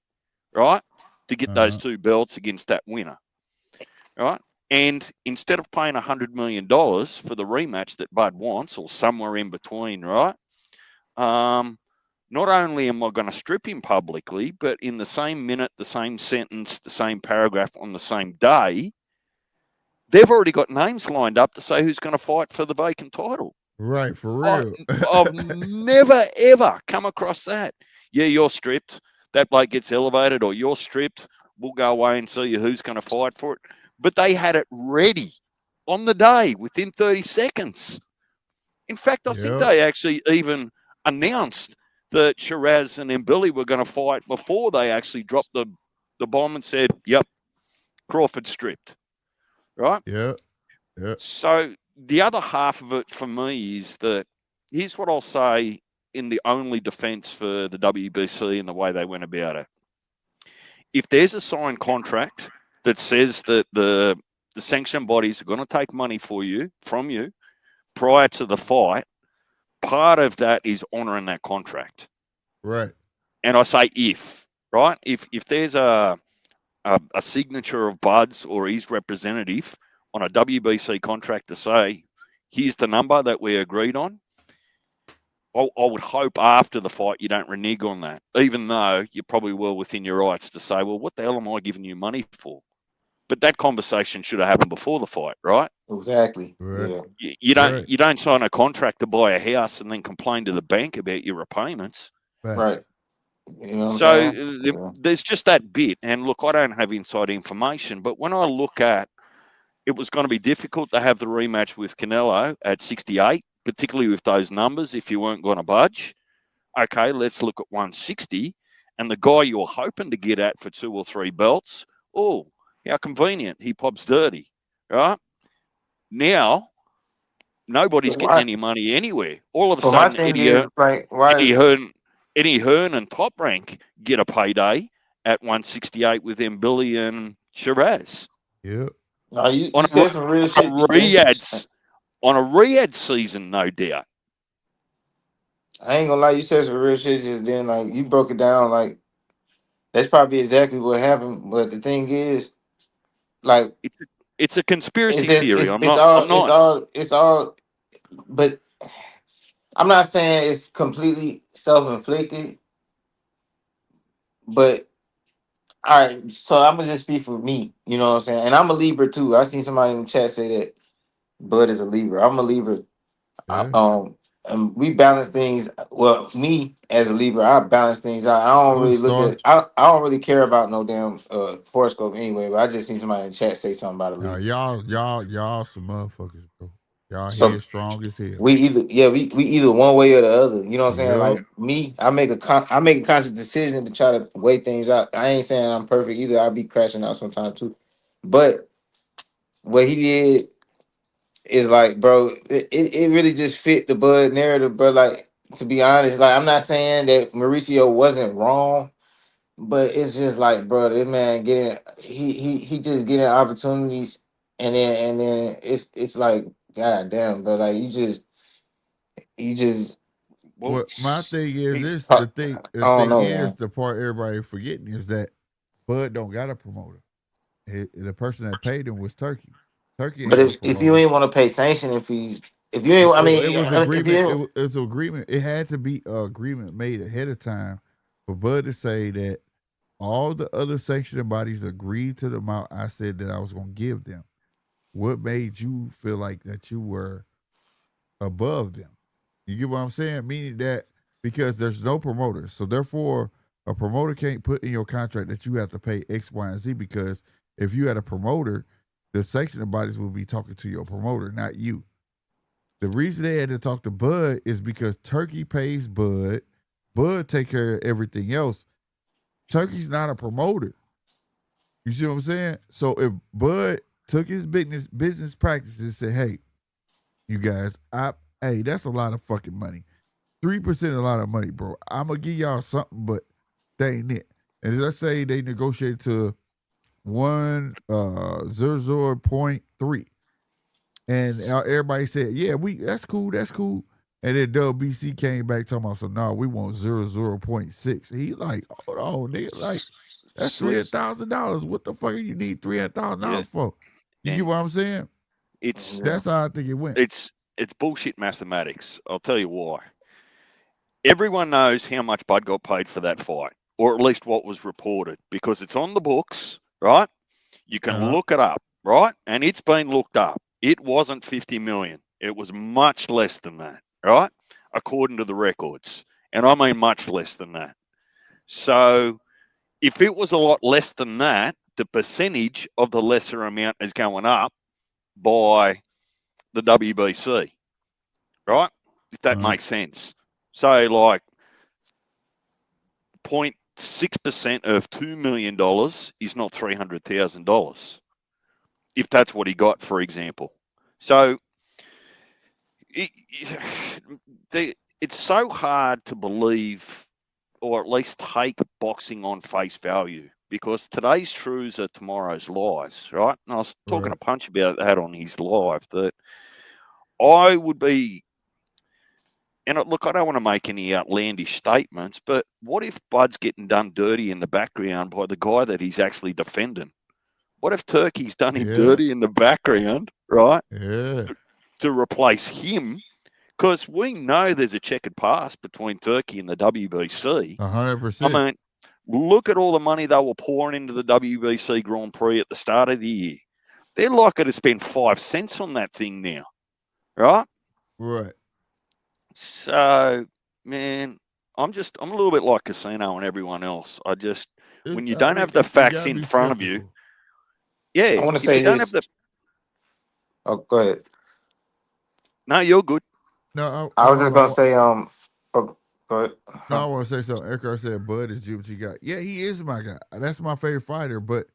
right? To get those two belts against that winner, right? And instead of paying $100 million for the rematch that Bud wants, or somewhere in between, right? Not only am I going to strip him publicly, but in the same minute, the same sentence, the same paragraph on the same day, they've already got names lined up to say who's going to fight for the vacant title. Right, for real. I've never, ever come across that. Yeah, you're stripped. That bloke gets elevated, or you're stripped. We'll go away and see who's going to fight for it. But they had it ready on the day within 30 seconds. In fact, I think they actually even announced that Shiraz and Mbili were going to fight before they actually dropped the bomb and said, yep, Crawford stripped. Right? Yeah. So the other half of it for me is that here's what I'll say in the only defense for the WBC and the way they went about it. If there's a signed contract that says that the sanction bodies are going to take money from you prior to the fight, part of that is honoring that contract. Right. And I say if, right? If there's a signature of Bud's or his representative on a WBC contract to say, here's the number that we agreed on, I would hope after the fight you don't renege on that, even though you're probably well within your rights to say, well, what the hell am I giving you money for? But that conversation should have happened before the fight, right? Exactly. Right. Yeah. You don't sign a contract to buy a house and then complain to the bank about your repayments. Right. You know what So I'm saying? there's just that bit. And look, I don't have inside information, but when I look at it was going to be difficult to have the rematch with Canelo at 68, particularly with those numbers if you weren't going to budge. Okay, let's look at 160. And the guy you're hoping to get at for 2 or 3 belts, oh, how convenient. He pops dirty, right? Now, nobody's getting any money anywhere. All of a sudden, Eddie Hearn and Top Rank get a payday at 168 with Mbili and Shiraz. Yep. No, you said some real shit. On a Riyadh season, no doubt. I ain't gonna lie, you said some real shit just then. Like, you broke it down. Like, that's probably exactly what happened. But the thing is, like, it's a conspiracy theory. It's all. But I'm not saying it's completely self-inflicted. But all right, so I'm gonna just speak for me. You know what I'm saying? And I'm a Libra too. I seen somebody in the chat say that Bud is a Libra. I'm a Libra. And we balance things. Well, me as a Libra, I balance things out. I don't really look at. I don't really care about no damn horoscope anyway. But I just seen somebody in the chat say something about a Libra. Y'all some motherfuckers, bro. Y'all So head strong as hell. we either one way or the other. You know what I'm saying? Yup. Like me, I make a conscious decision to try to weigh things out. I ain't saying I'm perfect either. I'll be crashing out sometimes too. But what he did is like, bro, it really just fit the Bud narrative. But like, to be honest, like I'm not saying that Mauricio wasn't wrong, but it's just like, bro, this man getting he just getting opportunities, and then it's like, god damn, bro, like you just Well, What my thing is he's this I the don't thing know, is man. the part everybody forgetting is that Bud don't got a promoter. The person that paid him was Turkey. Turkey But ain't no if you promoter. ain't want to pay sanctioning fees, if you ain't, I It mean, was if agreement. you It was an agreement. It had to be an agreement made ahead of time for Bud to say that all the other sanctioning bodies agreed to the amount I said that I was going to give them. What made you feel like that you were above them? You get what I'm saying? Meaning that because there's no promoter, so therefore a promoter can't put in your contract that you have to pay X, Y, and Z, because if you had a promoter, the sanctioning bodies will be talking to your promoter, not you. The reason they had to talk to Bud is because Turkey pays Bud. Bud take care of everything else. Turkey's not a promoter. You see what I'm saying? So if Bud took his business practices and said, "Hey, you guys, hey, that's a lot of fucking money. 3% a lot of money, bro. I'm gonna give y'all something, but that ain't it." And let's say they negotiated to 1.0.3. And everybody said, "Yeah, that's cool, that's cool." And then WBC came back talking about, "So no, we want 0.6." He like, hold on, nigga, like that's sleep. $300,000. What the fuck you need Yeah, $300,000 for? You get and what I'm saying? it's Yeah. That's how I think it went. it's bullshit mathematics. I'll tell you why. Everyone knows how much Bud got paid for that fight, or at least what was reported, because it's on the books, right? You can Uh-huh. look it up, right? And it's been looked up. It wasn't 50 million. It was much less than that, right? According to the records. And I mean much less than that. So if it was a lot less than that, the percentage of the lesser amount is going up by the WBC, right? If that Uh-huh. makes sense. So like 0.6% of $2 million is not $300,000, if that's what he got, for example. So it, it's so hard to believe, or at least take boxing on face value, because today's truths are tomorrow's lies, right? And I was talking Right. to Punch about that on his live, that I would be, and look, I don't want to make any outlandish statements, but what if Bud's getting done dirty in the background by the guy that he's actually defending? What if Turkey's done him Yeah. dirty in the background, right, Yeah. to replace him? Because we know there's a checkered past between Turkey and the WBC. I 100%. mean, look at all the money they were pouring into the WBC Grand Prix at the start of the year. They're likely to spend 5 cents on that thing now, right? Right. So, man, I'm a little bit like Casino and everyone else. When you I don't mean, have the you facts gotta in be front of you, skeptical. I yeah, want to if you say don't have this. the, Oh, go ahead. no, you're good. No, I was just gonna say, oh, go ahead. no, Huh? I want to say something. Eckhart said, "Bud is you what you got." Yeah, he is my guy. That's my favorite fighter. But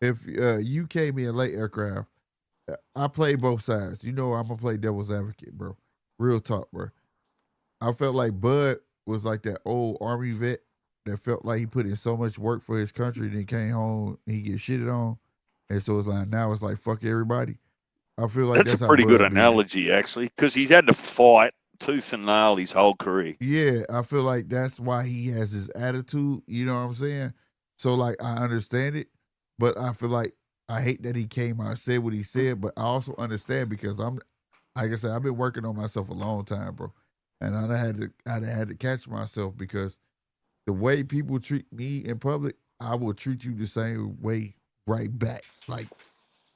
if you came in late, aircraft, I play both sides. You know, I'm gonna play devil's advocate, bro. Real talk, bro. I felt like Bud was like that old army vet that felt like he put in so much work for his country, then came home, he get shitted on, and so it's like now it's like fuck everybody. I feel like That's a that's how pretty good Bud be. analogy, actually, because he's had to fight tooth and nail his whole career. Yeah, I feel like that's why he has his attitude. You know what I'm saying? So like I understand it, but I feel like I hate that he came out and said what he said. But I also understand because I'm, like I said, I've been working on myself a long time, bro, and I had to catch myself because the way people treat me in public, I will treat you the same way right back. Like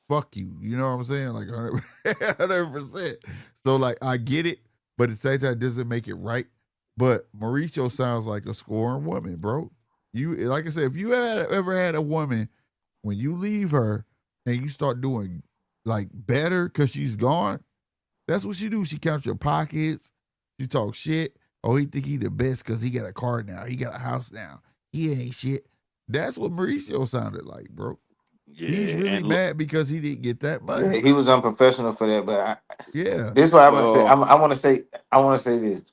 fuck you. You know what I'm saying? Like 100%. So like I get it, but at the same time, it doesn't make it right. But Mauricio sounds like a scoring woman, bro. You like I said, if you ever had a woman when you leave her and you start doing like better because she's gone, That's what she do. She counts your pockets. She talk shit. Oh, he think he the best because he got a car now. He got a house now. He ain't shit. That's what Mauricio sounded like, bro. Yeah, He's really and look, mad because he didn't get that Yeah, money. he was unprofessional for that. But Yeah. this is what I'm gonna say. well, I want to say. I want to say this.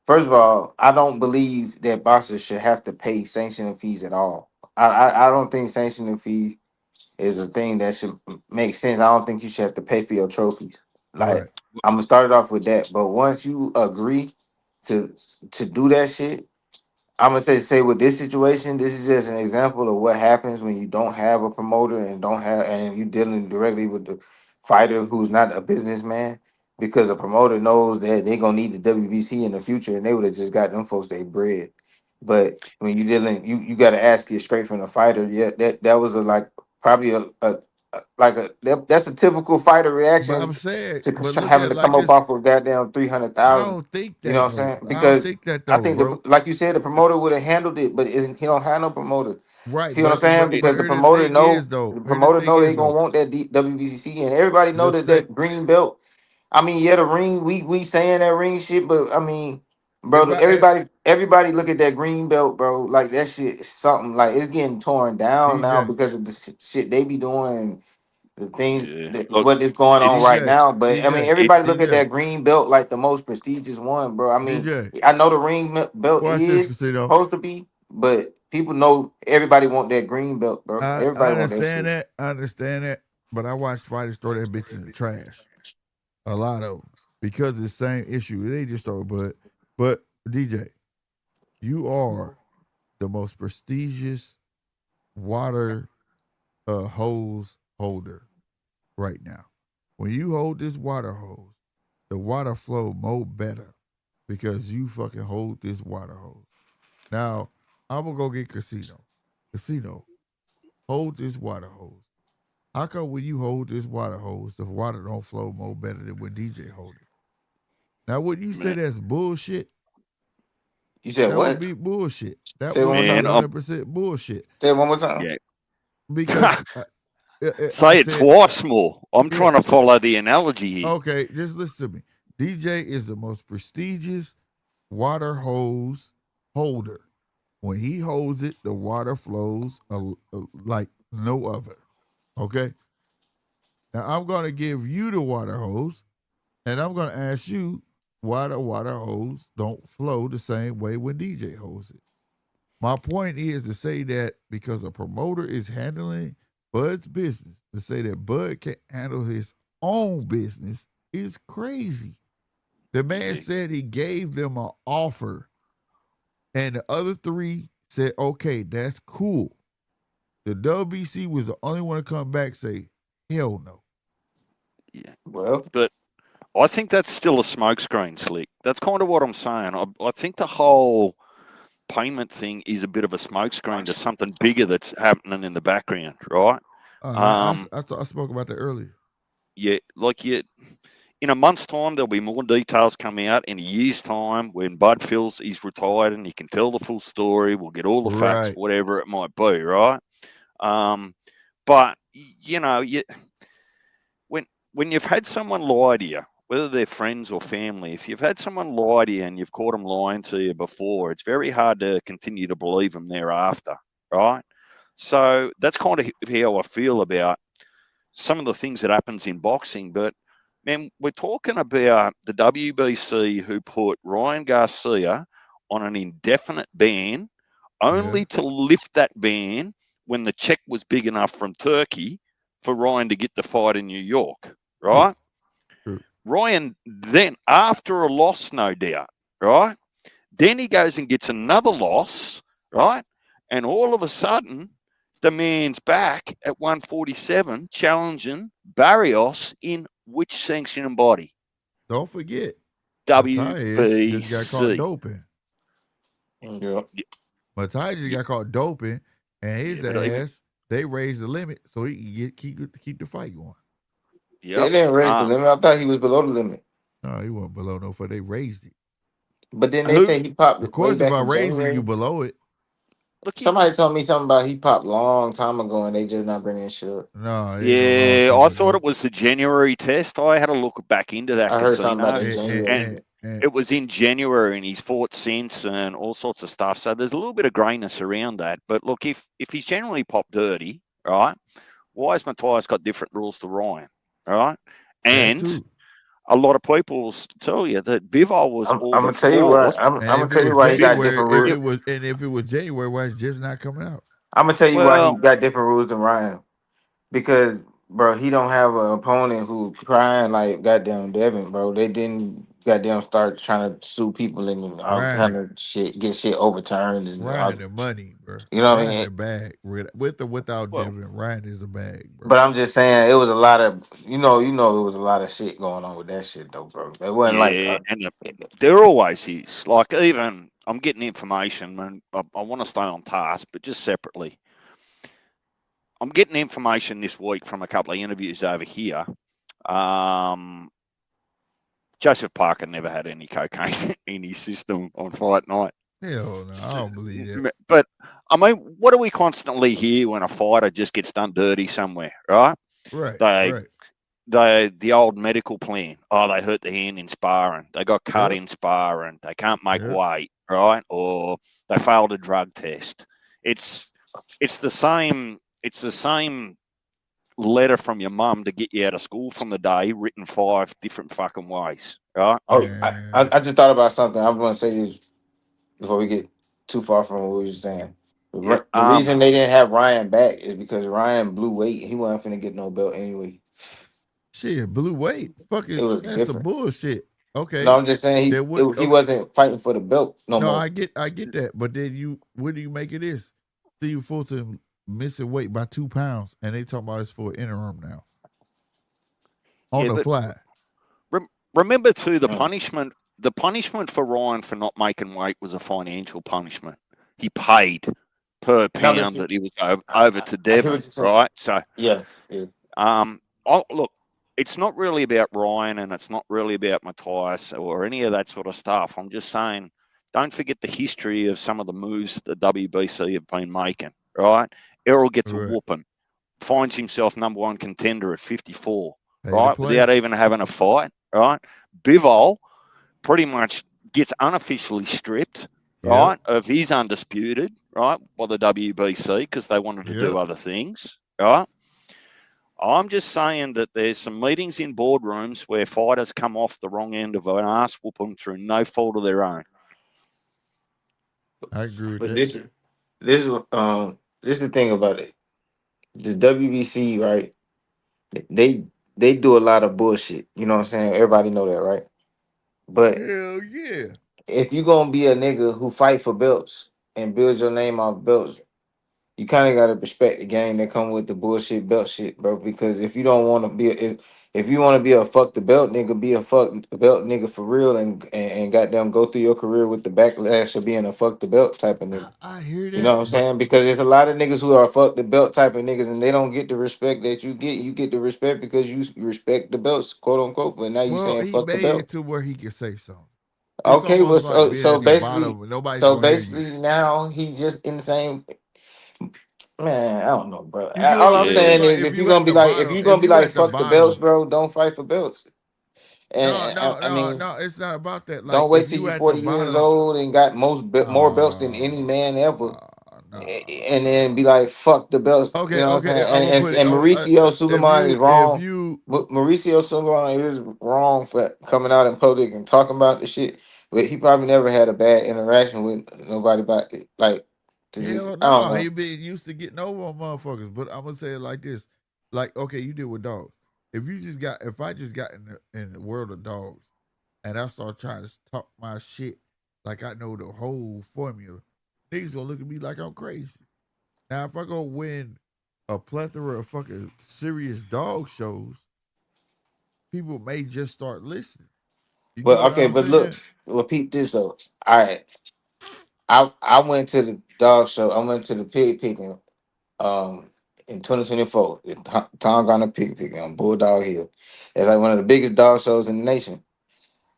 First of all, I don't believe that boxers should have to pay sanctioning fees at all. I don't think sanctioning fees is a thing that should make sense. I don't think you should have to pay for your trophies. Like Right. I'm gonna start it off with that. But once you agree to do that shit, I'm gonna say with this situation, this is just an example of what happens when you don't have a promoter and you dealing directly with the fighter who's not a businessman, because a promoter knows that they're gonna need the WBC in the future and they would have just got them folks their bread. But when you dealing, you got to ask it straight from the fighter. Yeah, that was probably that's a typical fighter But I'm reaction saying, to but look having at to it come like up this. off of goddamn I 300,000. don't think You know that what I'm though. saying? I don't Because think that I though, think bro. like you said, the promoter would have handled it, but he don't have no promoter. Right. See what I'm saying? it, Because But here the thing is though. the Here the promoter thing know they is gonna though. want that WBC, and everybody know The that same. green belt. I mean, yeah, the ring we saying that ring shit, but I mean, If bro, I everybody look at that green belt, bro. Like that shit is something like it's getting torn down now DJ because of the shit they be doing, the things yeah, that look, what is going on it's right DJ now. But I mean, DJ it. everybody look at DJ that green belt like the most prestigious one, bro. I mean, DJ. I know the belt Watch this, is Casino. supposed to be, but people know everybody want that green belt, bro. I Everybody want that understand shit. that. I understand that. But I watched fighters throw that bitch in the trash. A lot of them because it's the same issue. They just throw. But DJ, you are the most prestigious water hose holder right now. When you hold this water hose, the water flow more better because you fucking hold this water hose. Now, I'm gonna go get Casino. Casino, hold this water hose. How come when you hold this water hose, the water don't flow more better than when DJ hold it? Now, would you say Man, that's bullshit? You said That would what? be bullshit. That Say it one would more be man, time. 100% bullshit Say it one more time. yeah. because I Say it said, twice more. I'm yeah, trying to follow the analogy here. okay, just listen to me. DJ is the most prestigious water hose holder. When he holds it, the water flows like no other. Okay? Now I'm going to give you the water hose, and I'm going to ask you why the water hose don't flow the same way when DJ holds it. My point is to say that because a promoter is handling Bud's business, to say that Bud can't handle his own business is crazy. The man Yeah, said he gave them an offer, and the other three said, okay, that's cool. The WBC was the only one to come back and say, hell no. yeah. Well, But I think that's still a smokescreen, Slick. That's kind of what I'm saying. I think the whole payment thing is a bit of a smokescreen to something bigger that's happening in the background, right? Um, I spoke about that earlier. yeah, like you, in a month's time, there'll be more details come out. In a year's time, when Bud feels he's retired and he can tell the full story, we'll get all the facts, Right. whatever it might be, right? But when you've had someone lie to you, whether they're friends or family, if you've had someone lie to you and you've caught them lying to you before, it's very hard to continue to believe them thereafter, right? So that's kind of how I feel about some of the things that happens in boxing. But man, we're talking about the WBC who put Ryan Garcia on an indefinite ban, Yeah. only to lift that ban when the check was big enough from Turkey for Ryan to get the fight in New York, True. right? True. Ryan then, after a loss, no doubt, right? Then he goes and gets another loss, right? And all of a sudden, the man's back at 147 challenging Barrios in which sanctioning body? Don't forget, Matthias just got caught WBC. doping. yeah. Matthias just Yeah, got caught doping, and yeah, his but even, ass, they raised the limit so he can keep the fight going. They yep. didn't raise the limit. I thought he was below the limit. No, he wasn't below no for they raised it. But then they Who? say he popped Of it way course, if back I in raise it, you January. below it. Look, Somebody told me something about he popped long time ago, and they just not bringing shit up. No, it ain't no long yeah, time I thought ago. it was the January test. I had to look back into that I heard something about casino, that And, January and shit. it was in January, and he's fought since, and all sorts of stuff. So there's a little bit of grayness around that. But look, if he's generally popped dirty, right? Why has Matthias got different rules to Ryan? All right, that and too. a lot of people tell you that Bivol was I'm all gonna but tell you why. forced. And I'm gonna if it tell you was why he got January, different rules. if it was January, why it's just not coming out? I'm gonna tell you why he Well, got different rules than Ryan. Because, bro, he don't have an opponent who crying like goddamn Devin, bro. They didn't goddamn start trying to sue people and all kind Ryan, of shit, get shit overturned and all, Ryan the money, bro. you know what I Ryan mean? the bag. With or without well, Devin, Ryan is a bag, bro. But I'm just saying it was a lot of it was a lot of shit going on with that shit though, bro. It wasn't like yeah, and there always is. Like, even I'm getting information, and I want to stay on task, but just separately. I'm getting information this week from a couple of interviews over here. Um, Joseph Parker never had any cocaine in his system on fight night. Hell no, I don't believe that. But I mean, what do we constantly hear when a fighter just gets done dirty somewhere, right? Right, They right. the old medical plan. Oh, they hurt the hand in sparring. They got cut Yep, in sparring. They can't make yep. weight, right? Or they failed a drug test. It's it's the same. It's the same letter from your mum to get you out of school from the day, written 5 different fucking ways, right? oh, Man, I just thought about something. I'm gonna say this before we get too far from what we were saying. Yeah. The reason they didn't have Ryan back is because Ryan blew weight. He wasn't finna get no belt anyway. shit, blue weight. It Fucking, was that's some different. bullshit. No, Okay, I'm just saying that would he okay. wasn't fighting for the belt no No, more. I get that. But then what do you make of this? Steve Fulton missing weight by 2 pounds, and they talking about it's for interim now on Yeah, the but fly. remember too, the Mm. punishment. The punishment for Ryan for not making weight was a financial punishment. He paid per No, but pound see, that he was over to I hear what Devon, you're saying. right? So, Yeah, yeah. look, it's not really about Ryan, and it's not really about Matthias or any of that sort of stuff. I'm just saying, don't forget the history of some of the moves that the WBC have been making, right? Errol gets a Right. whooping, finds himself number one contender at 54, Pay to right? play. Without even having a fight, right? Bivol pretty much gets unofficially stripped, Yep. right, of his undisputed, right, by the WBC because they wanted to do Yep. other things, right? I'm just saying that there's some meetings in boardrooms where fighters come off the wrong end of an ass whooping through no fault of their own. I agree with But that. this is the thing about it. The WBC, right? They they do a lot of bullshit. You know what I'm saying? Everybody know that, right? But Hell yeah. if you gonna be a nigga who fight for belts and build your name off belts, you kind of gotta respect the game that come with the bullshit belt shit, bro. Because if you don't want to be, if you want to be a fuck the belt nigga, be a fuck the belt nigga for real, and goddamn go through your career with the backlash of being a fuck the belt type of nigga. I hear You know that, what I'm but saying? Because there's a lot of niggas who are fuck the belt type of niggas, and they don't get the respect that you get. You get the respect because you respect the belts, quote unquote. But now you well, saying he fuck the made belt. it to where he can say something. It's Okay, well, almost like being so at the basically, bottom and nobody's gonna hear you. now he's just in the same. Man, I don't know, bro. You get what All I'm I'm saying? It's saying Yeah. like is, if you at the bottom, if you're if gonna be you like at the fuck the belts, bottom, bro, don't fight for belts. no, And no, I no, mean, no, it's not about that. Like don't wait if till you you at the 40 years bottom, old and got more belts than any nah, man ever, nah, and then nah. be like fuck the belts. You Okay, know what I'm okay, saying? I'm gonna put it. And Mauricio Suleiman is If wrong. you, Mauricio Suleiman is wrong for coming out in public and talking about the shit. But he probably never had a bad interaction with nobody about it. Like to just hell I don't no, know. he been used to getting over on motherfuckers. But I'm gonna say it like this: like, okay, you did with dogs. If I just got in the world of dogs, and I start trying to talk my shit like I know the whole formula, niggas gonna look at me like I'm crazy. Now, if I go win a plethora of fucking serious dog shows, people may just start listening. You get Well, what okay, I'm but look, saying? well, peep this though. All right, I went to the dog show. I went to the pig picking um in 2024. Tom Garner pig picking on Bulldog Hill. It's like one of the biggest dog shows in the nation.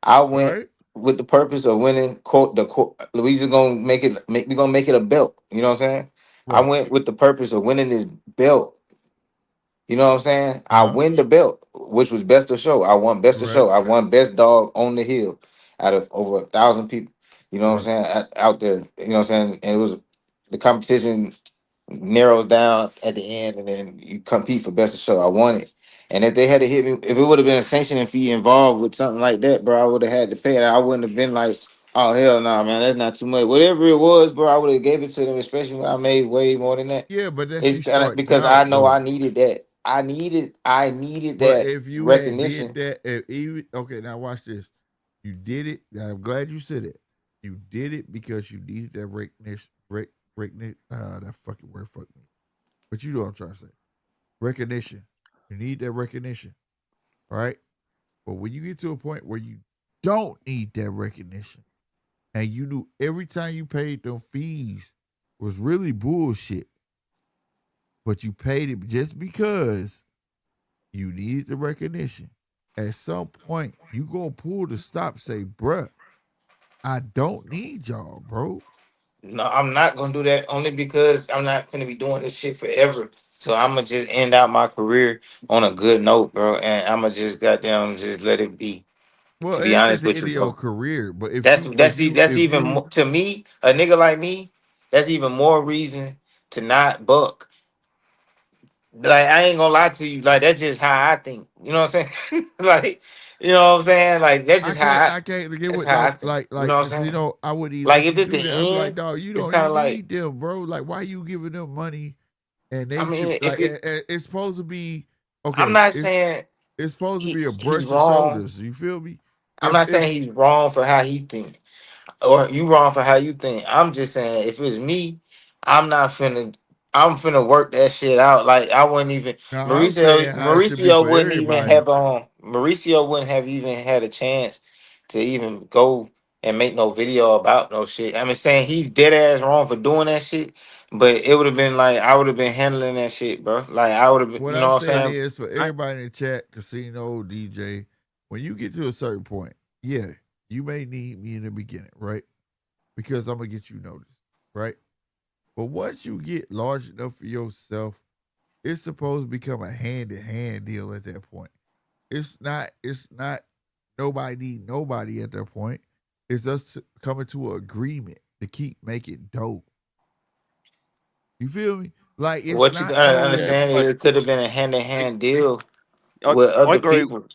I went Right? with the purpose of winning. We just gonna we gonna make it a belt. You know what I'm saying? I Right. went with the purpose of winning this belt. You know what I'm saying? I Uh-huh. win the belt, which was best of show. I won best of Right. show. I won best dog on the hill out of over 1,000 people. You know what I'm Right. saying? Out there. You know what I'm saying? And it was the competition narrows down at the end, and then you compete for best of show. I won it. And if they had to hit me, if it would have been a sanctioning fee involved with something like that, bro, I would have had to pay it. I wouldn't have been like, oh hell no, man, that's not too much. Whatever it was, bro, I would have gave it to them, especially when I made way more than that. Yeah, but that's It's you kind of starting because I out know I though. needed that. I needed But that if you had did recognition. that, if even okay, now watch this. You did it. I'm glad you said it. You did it because you needed that recognition. That fucking word fuck me. But you know what I'm trying to say. Recognition. You need that recognition. All right. But when you get to a point where you don't need that recognition, and you knew every time you paid them fees was really bullshit, but you paid it just because you needed the recognition. At some point, you gonna pull the stop, say, bruh, I don't need y'all, bro. No, I'm not gonna do that only because I'm not gonna be doing this shit forever. So I'm gonna just end out my career on a good note, bro, and I'm gonna just goddamn just let it be. Well, To be it's at honest the with end you, of your bro, career. But that's if even you more, to me, a nigga like me. That's even more reason to not buck. Like I ain't gonna lie to you, like that's just how I think. You know what I'm saying? Like, you know what I'm saying? Like that's just how I can't get that's with how I like think. like You know like what cause I'm you saying? know, I wouldn't even Like let if you it's do the that. I'd be like, end, dog, you it's don't kind of even like, need them, bro. Like, why you giving them money and I they should mean, like it's supposed to be I'm okay, not saying it's supposed to be a he's brush of wrong. shoulders. You feel me? I'm not If saying he's wrong for how he think, or you wrong for how you think. I'm just saying if it's me, I'm not finna. I'm finna work that shit out. Like I wouldn't even now I'm saying how it should be Mauricio for wouldn't even everybody. have Mauricio wouldn't have even had a chance to even go and make no video about no shit. I mean, saying he's dead ass wrong for doing that shit, but it would have been like I would have been handling that shit, bro. Like I would have been, What you know I'm what saying I'm saying? is for I, everybody in the chat, casino, DJ, when you get to a certain point, yeah, you may need me in the beginning, right? Because I'm gonna get you noticed, right? But once you get large enough for yourself, it's supposed to become a hand-to-hand deal at that point. It's not nobody need nobody at that point. It's us coming to an agreement to keep making dope. You feel me? Like it's What you not gotta no yeah, understand is it could have been a hand in I, hand deal with I other agree. people.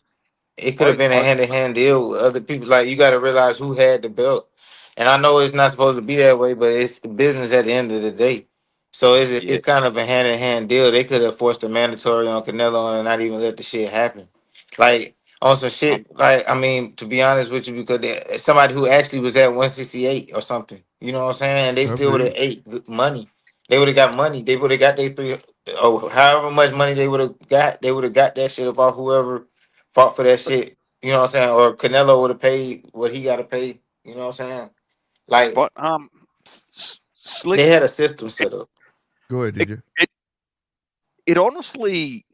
It could have I, been a I hand in hand deal with other people. Like you got to realize who had the belt. And I know it's not supposed to be that way, but it's business at the end of the day. So yeah. it's kind of a hand in hand deal. They could have forced a mandatory on Canelo and not even let the shit happen. Like on some Um, shit. Like I mean, to be honest with you, because somebody who actually was at 168 or something. You know what I'm saying? And they I still would feel have you. ate good money. They would have got money. They would have got their three, or however much money they would have got. They would have got that shit up off whoever fought for that but shit. You know what I'm saying? Or Canelo would have paid what he got to pay. You know what I'm saying? Like but slick. they had a system It, set up. Go ahead, it DJ. it it honestly,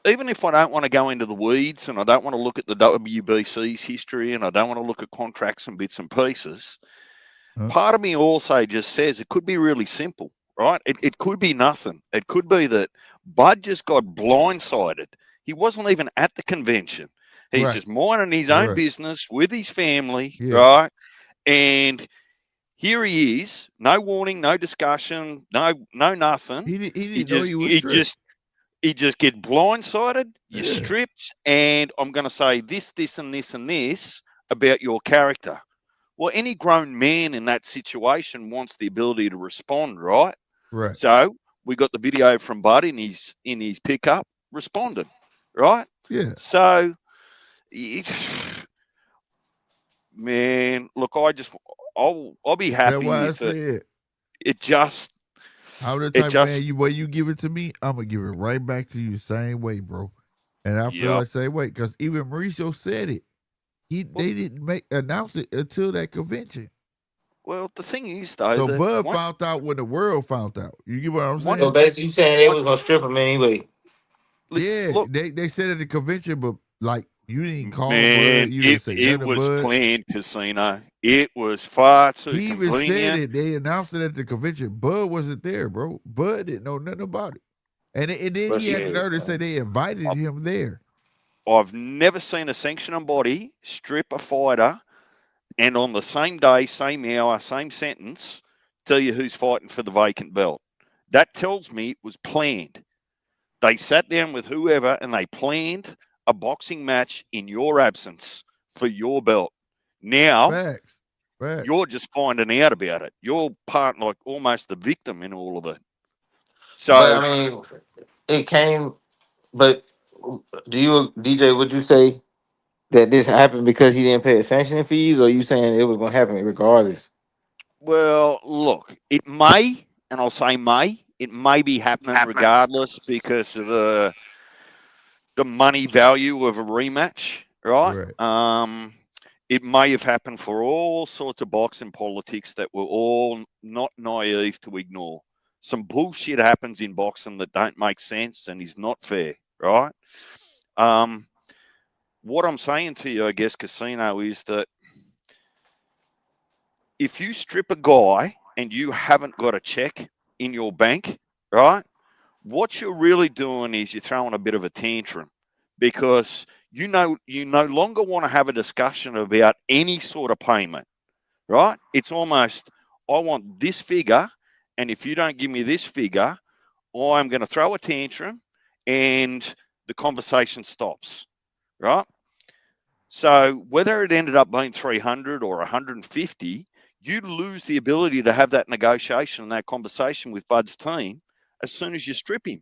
even if I don't want to go into the weeds and I don't want to look at the WBC's history and I don't want to look at contracts and bits and pieces, Huh? part of me also just says it could be really simple, right? It could be nothing. It could be that Bud just got blindsided. He wasn't even at the convention. He's Right. just minding his own Right. business with his family, Yeah. right? And here he is, no warning, no discussion, no nothing. He He didn't know just he was he stripped. just he just get blindsided, you're Yeah. stripped, and I'm going to say this, and this, and this about your character. Well, any grown man in that situation wants the ability to respond, right? Right. So we got the video from Bud in his pickup, responded, right? Yeah. So, man, look, I'll be That's happy why I if said it just I'm the it type of man just you way you give it to me, I'm gonna give it right back to you the same way, bro. And I feel yeah. like the same way because even Mauricio said it. Well, They didn't announce it until that convention. well, the thing is though So that Bud found out when the world found out. You get what I'm once So saying? basically, you saying they once was gonna strip him anyway. Yeah, look, they said at the convention, but like You didn't call Man, Bud. You didn't say it nothing to was Bud. planned, Casino. It was far too He even said convenient. it. They announced it at the convention. Bud wasn't there, bro. Bud didn't know nothing about it. And then But he had the shit, nerve to say they invited him there. I've never seen a sanctioning body strip a fighter and on the same day, same hour, same sentence, tell you who's fighting for the vacant belt. That tells me it was planned. They sat down with whoever and they planned a boxing match in your absence for your belt. Now Facts. you're just finding out about it. You're part like almost the victim in all of it. So but I mean, it came. But do you, DJ? Would you say that this happened because he didn't pay the sanctioning fees, or you saying it was going to happen regardless? well, look, it may, and I'll say may, it may be happening regardless because of the money value of a rematch, right? Right. It may have happened for all sorts of boxing politics that we're all not naive to ignore. Some bullshit happens in boxing that don't make sense and is not fair, right? What I'm saying to you, I guess, Casino, is that if you strip a guy and you haven't got a check in your bank, right? What you're really doing is you're throwing a bit of a tantrum because you no longer want to have a discussion about any sort of payment, right? It's almost, I want this figure, and if you don't give me this figure, I'm going to throw a tantrum and the conversation stops, right? So whether it ended up being 300 or 150, you lose the ability to have that negotiation and that conversation with Bud's team as soon as you strip him,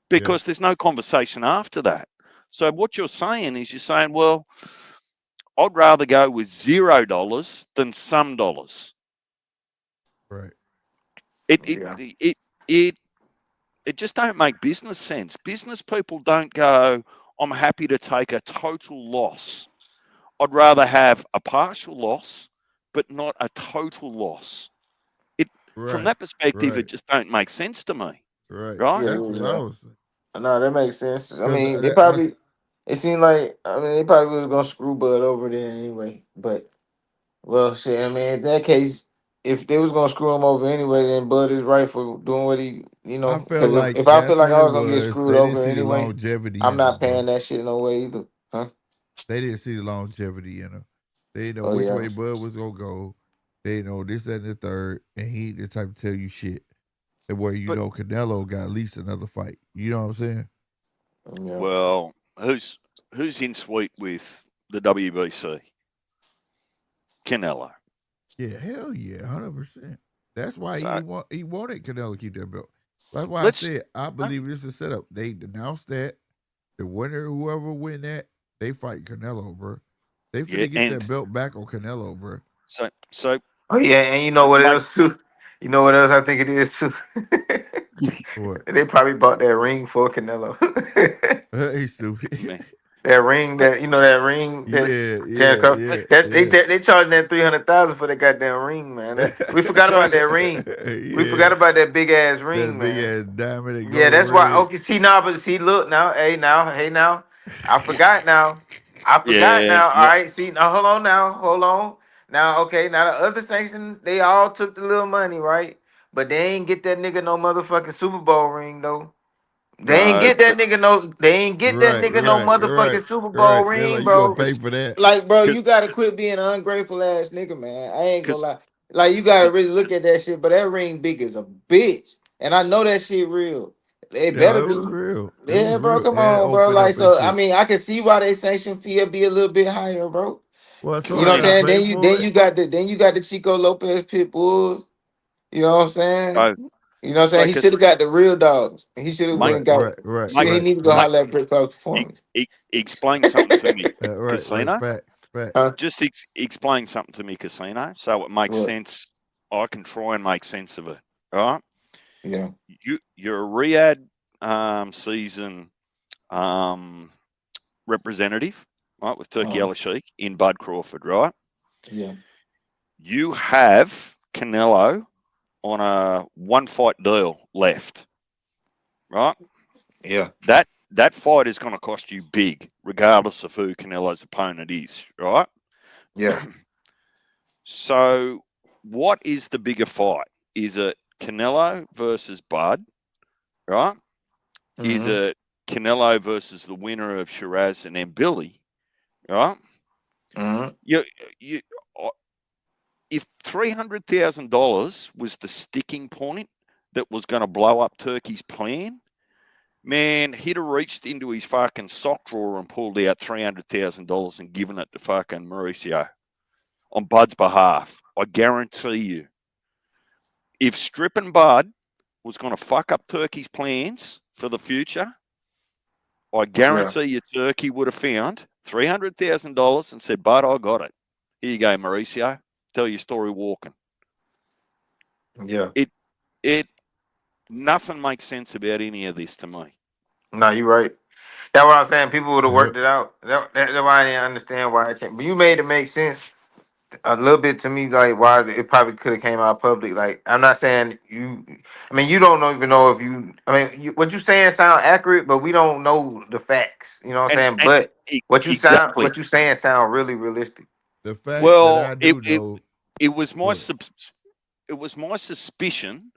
because there's no conversation after that. So what you're saying is you're saying, well, I'd rather go with $0 than some dollars. Right. It just don't make business sense. Business people don't go, I'm happy to take a total loss. I'd rather have a partial loss, but not a total loss. From that perspective, it just don't make sense to me, Right. right? That's what I was saying. No, that makes sense. I Because mean, they probably. It seemed like they probably was gonna screw Bud over there anyway. But well, shit. I mean, in that case, if they was gonna screw him over anyway, then Bud is right for doing what he, I felt Because like if I feel that's like what I it was gonna get was. screwed They didn't over see the anyway, longevity I'm in him, not bro. paying that shit no way either, huh? They didn't see the longevity in him. They didn't know Oh which yeah, way Bud was gonna go. They didn't know this, that, and the third. And he the type to tell you shit. And where But Canelo got at least another fight. You know what I'm saying? yeah. well, who's in suite with the WBC? Canelo. Yeah, hell yeah, 100%. That's why So he wanted Canelo to keep that belt. That's why I let's. said I believe this is set up. They announced that the winner, whoever win that, they fight Canelo, bro. They Yeah, finna get that and belt back on Canelo, bro. so Oh yeah, and you know what make else too? You know what else I think it is too? What? They probably bought that ring for Canelo. He's stupid. man. That ring, Let, that ring that Yeah, Jared yeah, Crawford, yeah, that yeah. they charging that 300,000 for that goddamn ring, man. We forgot so about that ring. We Yeah. forgot about that big ass That ring, big man. ass diamond and Yeah, gold that's why. ring. Okay, see now, but see, look now, hey now, I forgot now. I forgot yeah, now. All yeah. right, see now, hold on. Now, okay, now the other sanctions, they all took the little money, right? But they ain't get that nigga no motherfucking Super Bowl ring though. No, but They ain't get that Right, nigga no right, motherfucking right, Super Bowl right. They're ring, like, you gonna bro. pay for that? Like, bro, because you gotta quit being an ungrateful ass nigga, man. I ain't gonna because lie. Like, you gotta really look at that shit, but that ring big as a bitch. And I know that shit real. It better Yeah, it be. was real. It Yeah, was bro, real. come And it on, bro. opened Like, up and so I shit. mean, I can see why they sanction fee will be a little bit higher, bro. Well, so You know I what I'm Casino. gotta saying? pay Then you for then it. you got the Chico Lopez pit bulls. You know what I'm saying? So You know what I'm so saying? He should have got the real dogs. He should have make went Right, and got. right, right, Shit, make he right, need to go right, make holler at Brick Club Performance. explain something to me, right. Casino. Facts, facts. Huh? Just explain something to me, Casino, so it makes What? sense. I can try and make sense of it. All right. Yeah. You're a Riyadh season representative, right, with Turkey Uh-huh. Al Sheikh in Bud Crawford, right? Yeah. You have Canelo on a one fight deal left, right? Yeah. That fight is going to cost you big regardless of who Canelo's opponent is, right? Yeah. So, what is the bigger fight? Is it Canelo versus Bud, right? Is Mm-hmm. it Canelo versus the winner of Shiraz and Mbili, right? Mm-hmm. You, uh, if $300,000 was the sticking point that was going to blow up Turkey's plan, man, he'd have reached into his fucking sock drawer and pulled out $300,000 and given it to fucking Mauricio on Bud's behalf. I guarantee you. If stripping Bud was going to fuck up Turkey's plans for the future, I guarantee you Turkey would have found $300,000 and said, Bud, I got it. Here you go, Mauricio. Tell your story walking. Yeah. It nothing makes sense about any of this to me. No, you're right. That's what I'm saying. People would have Yep. worked it out. That's why I didn't understand why it came. But you made it make sense a little bit to me, like why it probably could have came out public. Like I'm not saying you. I mean, you don't even know if you. I mean, what you saying sound accurate, but we don't know the facts. You know what I'm saying? And But exactly. what you saying sound really realistic. The facts that Well, I do know. it was my Good. it was my suspicion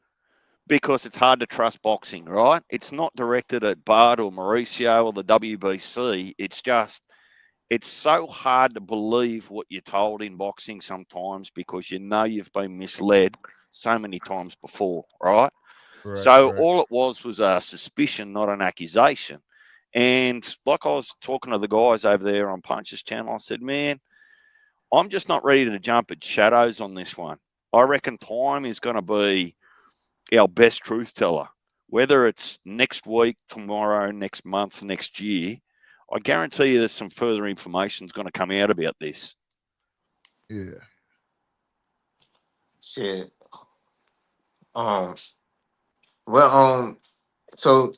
because it's hard to trust boxing, right? It's not directed at Bud or Mauricio or the WBC. It's so hard to believe what you're told in boxing sometimes because you know you've been misled so many times before, right? Right. So Right. all it was a suspicion, not an accusation. And like I was talking to the guys over there on Punch's channel, I said, man, I'm just not ready to jump at shadows on this one. I reckon time is going to be our best truth teller. Whether it's next week, tomorrow, next month, next year, I guarantee you there's some further information is going to come out about this. Yeah. Shit. Um. Well. So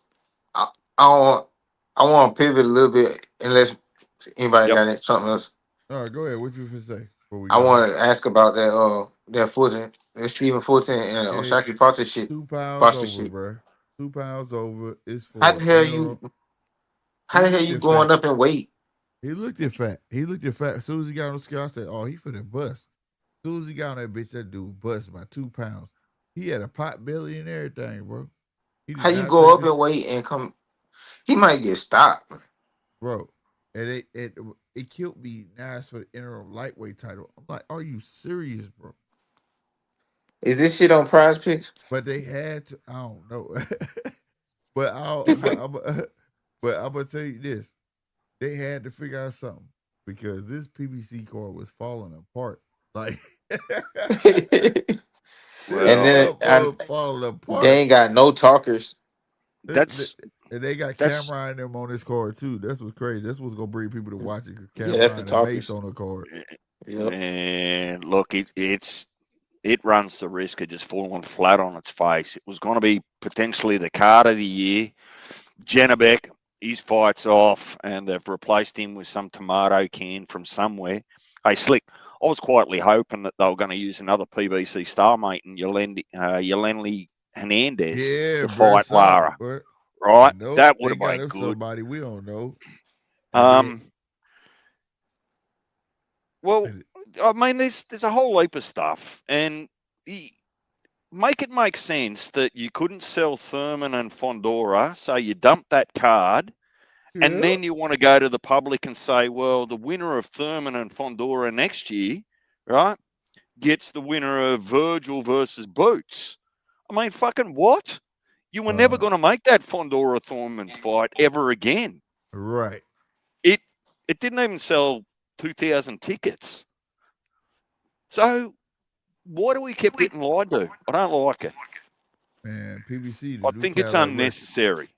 I, I want to pivot a little bit unless anybody Yep. got something else. All right. Go ahead. What you finna say before we I go? want to ask about that Fulton, that Stephen Fulton and It's Oshaki Party shit. 2 pounds over, Sponsorship. bro. 2 pounds over. It's How for the an hell interim. you? How He the hell looked you at going fat. up in weight? He looked at fat. He looked at fat. As soon as he got on the scale, I said, "Oh, he finna bust." As soon as he got on that bitch, that dude bust by 2 pounds. He had a pot belly and everything, bro. He How did you not go take up in this, weight and come? He might get stopped. bro. And it killed me. Now it's for the interim lightweight title. I'm like, are you serious, bro? Is this shit on Prize Picks? But they had to. I don't know. but I'll. But I'm gonna tell you this. They had to figure out something because this PBC card was falling apart. Like, this And Well, then motherfucker falling they apart. ain't got no talkers. that's And they got that's Cameron and them on this card too. That's what's crazy. That's what's gonna bring people to watch it because Yeah, that's the Cameron and Mace talkers. on the card. Yep. and look, it runs the risk of just falling flat on its face. It was going to be potentially the card of the year. Janabek, his fight's off, and they've replaced him with some tomato can from somewhere. Hey, Slick, I was quietly hoping that they were going to use another PBC star-mate in Yelenli Hernandez Yeah, to bro, fight Lara, something, bro. right? Nope, That would they have got been him good. somebody we don't know. And then, Um, well, I mean, there's a whole heap of stuff, and make it make sense that you couldn't sell Thurman and Fondora, so you dump that card, and then you want to go to the public and say, well, the winner of Thurman and Fondora next year, right, gets the winner of Virgil versus Boots. I mean, fucking what? You were never going to make that Fondora Thurman fight ever again. right. It didn't even sell 2,000 tickets. So why do we keep getting lied to? I don't like it. Man, PBC, the I new think it's Cadillac record. unnecessary.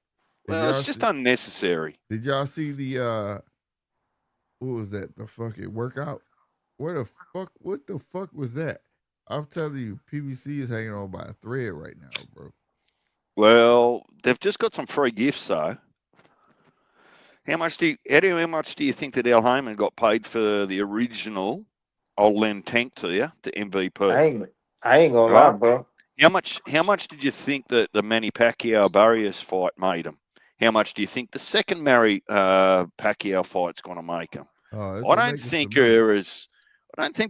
Did Well, y'all it's just see? unnecessary. Did y'all see the what was that? The fucking workout? Where the fuck? What the fuck was that? I'm telling you, PBC is hanging on by a thread right now, bro. Well, they've just got some free gifts though. How much do you think that Al Heyman got paid for the original? I'll lend tank to you, to MVP. I ain't gonna lie, Right? bro. How much did you think that the Manny Pacquiao Barrios fight made him? how much do you think the second Pacquiao fight's going to make them? Oh, it's I gonna don't make it think tremendous.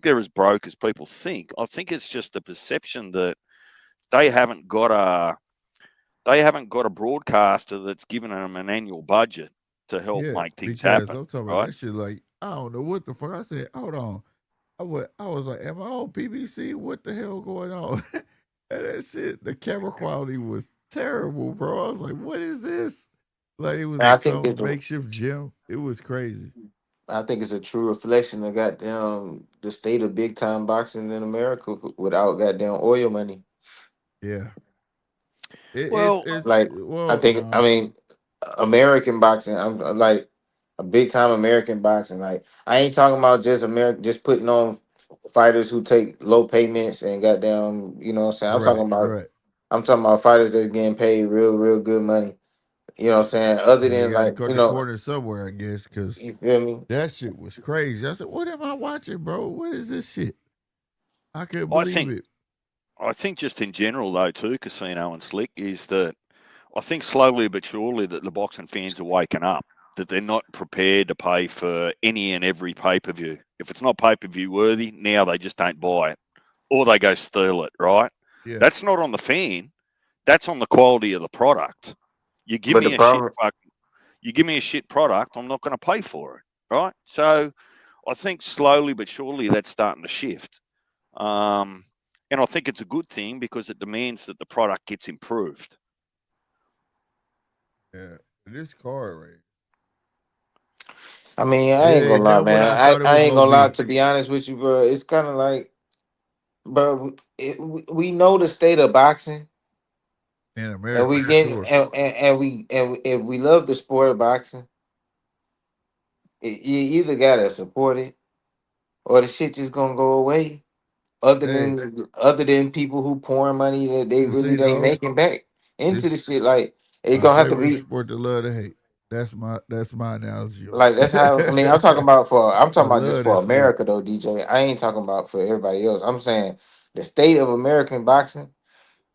they're as broke as people think. I think it's just the perception that they haven't got a broadcaster that's given them an annual budget to help Yeah, make things because happen, I'm talking about right? that shit. Like I don't know what the fuck. I said, hold on. I was like, am I on BBC? What the hell going on? And that shit, the camera quality was terrible, bro. I was like, what is this? Like it was And in I think some makeshift gym. It was crazy. it's a true reflection of goddamn the state of big time boxing in America without goddamn oil money. Yeah. Well, It's Like well, I mean, American boxing. I'm like a big time American boxing. Like I ain't talking about just American, just putting on fighters who take low payments and goddamn, you know what I'm saying. right, right. I'm talking about fighters that's getting paid real good money. You know what I'm saying. Other Yeah, they than got to like, cut the corner somewhere, I guess, because you feel me? that shit was crazy. I said, what am I watching, bro? What is this shit? I couldn't I believe think it. I think just in general though too, Casino and Slick, is that I think slowly but surely that the boxing fans are waking up, that they're not prepared to pay for any and every pay-per-view. If it's not pay-per-view worthy, now they just don't buy it or they go steal it, right? Yeah. That's not on the fan. That's on the quality of the product. You give But the me a shit problem, you give me a shit product, I'm not going to pay for it, right? So I think slowly but surely that's starting to shift. Um, and I think it's a good thing because it demands that the product gets improved. Yeah. This car right. I mean, I It ain't gonna ain't lie, never what man. I thought it I was ain't gonna gonna lie. be. To be honest with you, bro, it's kind of like, bro, we know the state of boxing, In and America we for get sure. if we love the sport of boxing, you either gotta support it or the shit just gonna go away. Hey, Other than people who pouring money that they really ain't casino. making back into It's the shit, like it's our gonna have to favorite be sport to love to hate. That's my analogy on like that's how. I mean, I'm I talking about just love for that sport. America though, DJ. I ain't talking about for everybody else. I'm saying the state of American boxing,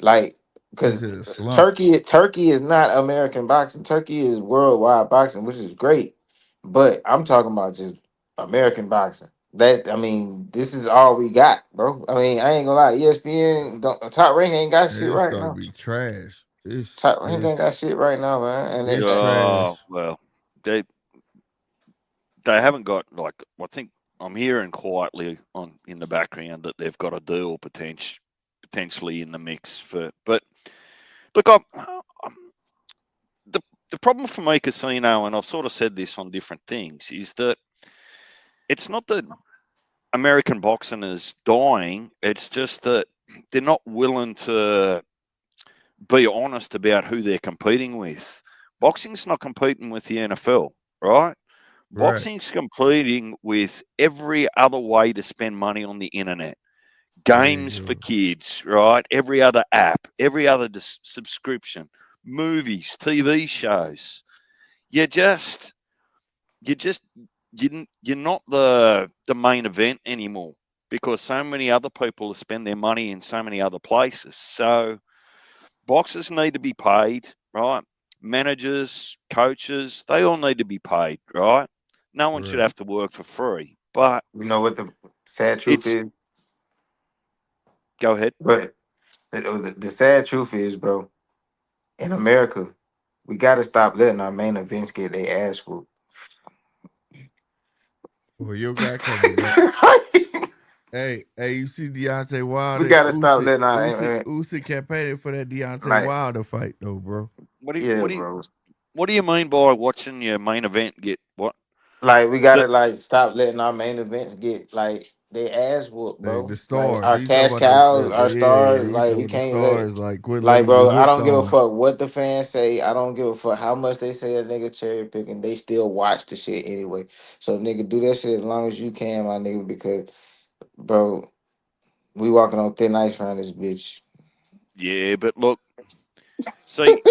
like It's because in a slump. Turkey is not American boxing. Turkey is worldwide boxing, which is great. But I'm talking about just American boxing. I mean, this is all we got, bro. I mean, I ain't gonna lie. ESPN, Top Rank ain't got And shit it's right starting to now. be trash. It's Top Rank ain't got it's shit right now, man. And it's Oh, trash. well, they they haven't got like I think I'm hearing quietly on in the background that they've got a deal potentially in the mix for. But look, I'm the the problem for me, Casino, and I've sort of said this on different things, is that it's not that American boxing is dying. It's just that they're not willing to be honest about who they're competing with. Boxing's not competing with the NFL, right? Right. Boxing's competing with every other way to spend money on the internet. There you Games for go. kids, right? Every other app, every other subscription, movies, TV shows. You just, you just, you're not the main event anymore because so many other people spend their money in so many other places. So boxers need to be paid, right? Managers, coaches, they all need to be paid, right? No one should Right. have to work for free. But you know what the sad truth it's is, go ahead. but the sad truth is, bro. In America, we got to stop letting our main events get their ass whooped. Well, your guy coming back. Hey, you see Deontay We Wilder, got to stop letting Usyk campaigning for that Deontay like, Wilder fight though, bro. What do you, yeah, what do you, bro. what do you mean by watching your main event get what? Like we got The, to like stop letting our main events get like their ass whooped, The bro. Like stars. our He talking cash about cows, the our yeah, stars. he Like talking we about the can't let it. stars. Like quit letting Like, them get bro, I whooped don't give a on. fuck what the fans say. I don't give a fuck how much they say a nigga cherry picking. They still watch the shit anyway. So, nigga, do that shit as long as you can, my nigga, because, bro, we walking on thin ice around this bitch. yeah, but look, see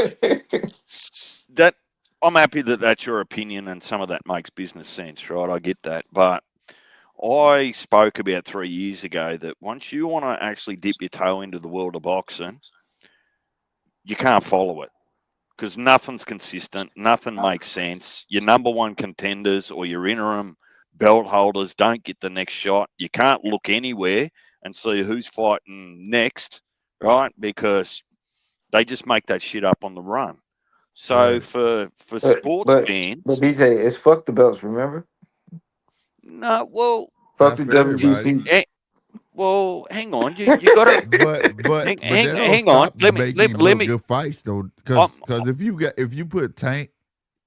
that I'm happy that that's your opinion and some of that makes business sense, right? I get that, but I spoke about 3 years ago that once you want to actually dip your toe into the world of boxing, you can't follow it. because nothing's consistent, nothing makes sense. Your number one contenders or your interim belt holders don't get the next shot. You can't look anywhere and see who's fighting next, right? Because they just make that shit up on the run. So Right. for But sports but but fans, BJ, it's fuck the belts. Remember, no, well, fuck Not the for everybody. WBC. well, hang on, you got to But that don't hang on. stop making you Let build me. good fights though. Um, Cause if you put Tank,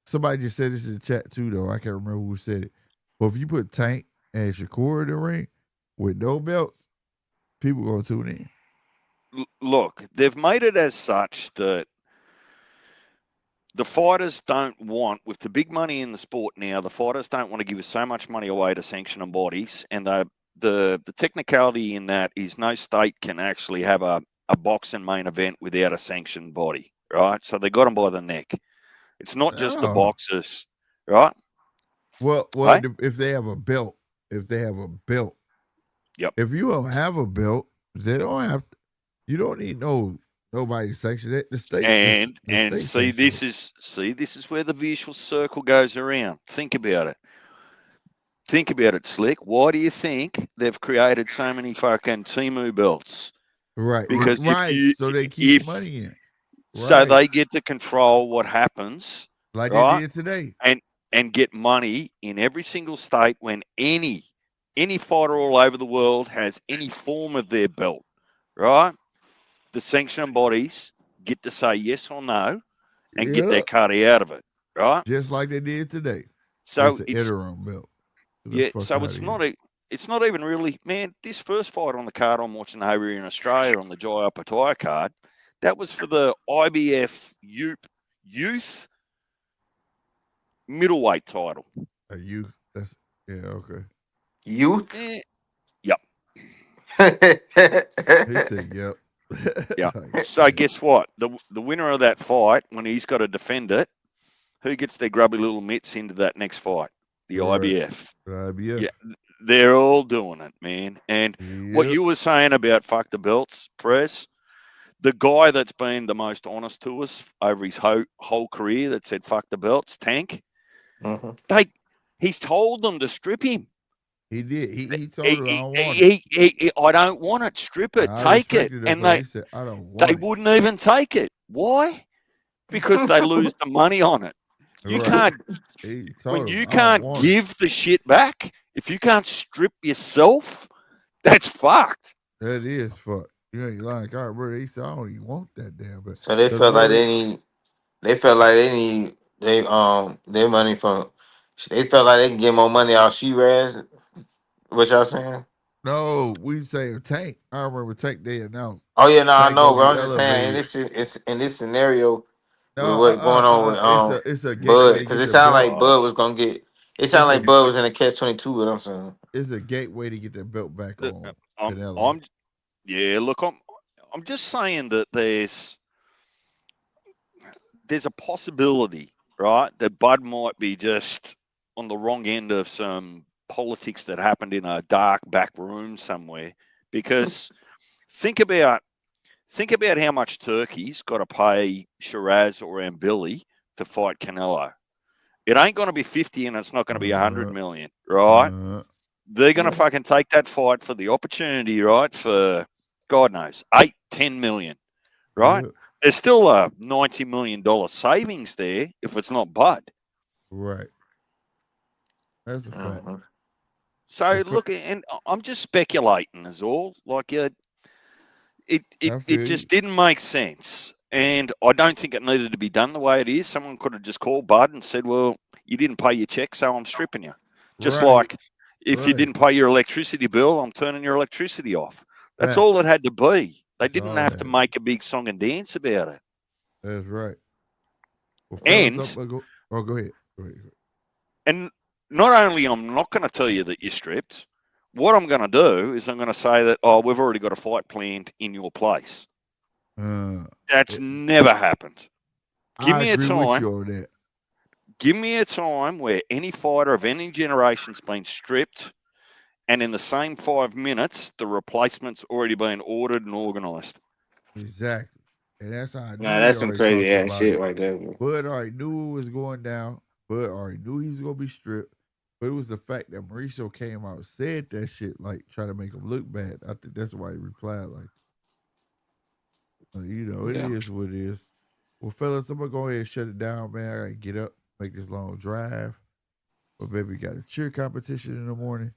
somebody just said this in the chat too though. I can't remember who said it. But if you put Tank and Shakur in the ring with no belts, people gonna tune in. look, they've made it as such that the fighters don't want, with the big money in the sport now, the fighters don't want to give so much money away to sanctioning bodies, and the technicality in that is no state can actually have a boxing main event without a sanctioned body, right? So they got them by the neck. It's not just the Oh. boxers, right? Well, Hey? if they have a belt, Yep. if you don't have a belt, they don't have. You don't need nobody to sanction it. The state And the state see, this is where the vicious circle goes around. Think about it. Think about it, Slick. Why do you think they've created so many fucking Timu belts? Right, Because right. So they keep if money in. so Right, they get to control what happens, like they right? did today. And get money in every single state when any fighter all over the world has any form of their belt, right? The sanctioning bodies get to say yes or no and get their Yeah, cut out of it, right? just like they did today. So It's an it's interim belt. Get the yeah, fuck so out of here. it's not even really, man. This first fight on the card I'm watching over here in Australia on the Jai Pattaya card, that was for the IBF youth middleweight title. A youth. That's okay. Youth. Eh, yep, He said, "Yep." yeah. Like, So guess what? The winner of that fight, when he's got to defend it, who gets their grubby little mitts into that next fight? The right. IBF. IBF. Yeah, they're all doing it, man. And what Yep. you were saying about fuck the belts, Press, the guy that's been the most honest to us over his whole career that said fuck the belts, Tank, he's told them to strip him. He did. He told her, "I don't want it." I don't want it. Strip it. I Take it. respected it And for. He said, "I don't they want it." wouldn't even take it. Why? Because they lose the money on it. You Right. can't He when told him, you "I don't can't want it." give the shit back. If you can't strip yourself, that's fucked. That is fuck. You ain't lying. God, brother. He said, "I don't even want that damn." But So they because felt like brother, they need. They felt like they need their money from. They felt like they can get more money out Shiraz. What y'all saying? no, we say Tank. I remember Tank. They announced Oh yeah, no, I Tank know, gonna but be I'm just saying elevated. it's in this scenario with No, what's going on with it's a gateway Bud, to because get it the sounded belt. like Bud was gonna get. It It's sounded a like Bud was in a catch-22. What I'm saying. it's a gateway to get the belt back on Canelo. I'm yeah. Look, I'm just saying that there's a possibility, right, that Bud might be just on the wrong end of some politics that happened in a dark back room somewhere. Because think about how much Turkey's got to pay Shiraz or Ambili to fight Canelo. It ain't going to be 50 and it's not going to be 100 million, right? They're going to fucking take that fight for the opportunity, right? For God knows, 8-10 million, right? Yeah, There's still a $90 million savings there if it's not Bud. right. That's a fact. So look, and I'm just speculating is all. Like I it feel you. just didn't make sense. And I don't think it needed to be done the way it is. Someone could have just called Bud and said, well, you didn't pay your check, so I'm stripping you. Just Right, like if you right. didn't pay your electricity bill, I'm turning your electricity off. That's all it Facts. had to be. They That's didn't all have that to is. make a big song and dance about it. That's right. Well, fellas, And go ahead. Go ahead. and not only I'm not going to tell you that you're stripped, what I'm going to do is I'm going to say that, oh, we've already got a fight planned in your place. That's never happened. Give I me a agree with time. you on that. Give me a time where any fighter of any generation's been stripped, and in the same 5 minutes, the replacement's already been ordered and organised. Exactly. And that's how I knew Nah, he that's some already talked crazy ass about shit it. right there, bro. Bud already knew it was going down. Bud already knew he was gonna be stripped. But it was the fact that Mauricio came out and said that shit, like trying to make him look bad. I think that's why he replied like, you know, it Yeah. is what it is. Well, fellas, I'm gonna go ahead and shut it down, man. I gotta get up, make this long drive. But baby, got a cheer competition in the morning.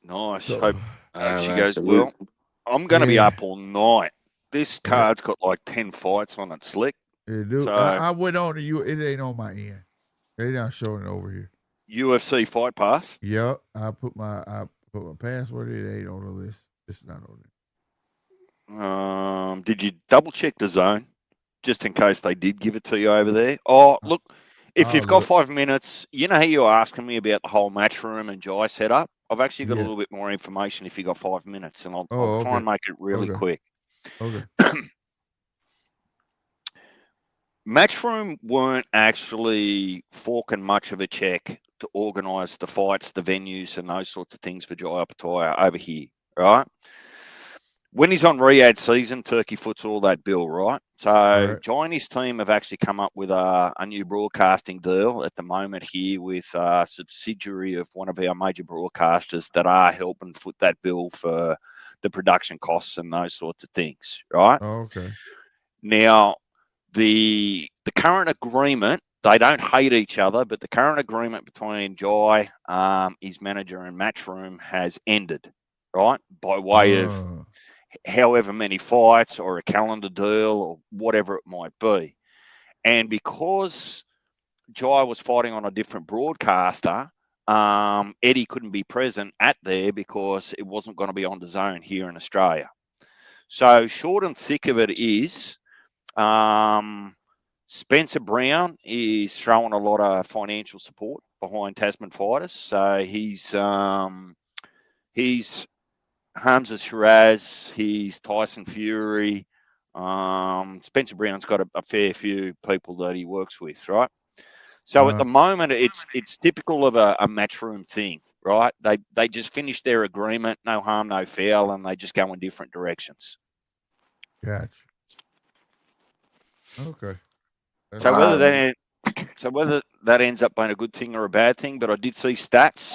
Nice. So Hope All right, she man. goes well. Salute. I'm going to be yeah, up all night. This yeah, card's got like 10 fights on it, slick. dude. So I went on to you. It ain't on my end. They not showing it over here. UFC Fight Pass. Yep, I put my password in. It ain't on the list. It's not on it. Did you double check the zone just in case they did give it to you over there? Oh, look, if I'll you've got look. 5 minutes, you know how you were asking me about the whole match room and Jai setup? I've actually got a Yeah. little bit more information if you got 5 minutes, and I'll Oh, try okay. and make it really Okay. quick. Okay. Matchroom weren't actually forking much of a check to organise the fights, the venues, and those sorts of things for Jai Opetaia over here, right? When he's on Riyadh season, Turkey foots all that bill, right? So Right. Jai and his team have actually come up with a new broadcasting deal at the moment here with a subsidiary of one of our major broadcasters that are helping foot that bill for the production costs and those sorts of things, right? Oh, okay. Now, the current agreement, they don't hate each other, but the current agreement between Jai, his manager, and Matchroom has ended, right? By way of however many fights or a calendar deal or whatever it might be. And because Jai was fighting on a different broadcaster, Eddie couldn't be present at there because it wasn't going to be on the zone here in Australia. So short and thick of it is, Spencer Brown is throwing a lot of financial support behind Tasman fighters. So he's Hamza Shiraz, he's Tyson Fury. Spencer Brown's got a fair few people that he works with, right? So at the moment, it's typical of a matchroom thing, right? They just finish their agreement, no harm, no foul, and they just go in different directions. Gotcha. Okay. That's So whether Wow. that ends up being a good thing or a bad thing, but I did see stats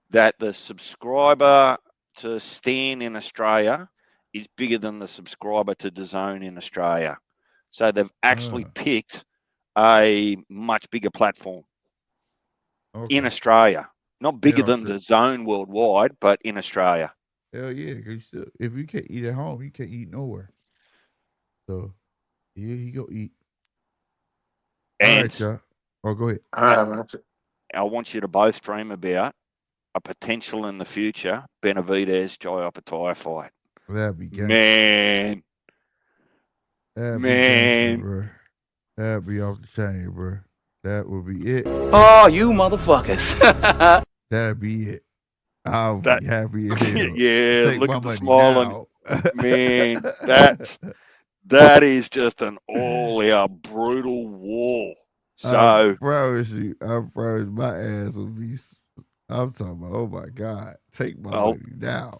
that the subscriber to Stan in Australia is bigger than the subscriber to DAZN in Australia. So they've actually picked a much bigger platform in Australia. Not bigger than DAZN worldwide, but in Australia. Hell yeah, because if you can't eat at home, you can't eat nowhere. So, yeah, he go eat. All And right, y'all. Oh, go ahead. All right, man. I want you to both dream about a potential in the future Benavidez Jai Opetaia fight. That'd be gangster. Man. That'd be gangster, bro. That'd be off the chain, bro. That would be it. Oh, you motherfuckers. That'd be it. I'll be happy as hell. Yeah, Take look my at the money smile now. man, that is just an all-out brutal war. So I promise you, my ass will be. I'm talking about. Oh my God, take my money now.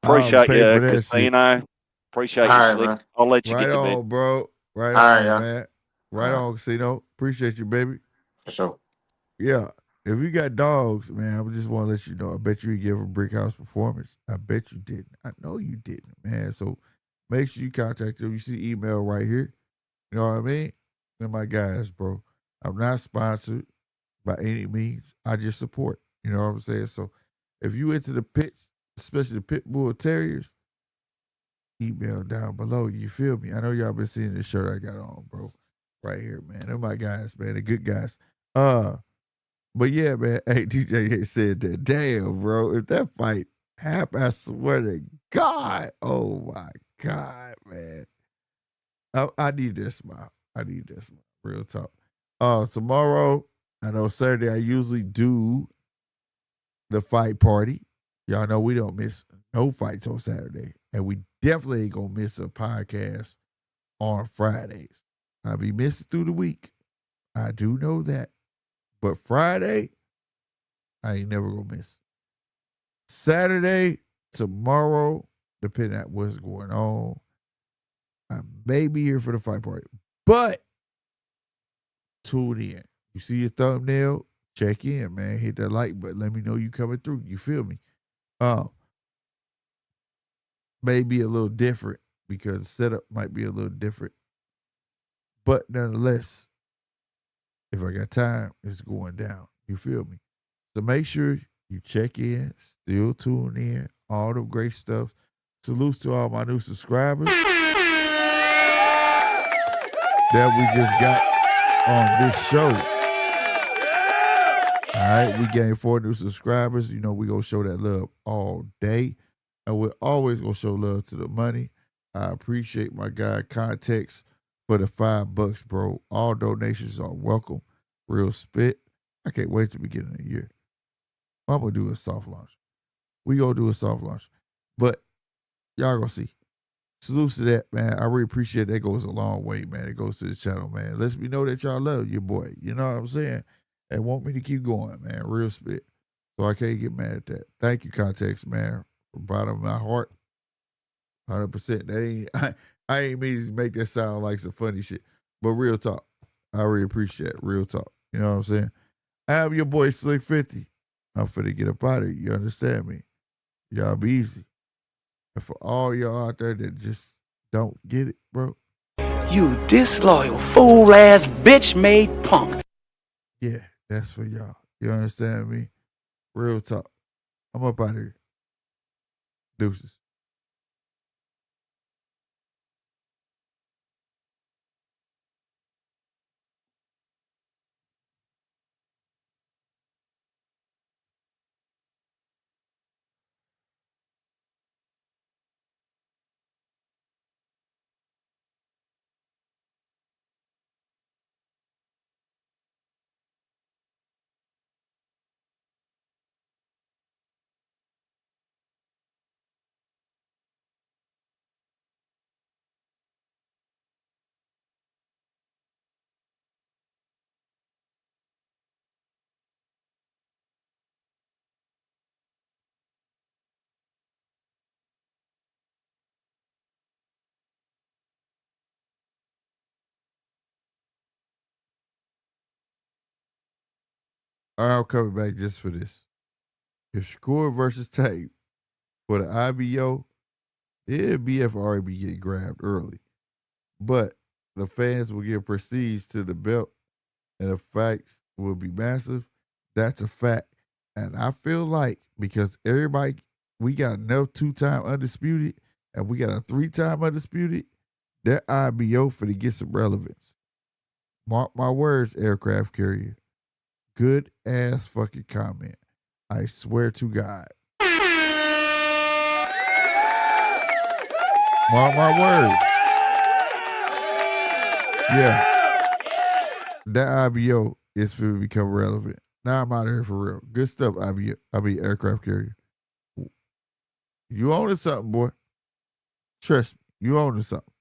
Appreciate pay you, for that Casino. shit. Appreciate you, All right, Slick. man. I'll let you Right get to bed. on, bro. Right All right, on, yeah. man. Right on, Casino. Appreciate you, baby. For sure. Yeah. If you got dogs, man, I just want to let you know. I bet you give a Brick House performance. I bet you didn't. I know you didn't, man. So make sure you contact them. You see the email right here. You know what I mean? They're my guys, bro. I'm not sponsored by any means. I just support. You know what I'm saying? So if you into the pits, especially the pit bull terriers, email down below. You feel me? I know y'all been seeing this shirt I got on, bro. Right here, man. They're my guys, man. They're good guys. But yeah, man. Hey, DJ said that. Damn, bro. If that fight happened, I swear to God. Oh my God, man. I need that smile. I need that smile. Real talk. Tomorrow, I know Saturday I usually do the fight party. Y'all know we don't miss no fights on Saturday. And we definitely ain't gonna miss a podcast on Fridays. I'll be missing through the week. I do know that. But Friday, I ain't never gonna miss. Saturday, tomorrow, depending on what's going on, I may be here for the fight party, but tune in. You see your thumbnail, check in, man. Hit that like button. Let me know you coming through. You feel me? May be a little different because the setup might be a little different. But nonetheless, if I got time, it's going down. You feel me? So make sure you check in, still tune in, all the great stuff. Salutes to all my new subscribers that we just got on this show. All right, we gained 4 new subscribers. You know, we gonna show that love all day. And we're always gonna show love to the money. I appreciate my guy Context for the $5, bro. All donations are welcome. Real spit. I can't wait to begin of the year. I'm gonna do a soft launch. We gonna do a soft launch. But y'all gonna see. Salutes to that, man. I really appreciate that. Goes a long way, man. It goes to the channel, man. Lets me know that y'all love your boy. You know what I'm saying? And want me to keep going, man. Real spit. So I can't get mad at that. Thank you, Context, man. From the bottom of my heart. 100%. That ain't I ain't mean to make that sound like some funny shit. But real talk. I really appreciate it. Real talk. You know what I'm saying? I am your boy Slick 50. I'm finna get up out of here. You understand me? Y'all be easy. And for all y'all out there that just don't get it, bro. You disloyal, fool-ass, bitch-made punk. Yeah, that's for y'all. You understand me? Real talk. I'm up out of here. Deuces. I'm coming back just for this. If Shakur versus Tate for the IBO, it'd be if RB get grabbed early. But the fans will give prestige to the belt and the fights will be massive. That's a fact. And I feel like because everybody, we got enough 2-time undisputed and we got a 3-time undisputed, that IBO for to get some relevance. Mark my words, aircraft carrier. Good ass fucking comment. I swear to God. Mark my words. Yeah. That IBO is for to become relevant. Now I'm out of here for real. Good stuff, IBO. I mean, aircraft carrier. You own something, boy. Trust me. You own something.